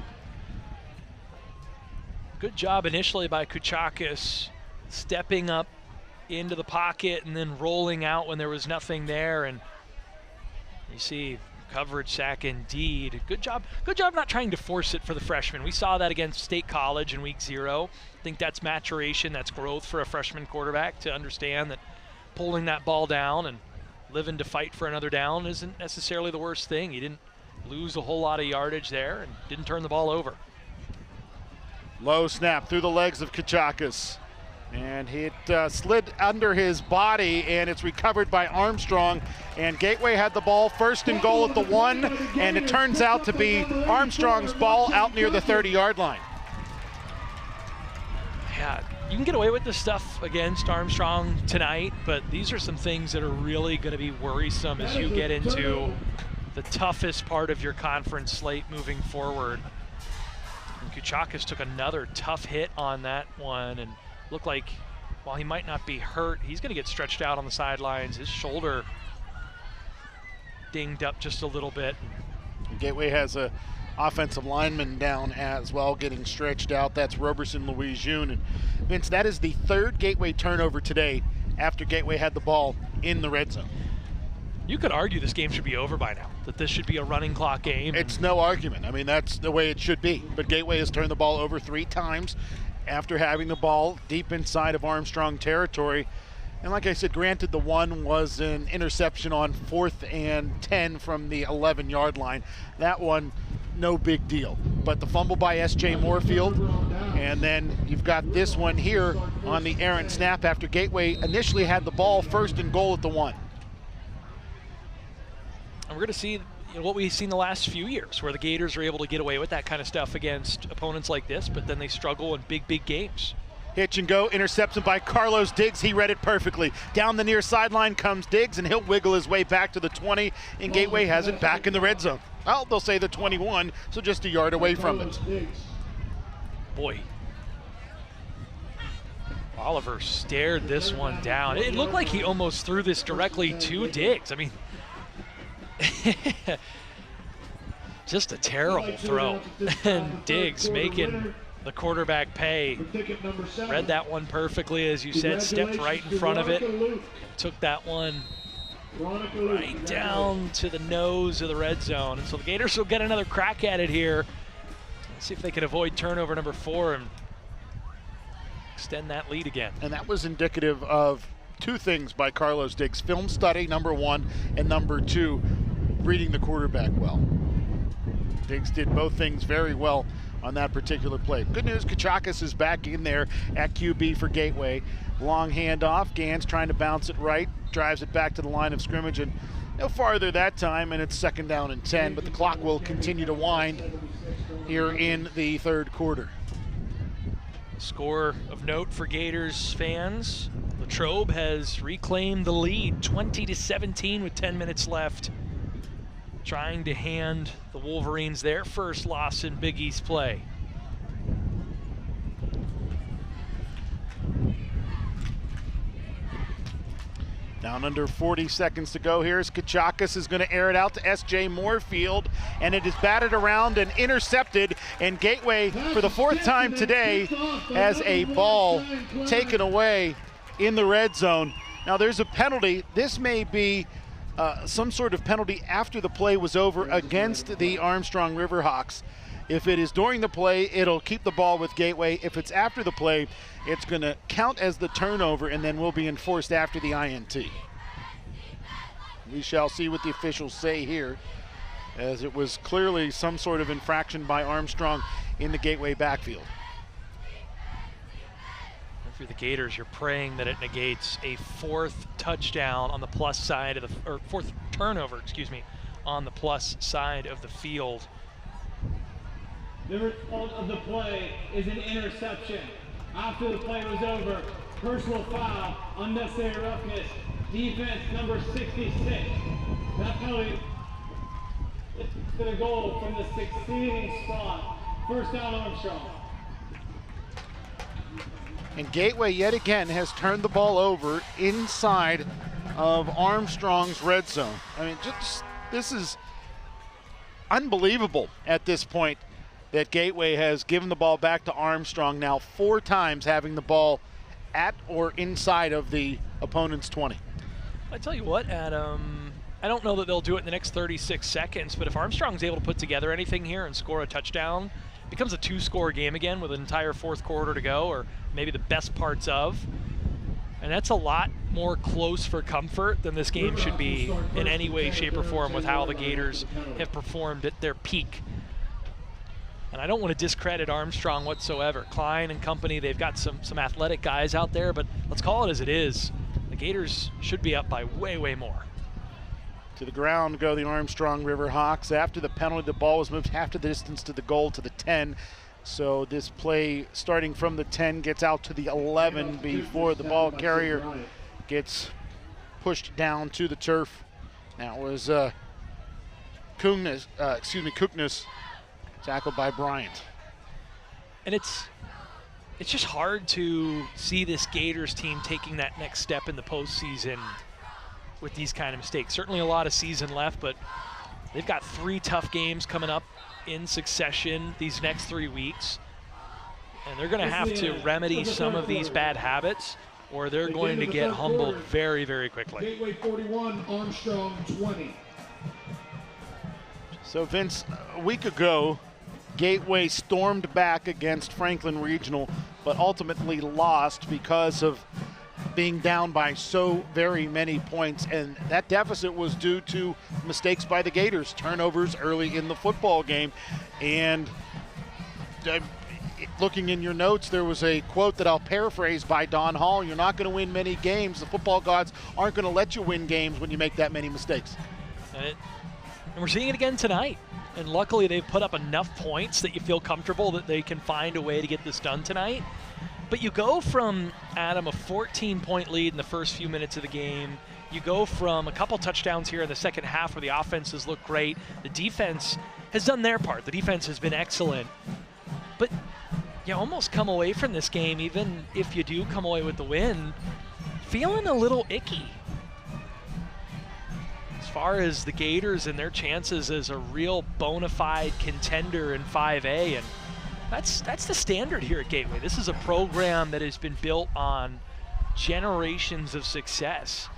Good job initially by Kachakis, stepping up into the pocket and then rolling out when there was nothing there. And you see coverage sack indeed. Good job not trying to force it for the freshman. We saw that against State College in week 0. I think that's maturation, that's growth for a freshman quarterback to understand that pulling that ball down and living to fight for another down isn't necessarily the worst thing. He didn't lose a whole lot of yardage there and didn't turn the ball over. Low snap through the legs of Kachakis. And it slid under his body, and it's recovered by Armstrong. And Gateway had the ball first and goal at the 1, and it turns out to be Armstrong's ball out near the 30-yard line. Yeah, you can get away with this stuff against Armstrong tonight, but these are some things that are really going to be worrisome as you get into the toughest part of your conference slate moving forward. And Kachakis took another tough hit on that one, and looked like while he might not be hurt, he's going to get stretched out on the sidelines. His shoulder dinged up just a little bit. Gateway has a offensive lineman down as well, getting stretched out. That's Roberson Louise June. And Vince, that is the 3rd Gateway turnover today after Gateway had the ball in the red zone. You could argue this game should be over by now, that this should be a running clock game. It's no argument. I mean, that's the way it should be. But Gateway has turned the ball over 3 times after having the ball deep inside of Armstrong territory. And like I said, granted, the one was an interception on 4th and 10 from the 11-yard line. That one, no big deal. But the fumble by S.J. Moorfield, and then you've got this one here on the errant snap after Gateway initially had the ball first and goal at the 1. And we're going to see what we've seen the last few years, where the Gators are able to get away with that kind of stuff against opponents like this, but then they struggle in big games. Hitch and go, interception by Carlos Diggs. He read it perfectly. Down the near sideline comes Diggs, and he'll wiggle his way back to the 20, and Gateway has it back in the red zone. Well, they'll say the 21, so just a yard away from it. Boy. Oliver stared this one down. It looked like he almost threw this directly to Diggs. I mean, just a terrible throw. And Diggs making the quarterback pay. Read that one perfectly, as you said, stepped right in front of it, took that one right down to the nose of the red zone. And so the Gators will get another crack at it here. Let's see if they can avoid turnover number 4 and extend that lead again. And that was indicative of two things by Carlos Diggs: film study, number 1, and number 2, reading the quarterback well. Diggs did both things very well on that particular play. Good news, Kachakis is back in there at QB for Gateway. Long handoff, Gans trying to bounce it right, drives it back to the line of scrimmage, and no farther that time, and it's 2nd down and 10, but the clock will continue to wind here in the 3rd quarter. Score of note for Gators fans: Latrobe has reclaimed the lead, 20-17 with 10 minutes left, trying to hand the Wolverines their first loss in Big East play. Down under 40 seconds to go. Here's Kachakis is going to air it out to S.J. Moorfield, and it is batted around and intercepted, and Gateway, for the 4th time today, has a ball taken away in the red zone. Now there's a penalty. This may be some sort of penalty after the play was over against the Armstrong Riverhawks. If it is during the play, it'll keep the ball with Gateway. If it's after the play, it's going to count as the turnover and then will be enforced after the INT. We shall see what the officials say here, as it was clearly some sort of infraction by Armstrong in the Gateway backfield. For the Gators, you're praying that it negates a 4th touchdown on the plus side of the, or 4th turnover, excuse me, on the plus side of the field. The result of the play is an interception. After the play was over, personal foul, unnecessary roughness, defense number 66. That penalty is going to go from the succeeding spot. 1st down, Armstrong. And Gateway yet again has turned the ball over inside of Armstrong's red zone. I mean, just this is unbelievable at this point, that Gateway has given the ball back to Armstrong now 4 times, having the ball at or inside of the opponent's 20. I tell you what, Adam, I don't know that they'll do it in the next 36 seconds, but if Armstrong's able to put together anything here and score a touchdown, it becomes a 2-score game again with an entire 4th quarter to go, or maybe the best parts of. And that's a lot more close for comfort than this game should be in any way, shape, or form with how the Gators have performed at their peak. And I don't want to discredit Armstrong whatsoever. Klein and company, they've got some athletic guys out there, but let's call it as it is. The Gators should be up by way, way more. To the ground go the Armstrong Riverhawks. After the penalty, the ball was moved half the distance to the goal, to the 10. So this play starting from the 10 gets out to the 11 before the ball carrier gets pushed down to the turf. That was Kukness, tackled by Bryant. And it's just hard to see this Gators team taking that next step in the postseason with these kind of mistakes. Certainly a lot of season left, but they've got 3 tough games coming up in succession these next 3 weeks. And they're going to have to remedy some of these bad habits, or they're going to get humbled very, very quickly. Gateway 41, Armstrong 20. So Vince, a week ago, Gateway stormed back against Franklin Regional, but ultimately lost because of being down by so very many points, and that deficit was due to mistakes by the Gators, turnovers early in the football game. And looking in your notes, there was a quote that I'll paraphrase by Don Hall: "You're not going to win many games. The football gods aren't going to let you win games when you make that many mistakes." And we're seeing it again tonight. And luckily they've put up enough points that you feel comfortable that they can find a way to get this done tonight. But you go from, Adam, a 14-point lead in the first few minutes of the game. You go from a couple touchdowns here in the second half where the offenses look great. The defense has done their part. The defense has been excellent. But you almost come away from this game, even if you do come away with the win, feeling a little icky as far as the Gators and their chances as a real bona fide contender in 5A. And that's the standard here at Gateway. This is a program that has been built on generations of success.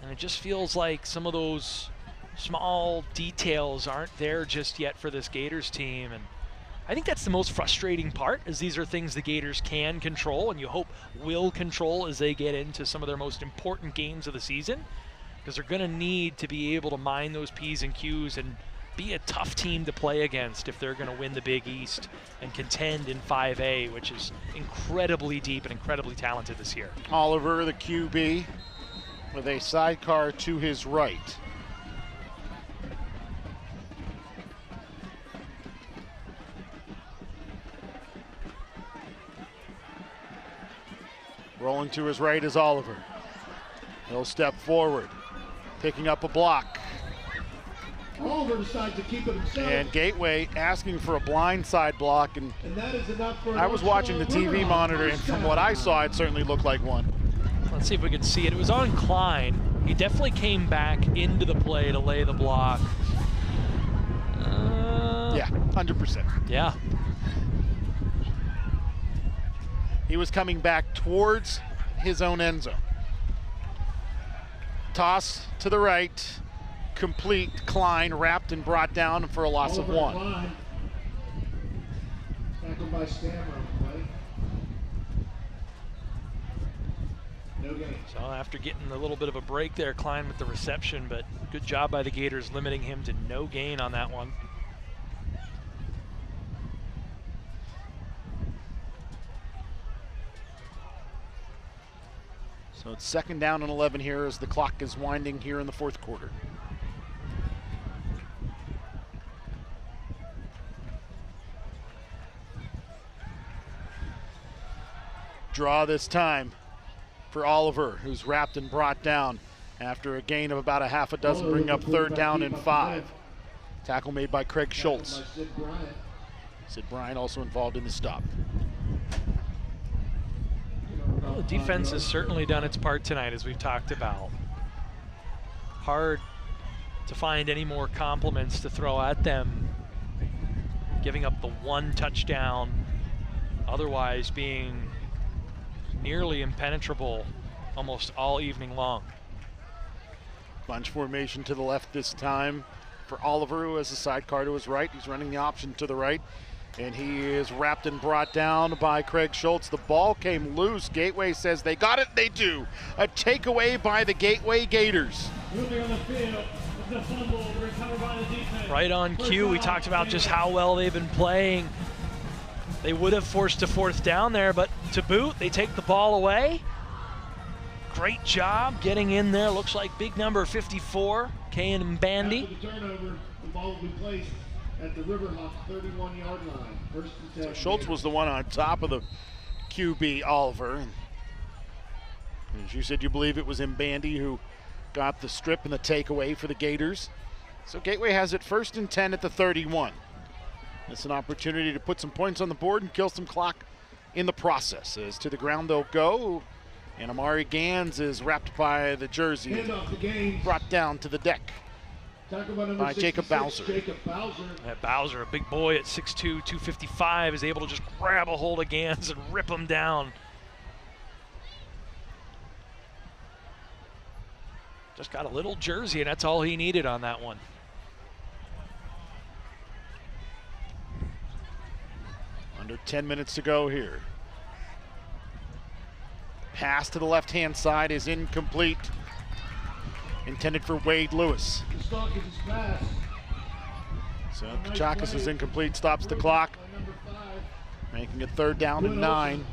And it just feels like some of those small details aren't there just yet for this Gators team. And I think that's the most frustrating part, is these are things the Gators can control and you hope will control as they get into some of their most important games of the season, because they're going to need to be able to mine those P's and Q's and be a tough team to play against if they're going to win the Big East and contend in 5A, which is incredibly deep and incredibly talented this year. Oliver, the QB, with a sidecar to his right. Rolling to his right is Oliver. He'll step forward, picking up a block. Oliver decides to keep it himself. And Gateway asking for a blindside block, and that is enough for I was watching the TV monitor, and from what I saw, it certainly looked like one. Let's see if we can see it. It was on Klein. He definitely came back into the play to lay the block. Yeah, 100%. Yeah. He was coming back towards his own end zone. Toss to the right, complete. Klein wrapped and brought down for a loss of 1. Klein. Tackled by Stammer, right? No gain. So after getting a little bit of a break there, Klein with the reception, but good job by the Gators limiting him to no gain on that one. So it's 2nd down and 11 here as the clock is winding here in the 4th quarter. Draw this time for Oliver, who's wrapped and brought down after a gain of about a half a dozen, bring up 3rd down and 5. Tackle made by Craig Schultz. Sid Bryant also involved in the stop. Well, the defense has certainly done its part tonight, as we've talked about. Hard to find any more compliments to throw at them, giving up the 1 touchdown, otherwise being nearly impenetrable almost all evening long. Bunch formation to the left this time for Oliver, who has a sidecar to his right. He's running the option to the right, and he is wrapped and brought down by Craig Schultz. The ball came loose. Gateway says they got it. They do. A takeaway by the Gateway Gators. Moving on the field, the fumble recovered by the defense. Right on cue, we talked about just how well they've been playing. They would have forced a 4th down there, but to boot, they take the ball away. Great job getting in there. Looks like big number 54, Kayan Bandy. After the turnover, the ball will be placed at the Riverhawk 31-yard line. 1st and 10. So Schultz was the one on top of the QB, Oliver. And as you said, you believe it was Bandy who got the strip and the takeaway for the Gators. So Gateway has it 1st and 10 at the 31. It's an opportunity to put some points on the board and kill some clock in the process. As to the ground they'll go, and Amari Gans is wrapped by the jersey, brought down to the deck by Jacob Bowser. That Bowser, a big boy at 6'2", 255, is able to just grab a hold of Gans and rip him down. Just got a little jersey, and that's all he needed on that one. Under 10 minutes to go here. Pass to the left-hand side is incomplete. Intended for Wade Lewis. So Kachakis is incomplete, stops the clock, making it 3rd down and 9.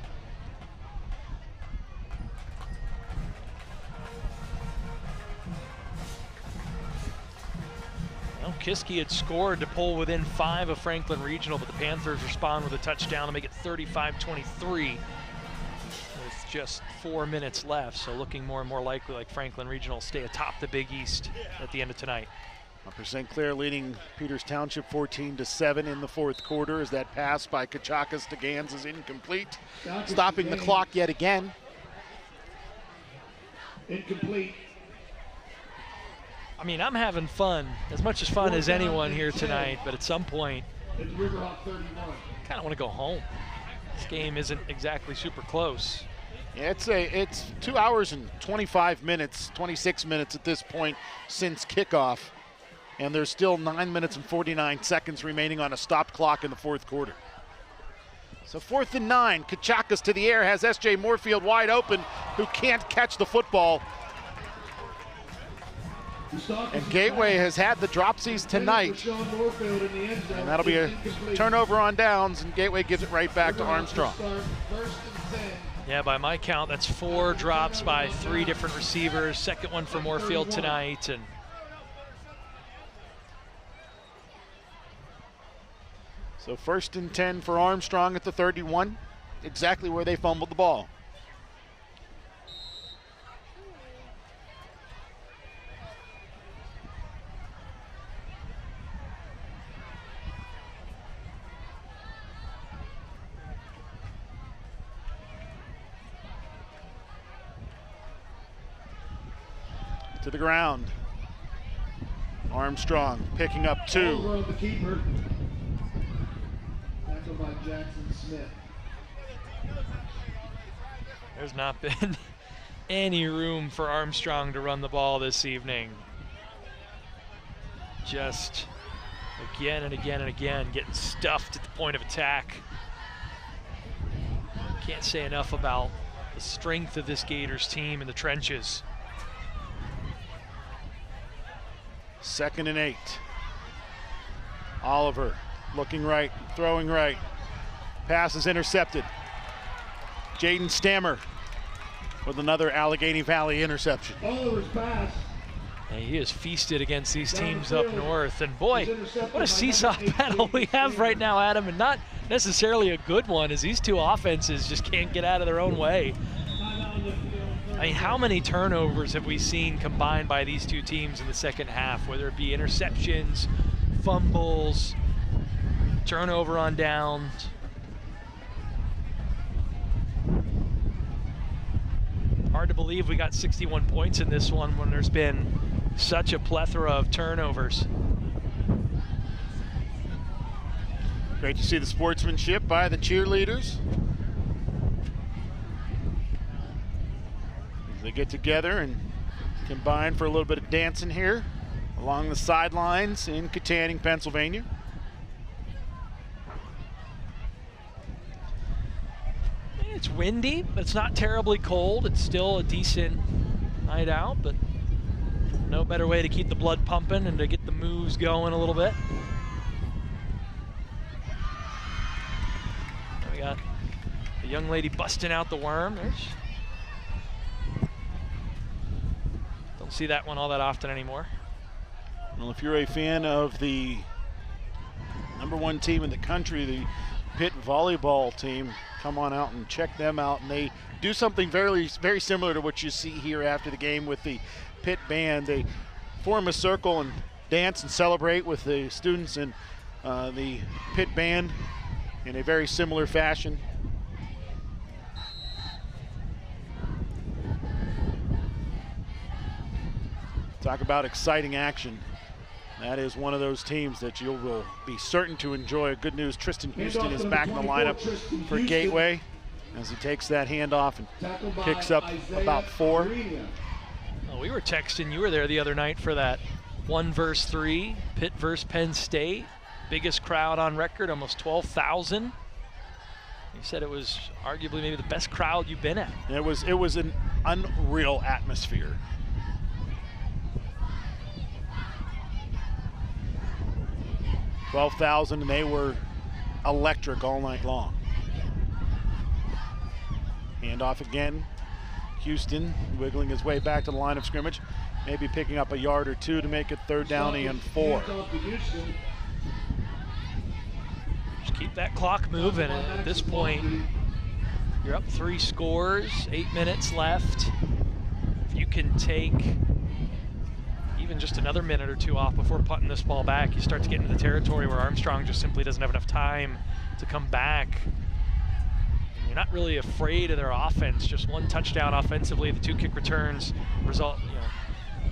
Well, Kiski had scored to pull within 5 of Franklin Regional, but the Panthers respond with a touchdown to make it 35-23 with just 4 minutes left. So looking more and more likely like Franklin Regional stay atop the Big East at the end of tonight. Upper St. Clair leading Peters Township 14-7 in the 4th quarter as that pass by Kachakis to Gans is incomplete. Stopping the clock yet again. Incomplete. I mean, I'm having fun, as much as fun as anyone here tonight, but at some point, It's Riverhawk 31. kind of want to go home. This game isn't exactly super close. It's 2 hours and 25 minutes, 26 minutes at this point since kickoff, and there's still 9 minutes and 49 seconds remaining on a stopped clock in the fourth quarter. So 4th and 9, Kachakas to the air, has S.J. Moorfield wide open, who can't catch the football. And Gateway has had the dropsies tonight. And that'll be a turnover on downs, and Gateway gives it right back to Armstrong. Yeah, by my count, that's 4 drops by 3 different receivers. Second one for Moorfield tonight. And so 1st and 10 for Armstrong at the 31, exactly where they fumbled the ball. To the ground. Armstrong picking up 2. Over the keeper. Tackled by Jackson Smith. there's not been any room for Armstrong to run the ball this evening. Just again and again and again getting stuffed at the point of attack. Can't say enough about the strength of this Gators team in the trenches. 2nd and 8. Oliver looking right, throwing right. Pass is intercepted. Jaden Stammer with another Allegheny Valley interception. Oliver's pass. And he is feasted against these teams up north. And boy, what a seesaw battle we have right now, Adam, and not necessarily a good one, as these two offenses just can't get out of their own way. I mean, how many turnovers have we seen combined by these two teams in the second half, whether it be interceptions, fumbles, turnover on downs? Hard to believe we got 61 points in this one when there's been such a plethora of turnovers. Great to see the sportsmanship by the cheerleaders. They get together and combine for a little bit of dancing here along the sidelines in Katanning, Pennsylvania. It's windy, but it's not terribly cold. It's still a decent night out, but no better way to keep the blood pumping and to get the moves going a little bit. We got the young lady busting out the worm. Don't see that one all that often anymore. Well, if you're a fan of the #1 team in the country, the Pitt volleyball team, come on out and check them out. And they do something very, very similar to what you see here after the game with the Pitt band. They form a circle and dance and celebrate with the students and the Pitt band in a very similar fashion. Talk about exciting action. That is one of those teams that you will be certain to enjoy. Good news, Tristan Houston is back in the lineup for Gateway as he takes that handoff and picks up about 4. Well, we were texting, you were there the other night for that 1 versus 3, Pitt versus Penn State. Biggest crowd on record, almost 12,000. You said it was arguably maybe the best crowd you've been at. It was an unreal atmosphere. $12,000, and they were electric all night long. Handoff again. Houston wiggling his way back to the line of scrimmage, maybe picking up a yard or 2 to make it 3rd down and 4. Just keep that clock moving. At this point, you're up 3 scores, 8 minutes left. If you can take even just another minute or 2 off before punting this ball back, you start to get into the territory where Armstrong just simply doesn't have enough time to come back. And you're not really afraid of their offense. Just 1 touchdown offensively, the 2 kick returns result,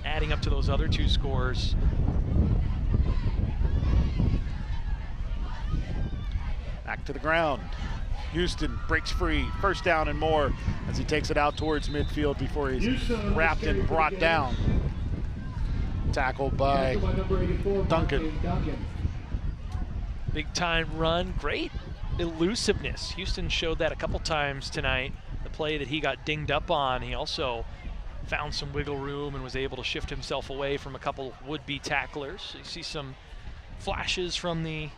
adding up to those other 2 scores. Back to the ground. Houston breaks free, first down and more as he takes it out towards midfield before he's wrapped and brought down. Tackled by Duncan. Big time run, great elusiveness. Houston showed that a couple times tonight. The play that he got dinged up on, he also found some wiggle room and was able to shift himself away from a couple would-be tacklers. You see some flashes from the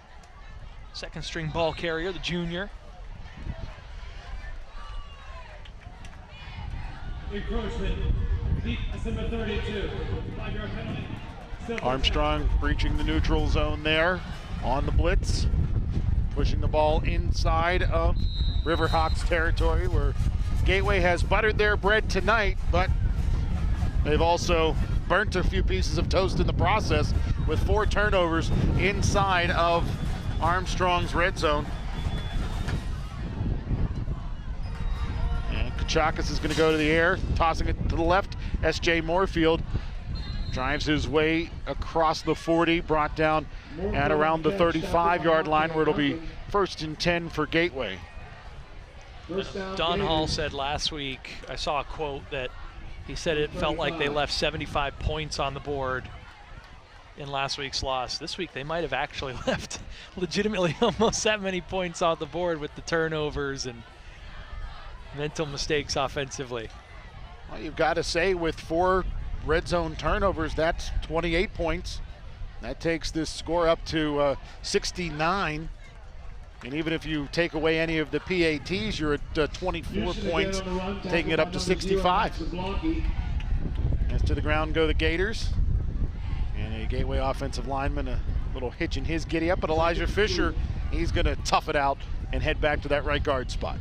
second string ball carrier, the junior. Encroachment, deep, number 32, 5-yard penalty. Armstrong breaching the neutral zone there on the blitz, pushing the ball inside of Riverhawks territory, where Gateway has buttered their bread tonight, but they've also burnt a few pieces of toast in the process with 4 turnovers inside of Armstrong's red zone. And Kachakis is going to go to the air, tossing it to the left. S.J. Moorfield drives his way across the 40, brought down at around the 35-yard line, where it'll be 1st and 10 for Gateway. Don Hall said last week, I saw a quote that he said it felt like they left 75 points on the board in last week's loss. This week they might have actually left legitimately almost that many points on the board with the turnovers and mental mistakes offensively. Well, you've got to say, with 4 red zone turnovers, that's 28 points. That takes this score up to 69. And even if you take away any of the PATs, you're at 24 points, taking it up to 65. As to the ground go the Gators. And a Gateway offensive lineman, a little hitch in his giddy up, but Elijah Fisher, he's going to tough it out and head back to that right guard spot.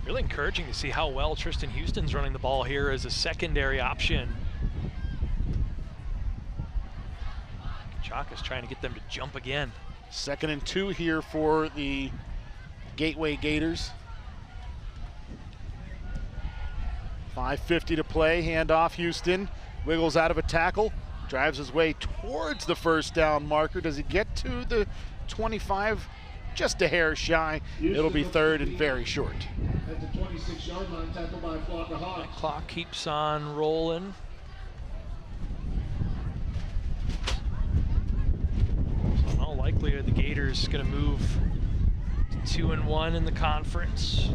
Really encouraging to see how well Tristan Houston's running the ball here as a secondary option. Chalk is trying to get them to jump again. 2nd and 2 here for the Gateway Gators. 5:50 to play, handoff Houston, wiggles out of a tackle, drives his way towards the first down marker. Does he get to the 25? Just a hair shy. It'll be 3rd and very short. At the 26-yard line, tackled by a flock of Hawks. Clock keeps on rolling. So in all likelihood, the Gators going to move to 2-1 in the conference.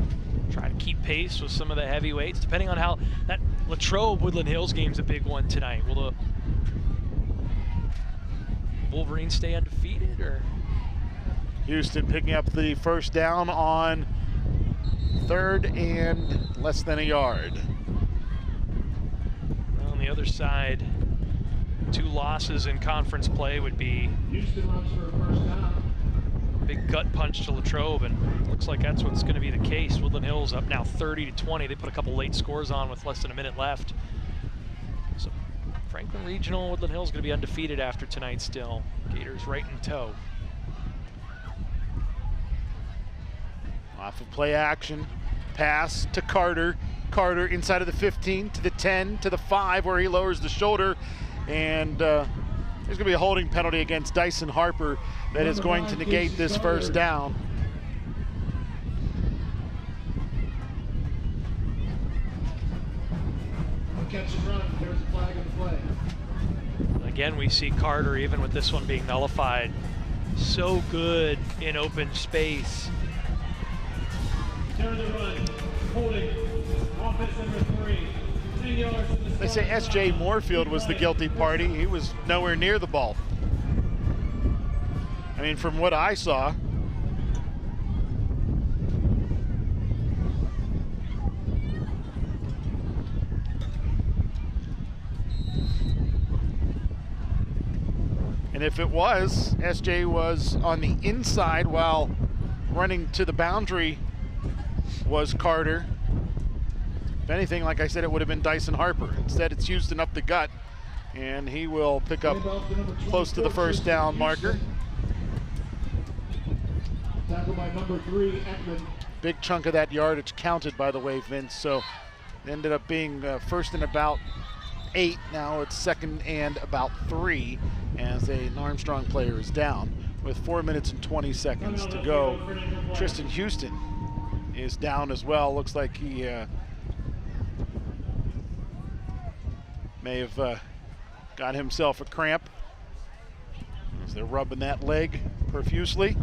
Try to keep pace with some of the heavyweights, depending on how that Latrobe Woodland Hills game's a big one tonight. Will the Wolverines stay undefeated, or? Houston picking up the first down on 3rd and less than a yard. On the other side, 2 losses in conference play would be Houston runs for a first down. big gut punch to Latrobe, and looks like that's what's going to be the case. Woodland Hills up now 30-20. They put a couple late scores on with less than a minute left. So Franklin Regional, Woodland Hills going to be undefeated after tonight still. Gators right in tow. Off of play action, pass to Carter. Carter inside of the 15 to the 10 to the 5, where he lowers the shoulder, and there's going to be a holding penalty against Dyson Harper that is going to negate this first down. Catch and run. There's a flag on the play. Again, we see Carter, even with this one being nullified, so good in open space. Turn the run, holding, offense number 3, 10 yards to the They say spot. S.J. Moorfield was the guilty party. He was nowhere near the ball. I mean, from what I saw, and if it was, S.J. was on the inside while running to the boundary was Carter. If anything, like I said, it would have been Dyson Harper. Instead, it's Houston up the gut, and he will pick up close to the first down marker. Tackled by number 3, Ekman. Big chunk of that yardage counted, by the way, Vince. So it ended up being 1st and about 8. Now it's 2nd and about 3 as an Armstrong player is down. with 4 minutes and 20 seconds to go. Tristan Houston is down as well. Looks like he may have got himself a cramp as they're rubbing that leg profusely.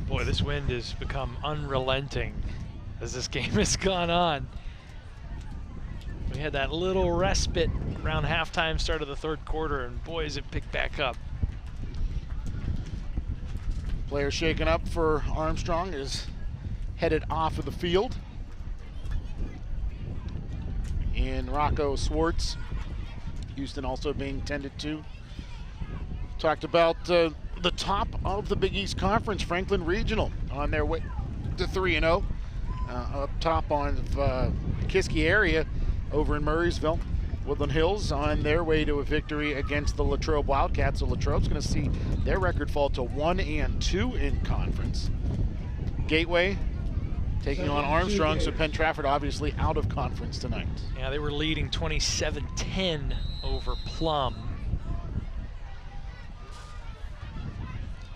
Boy, this wind has become unrelenting as this game has gone on. We had that little respite around halftime, start of the third quarter, and boy, has it picked back up. Player shaken up for Armstrong is headed off of the field. And Rocco Swartz, Houston also being tended to. Talked about the top of the Big East Conference, Franklin Regional, on their way to 3-0. Up top on Kiski area over in Murraysville. Woodland Hills on their way to a victory against the Latrobe Wildcats. So Latrobe's going to see their record fall to 1-2 in conference. Gateway taking on Armstrong, so Penn Trafford obviously out of conference tonight. Yeah, they were leading 27-10 over Plum.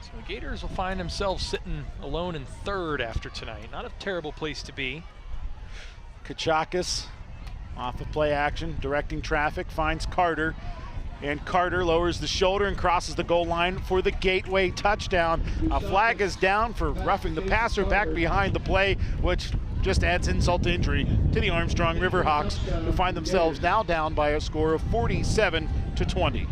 So the Gators will find themselves sitting alone in third after tonight. Not a terrible place to be. Kachakis off of play action, directing traffic, finds Carter. And Carter lowers the shoulder and crosses the goal line for the Gateway touchdown. A flag is down for roughing the passer back behind the play, which just adds insult to injury to the Armstrong Riverhawks, who find themselves now down by a score of 47-20.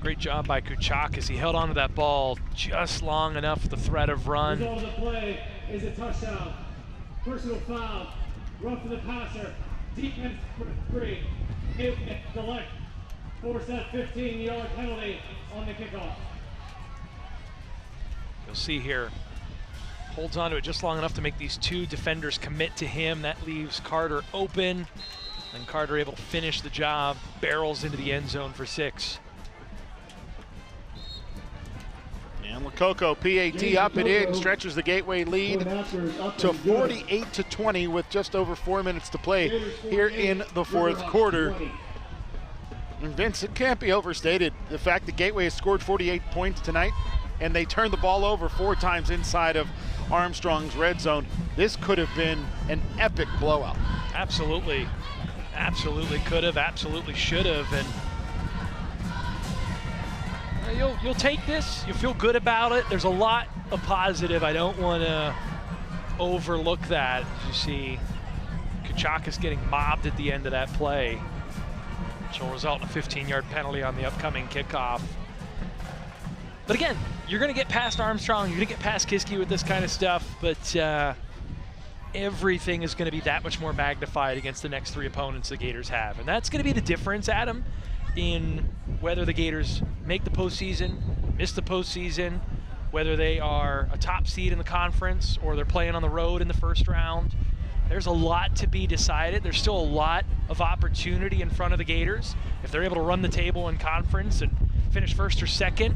Great job by Kuchak as he held onto that ball just long enough for the threat of run. Result of the play is a touchdown. Personal foul, rough to the passer, defense free. Select, force that 15-yard penalty on the kickoff. You'll see here, holds onto it just long enough to make these two defenders commit to him. That leaves Carter open, and Carter able to finish the job, barrels into the end zone for 6. And Lococo, PAT up and in, stretches the Gateway lead to 48-20 with just over 4 minutes to play here in the fourth quarter. And Vince, it can't be overstated, the fact that Gateway has scored 48 points tonight and they turned the ball over 4 times inside of Armstrong's red zone. This could have been an epic blowout. Absolutely. Absolutely could have, absolutely should have. And you'll take this, you'll feel good about it. There's a lot of positive. I don't want to overlook that. As you see, Kachakis getting mobbed at the end of that play, which will result in a 15-yard penalty on the upcoming kickoff. But again, you're going to get past Armstrong, you're going to get past Kiski with this kind of stuff, but everything is going to be that much more magnified against the next 3 opponents the Gators have. And that's going to be the difference, Adam, in whether the Gators make the postseason, miss the postseason, whether they are a top seed in the conference or they're playing on the road in the first round. There's a lot to be decided. There's still a lot of opportunity in front of the Gators. If they're able to run the table in conference and finish first or second,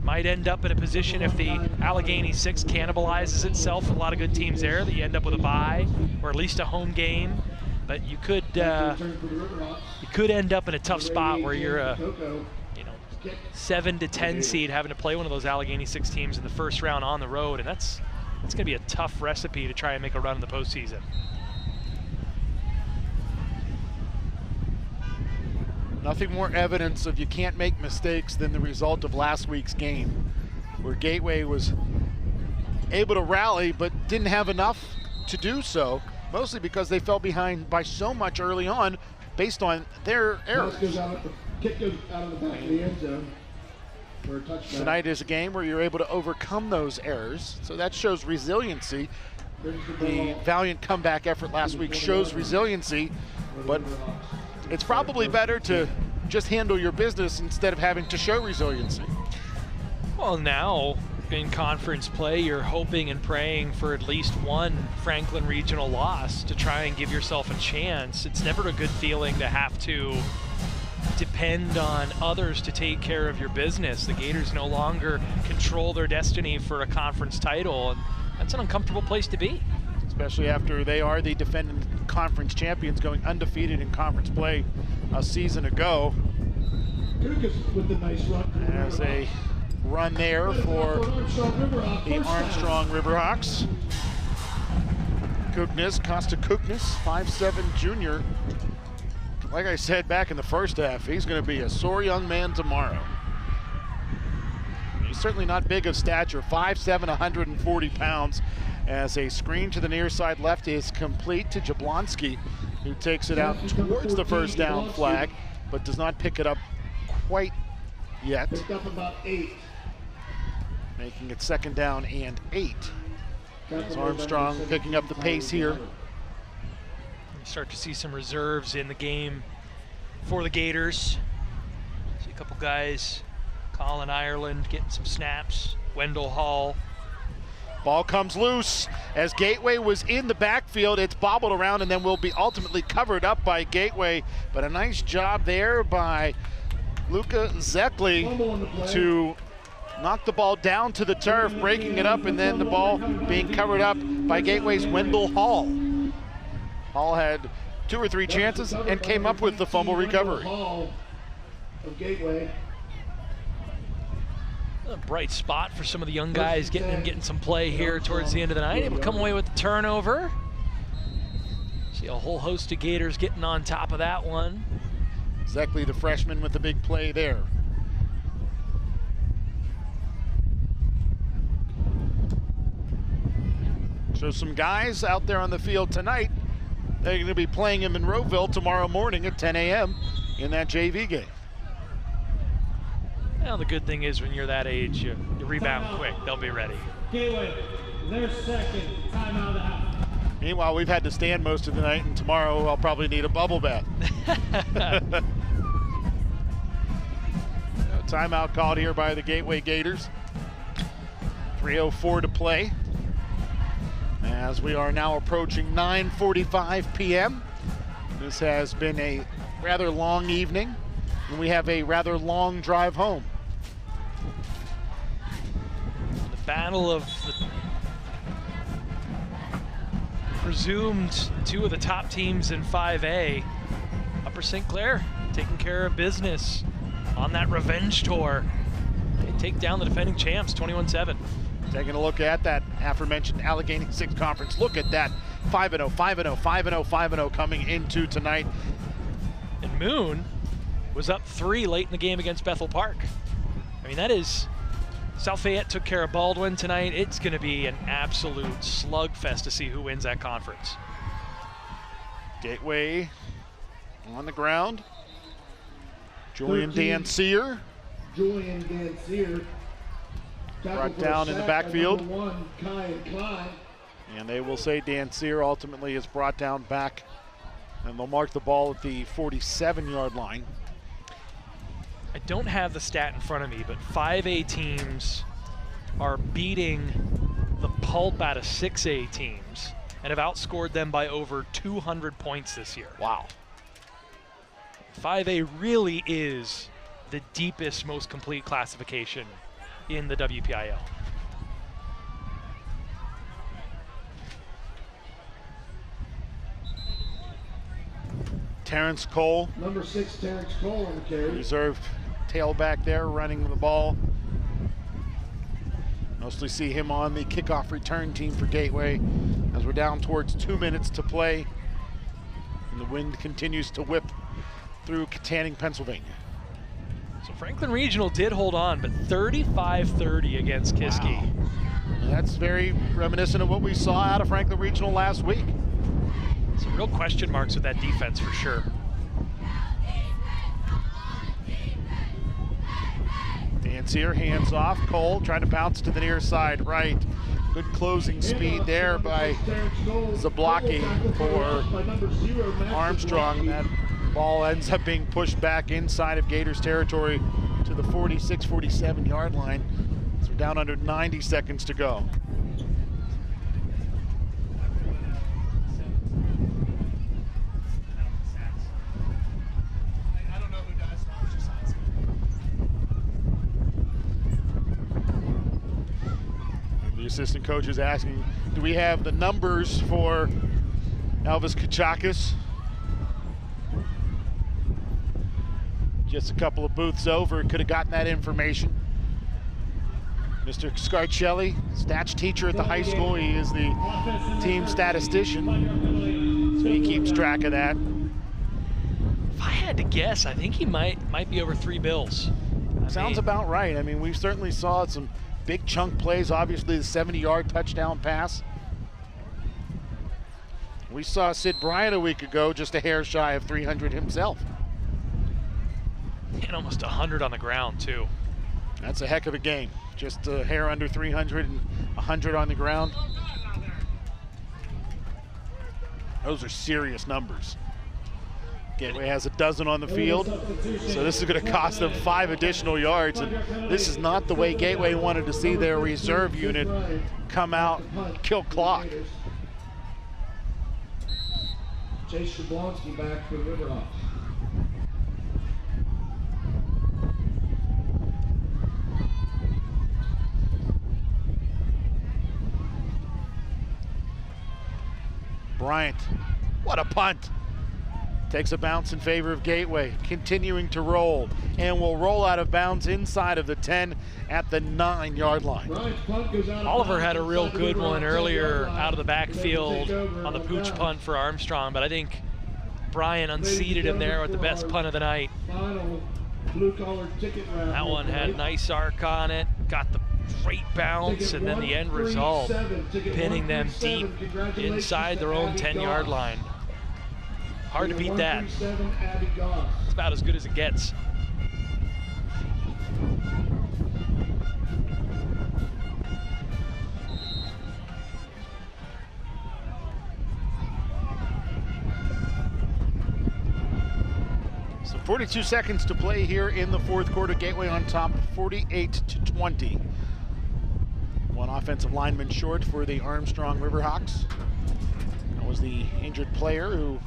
might end up in a position, if the Allegheny 6 cannibalizes itself with a lot of good teams there, that you end up with a bye or at least a home game. But you could end up in a tough spot where you're a 7 to 10 seed having to play one of those Allegheny 6 teams in the first round on the road, and that's going to be a tough recipe to try and make a run in the postseason. Nothing more evidence of you can't make mistakes than the result of last week's game, where Gateway was able to rally but didn't have enough to do so, mostly because they fell behind by so much early on based on their errors. Kick goes out of the back of the end zone for a touchdown. Tonight is a game where you're able to overcome those errors, so that shows resiliency. The valiant comeback effort last week shows resiliency, but it's probably better to just handle your business instead of having to show resiliency. Well, now in conference play, you're hoping and praying for at least one Franklin Regional loss to try and give yourself a chance. It's never a good feeling to have to depend on others to take care of your business. The Gators no longer control their destiny for a conference title, and that's an uncomfortable place to be. especially after they are the defending conference champions, going undefeated in conference play a season ago. With the nice run. As a run there for the Armstrong Riverhawks. Costa Kuknis, 5'7" junior. Like I said back in the first half, he's going to be a sore young man tomorrow. He's certainly not big of stature, 5'7", 140 pounds. As a screen to the near side left is complete to Jablonski, who takes it out towards the first down flag, but does not pick it up quite yet. Picked up about 8. Making it 2nd down and 8. As Armstrong picking up the pace here. You start to see some reserves in the game for the Gators. See a couple guys, Colin Ireland getting some snaps, Wendell Hall. Ball comes loose as Gateway was in the backfield. It's bobbled around and then will be ultimately covered up by Gateway. But a nice job there by Luka Zekli to knock the ball down to the turf, breaking it up, and then the ball being covered up by Gateway's Wendell Hall. Hall had 2 or 3 chances and came up with the fumble recovery. Hall of Gateway. A bright spot for some of the young guys getting some play here towards the end of the night. Able to come away with the turnover. See a whole host of Gators getting on top of that one. Zekli, the freshman, with the big play there. So some guys out there on the field tonight, they're going to be playing in Monroeville tomorrow morning at 10 a.m. in that JV game. Well, the good thing is when you're that age, you rebound quick. They'll be ready. Gateway, their second timeout of the half. Meanwhile, we've had to stand most of the night, and tomorrow I'll probably need a bubble bath. Timeout called here by the Gateway Gators. 3:04 to play. As we are now approaching 9:45 p.m. This has been a rather long evening, and we have a rather long drive home. The battle of the presumed 2 of the top teams in 5A. Upper St. Clair taking care of business on that revenge tour. They take down the defending champs 21-7. Taking a look at that aforementioned Allegheny 6 conference. Look at that, 5-0, 5-0, 5-0, 5-0 coming into tonight. And Moon was up 3 late in the game against Bethel Park. I mean, that is, South Fayette took care of Baldwin tonight. It's going to be an absolute slugfest to see who wins that conference. Gateway on the ground. Julian Dancier. Julian Dancier. Brought down in the backfield. Kai. And they will say Dancier ultimately is brought down back. And they'll mark the ball at the 47-yard line. I don't have the stat in front of me, but 5A teams are beating the pulp out of 6A teams and have outscored them by over 200 points this year. Wow. 5A really is the deepest, most complete classification in the WPIAL. Terrence Cole. Number 6, Terrence Cole on the carry. Reserve tailback there, running the ball. Mostly see him on the kickoff return team for Gateway as we're down towards 2 minutes to play. And the wind continues to whip through Katanning, Pennsylvania. So Franklin Regional did hold on, but 35-30 against Kiski. Wow. That's very reminiscent of what we saw out of Franklin Regional last week. Some real question marks with that defense for sure. Dancier hands off. Cole trying to bounce to the near side right. Good closing speed there by Zablocki for Armstrong. That ball ends up being pushed back inside of Gators territory to the 46, 47-yard line. So we're down under 90 seconds to go. The assistant coach is asking Do we have the numbers for Elvis Kachakis? Just a couple of booths over, could have gotten that information. Mr. Scarcelli, stats teacher at the high school. He is the team statistician, so he keeps track of that. If I had to guess, I think he might be over 3 bills. Sounds about right. I mean, we certainly saw some big chunk plays, obviously the 70-yard touchdown pass. We saw Sid Bryant a week ago, just a hair shy of 300 himself. And almost 100 on the ground, too. That's a heck of a game. Just a hair under 300 and 100 on the ground. Those are serious numbers. Gateway has a dozen on the field, so this is going to cost them 5 additional yards. And this is not the way Gateway wanted to see their reserve unit come out, kill clock. Chase Jablonski back for Riverhawks. Bryant, what a punt. Takes a bounce in favor of Gateway, continuing to roll, and will roll out of bounds inside of the 10 at the 9-yard line. Oliver had a real good one earlier out of the backfield on the pooch punt for Armstrong, but I think Brian unseated him there with the best punt of the night. That one had nice arc on it, got the great bounce, and then the end result, pinning them deep inside their own 10-yard line. Hard to beat that. It's about as good as it gets. So 42 seconds to play here in the fourth quarter. Gateway on top, 48-20. One offensive lineman short for the Armstrong Riverhawks. That was the injured player who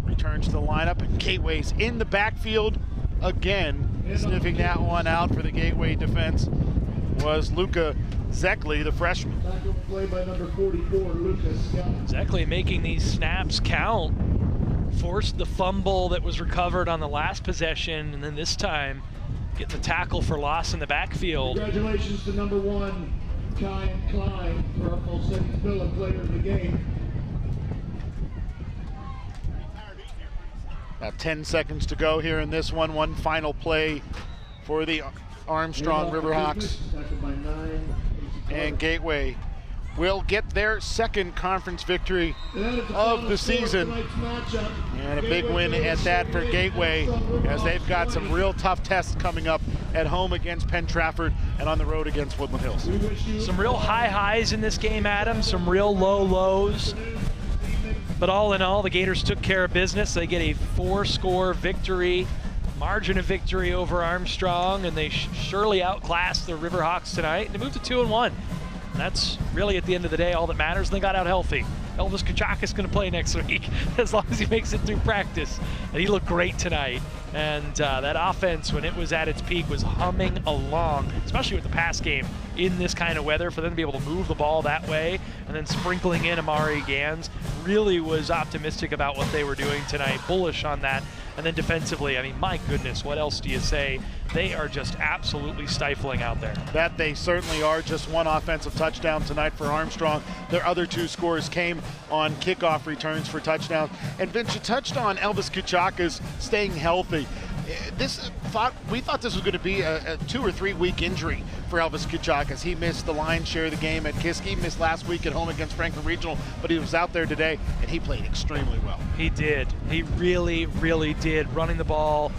returns to the lineup, and Gateway's in the backfield again. Sniffing that one out for the Gateway defense was Luca Zeckley, the freshman. Play by number 44, Lucas. Zeckley making these snaps count. Forced the fumble that was recovered on the last possession, and then this time getting the tackle for loss in the backfield. Congratulations to number 1, Kai Klein, for our full sentence bill and player of the game. About 10 seconds to go here in this one. One final play for the Armstrong Riverhawks. And Gateway will get their second conference victory of the season. And a big win at that for Gateway, as they've got some real tough tests coming up at home against Penn Trafford and on the road against Woodland Hills. Some real high highs in this game, Adam, some real low lows. But all in all, the Gators took care of business. They get a 4-score victory, margin of victory over Armstrong, and they surely outclassed the Riverhawks tonight. They moved to 2-1. That's really, at the end of the day, all that matters. And they got out healthy. Elvis Kachakis is going to play next week, as long as he makes it through practice. And he looked great tonight. And that offense, when it was at its peak, was humming along, especially with the pass game in this kind of weather. For them to be able to move the ball that way and then sprinkling in Amari Gans, really was optimistic about what they were doing tonight, bullish on that. And then defensively, I mean, my goodness, what else do you say? They are just absolutely stifling out there. That they certainly are. Just one offensive touchdown tonight for Armstrong. Their other 2 scores came on kickoff returns for touchdowns. And Vince, you touched on Elvis Kachakis staying healthy. We thought this was going to be a 2 or 3 week injury for Elvis Kachakis. He missed the lion's share of the game at Kiski, missed last week at home against Franklin Regional, but he was out there today, and he played extremely well. He did. He really, really did. Running the ball,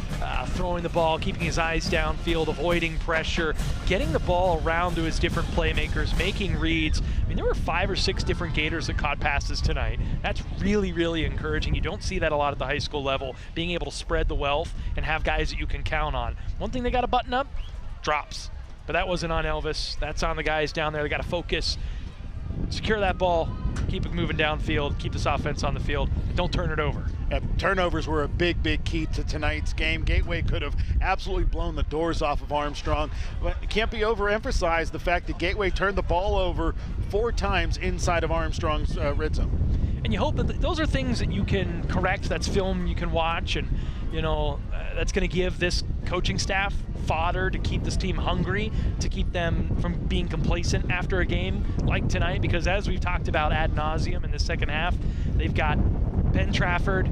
throwing the ball, keeping his eyes downfield, avoiding pressure, getting the ball around to his different playmakers, making reads. I mean, there were 5 or 6 different Gators that caught passes tonight. That's really, really encouraging. You don't see that a lot at the high school level, being able to spread the wealth and have guys that you can count on. One thing they got to button up, drops. But that wasn't on Elvis. That's on the guys down there. They got to focus, secure that ball, keep it moving downfield, keep this offense on the field, and don't turn it over. Turnovers were a big key to tonight's game. Gateway could have absolutely blown the doors off of Armstrong, but it can't be overemphasized the fact that Gateway turned the ball over 4 times inside of Armstrong's red zone. And you hope that those are things that you can correct. That's film you can watch, and that's going to give this coaching staff fodder to keep this team hungry, to keep them from being complacent after a game like tonight, because as we've talked about ad nauseum in the second half, they've got Penn Trafford,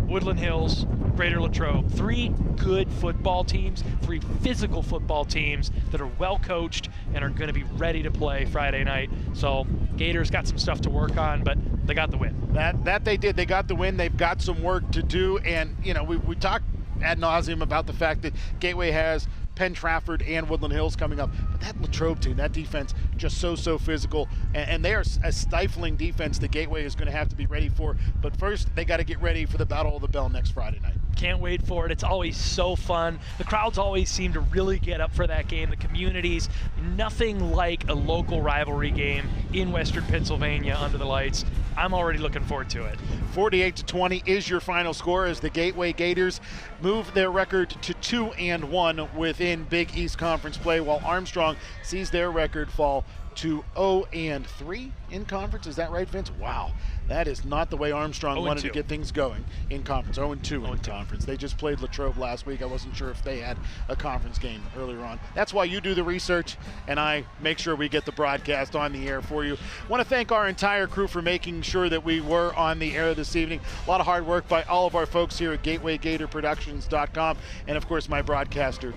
Woodland Hills, Greater Latrobe, 3 good football teams, 3 physical football teams that are well coached and are going to be ready to play Friday night. So Gators got some stuff to work on, but they got the win. That they did. They got the win. They've got some work to do, and we talked ad nauseum about the fact that Gateway has Penn Trafford and Woodland Hills coming up, but that Latrobe team, that defense, just so physical, and they are a stifling defense that Gateway is going to have to be ready for. But first, they got to get ready for the Battle of the Bell next Friday night. Can't wait for it. It's always so fun. The crowds always seem to really get up for that game. The communities, nothing like a local rivalry game in Western Pennsylvania under the lights. I'm already looking forward to it. 48-20 is your final score as the Gateway Gators move their record to 2-1 within Big East Conference play, while Armstrong sees their record fall to 0-3 in conference. Is that right, Vince? Wow. That is not the way Armstrong wanted to get things going in conference. 0-2 in conference. They just played Latrobe last week. I wasn't sure if they had a conference game earlier on. That's why you do the research, and I make sure we get the broadcast on the air for you. I want to thank our entire crew for making sure that we were on the air this evening. A lot of hard work by all of our folks here at GatewayGatorProductions.com, and of course my broadcaster,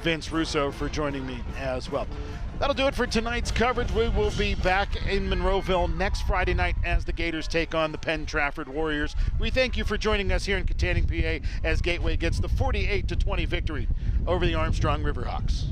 Vince Russo, for joining me as well. That'll do it for tonight's coverage. We will be back in Monroeville next Friday night as the Gators take on the Penn Trafford Warriors. We thank you for joining us here in Katanning, PA, as Gateway gets the 48-20 victory over the Armstrong Riverhawks.